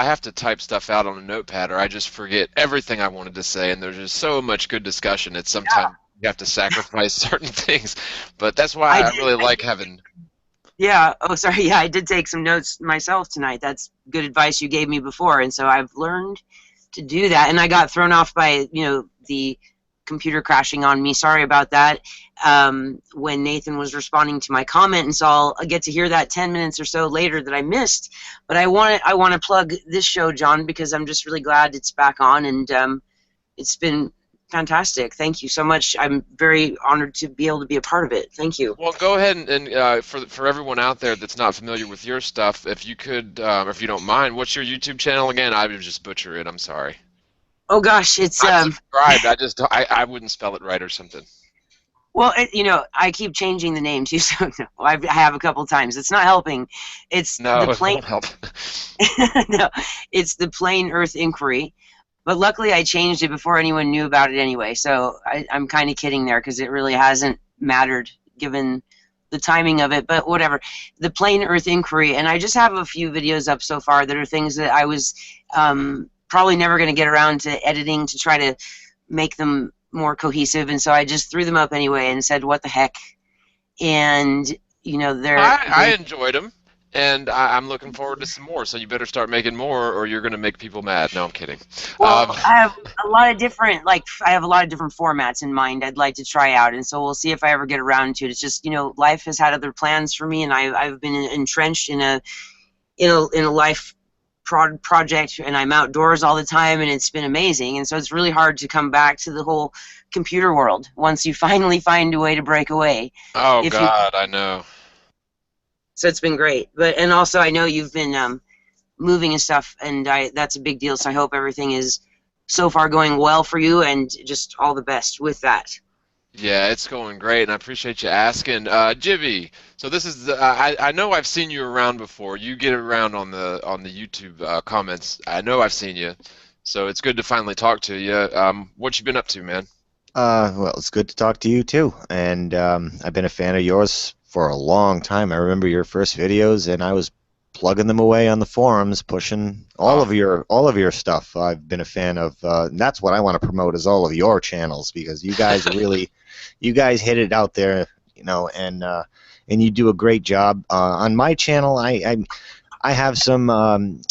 have to type stuff out on a notepad, or I just forget everything I wanted to say, and there's just so much good discussion. It's sometimes you have to sacrifice certain things, but that's why I really like having. Yeah. Oh, sorry. Yeah, I did take some notes myself tonight. That's good advice you gave me before, and so I've learned to do that. And I got thrown off by the computer crashing on me. Sorry about that. When Nathan was responding to my comment, and so I'll get to hear that 10 minutes or so later that I missed. But I want to plug this show, John, because I'm just really glad it's back on, and it's been fantastic. Thank you so much. I'm very honored to be able to be a part of it. Thank you. Well, go ahead and for everyone out there that's not familiar with your stuff, if you could, or if you don't mind, what's your YouTube channel again? I would just butcher it. I'm sorry. Oh gosh, it's I subscribed. I wouldn't spell it right or something. Well, I keep changing the name too, so no, I have a couple times. It's not helping. It's No, the it plain. won't help. No, it's the Plain Earth Inquiry. But luckily, I changed it before anyone knew about it anyway. So I'm kind of kidding there because it really hasn't mattered given the timing of it. But whatever, the Plain Earth Inquiry, and I just have a few videos up so far that are things that I was probably never going to get around to editing to try to make them more cohesive, and so I just threw them up anyway and said, "What the heck?" And I enjoyed them, and I'm looking forward to some more. So you better start making more, or you're going to make people mad. No, I'm kidding. Well, I have a lot of different formats in mind I'd like to try out, and so we'll see if I ever get around to it. It's just life has had other plans for me, and I've been entrenched in a life project, and I'm outdoors all the time, and it's been amazing. And so it's really hard to come back to the whole computer world once you finally find a way to break away. Oh God, I know. So it's been great, and also I know you've been moving and stuff, and that's a big deal. So I hope everything is so far going well for you, and just all the best with that. Yeah, it's going great, and I appreciate you asking. Jibby, so this is I know I've seen you around before. You get around on the YouTube comments. I know I've seen you, so it's good to finally talk to you. What you been up to, man? Well, it's good to talk to you too, and I've been a fan of yours for a long time. I remember your first videos, and I was plugging them away on the forums, pushing all of your stuff. I've been a fan of, and that's what I want to promote is all of your channels, because you guys really, you guys hit it out there, and you do a great job. On my channel, I have some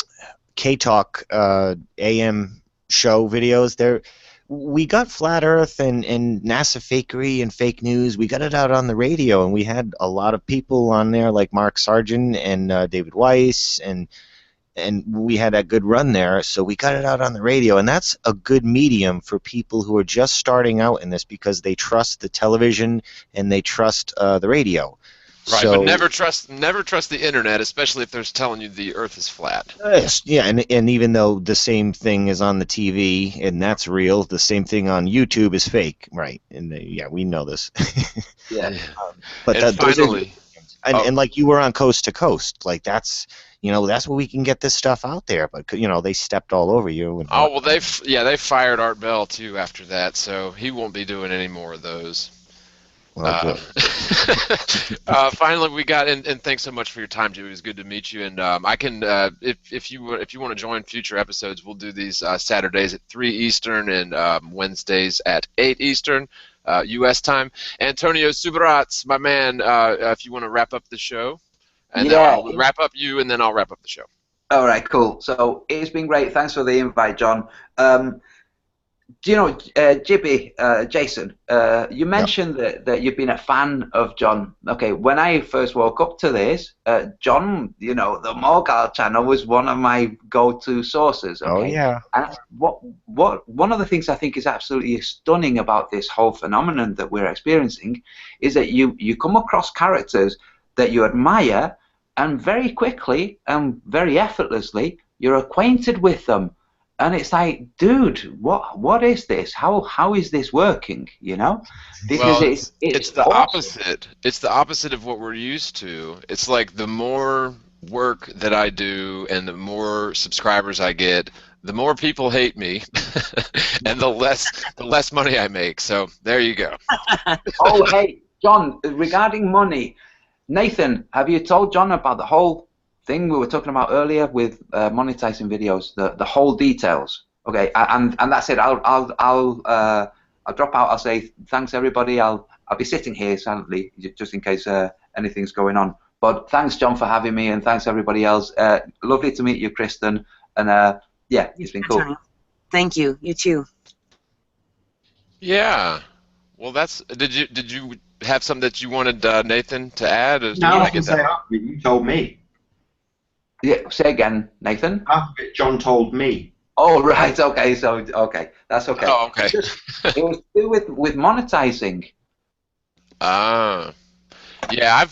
K-Talk AM show videos. We got Flat Earth and NASA fakery and fake news. We got it out on the radio, and we had a lot of people on there like Mark Sargent and David Weiss, and we had a good run there. So we got it out on the radio, and that's a good medium for people who are just starting out in this, because they trust the television and they trust the radio. Right, so, but never trust the internet, especially if they're telling you the Earth is flat. Yes, yeah, and even though the same thing is on the TV and that's real, the same thing on YouTube is fake, right? And yeah, we know this. Yeah. But and finally, and like you were on Coast to Coast, like that's where we can get this stuff out there. But they stepped all over you. And well, they fired Art Bell too after that, so he won't be doing any more of those. Well, finally, we got and thanks so much for your time, Jimmy. It was good to meet you. And I can, if you want to join future episodes, we'll do these Saturdays at 3 Eastern and Wednesdays at 8 Eastern U.S. time. Antonio Subarats, my man, if you want to wrap up the show, and then I'll wrap up you, and then I'll wrap up the show. All right, cool. So it's been great. Thanks for the invite, John. Do you know, Jibby, Jason, you mentioned that you've been a fan of John. Okay, when I first woke up to this, John, the Morgal channel was one of my go-to sources. Okay? Oh, yeah. And one of the things I think is absolutely stunning about this whole phenomenon that we're experiencing is that you come across characters that you admire, and very quickly and very effortlessly, you're acquainted with them. And it's like, dude, what is this? How is this working? Because it's the opposite. It's the opposite of what we're used to. It's like the more work that I do and the more subscribers I get, the more people hate me, and the less money I make. So there you go. Oh, hey, John, regarding money, Nathan, have you told John about the whole thing we were talking about earlier with monetizing videos, the whole details? Okay, and that's it. I'll drop out. I'll say thanks everybody. I'll be sitting here silently just in case anything's going on. But thanks, John, for having me, and thanks everybody else. Lovely to meet you, Kristen. And yeah, it's been cool. Thank you. You too. Yeah. Well, did you have something that you wanted Nathan to add? No, I can say you told me. Yeah, say again, Nathan. John told me. Oh, right. Okay. So, okay, that's okay. Oh, okay. It was to do with monetizing. Ah. Yeah, I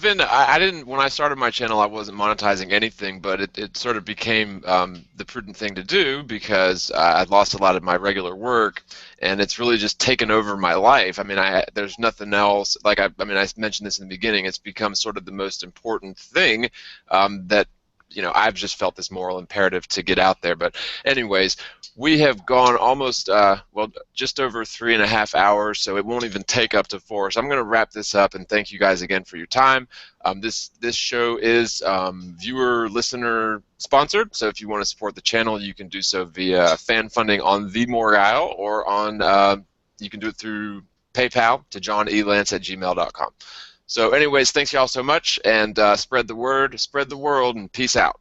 didn't, when I started my channel, I wasn't monetizing anything, but it sort of became the prudent thing to do because I'd lost a lot of my regular work, and it's really just taken over my life. I mean, there's nothing else. Like, I mean, I mentioned this in the beginning, it's become sort of the most important thing that, I've just felt this moral imperative to get out there. But anyways, we have gone almost, well, just over 3.5 hours, so it won't even take up to 4. So I'm going to wrap this up and thank you guys again for your time. This show is viewer listener sponsored, so if you want to support the channel, you can do so via fan funding on the Morgile, or on you can do it through PayPal to johnelance@gmail.com. So anyways, thanks y'all so much, and spread the word, spread the world, and peace out.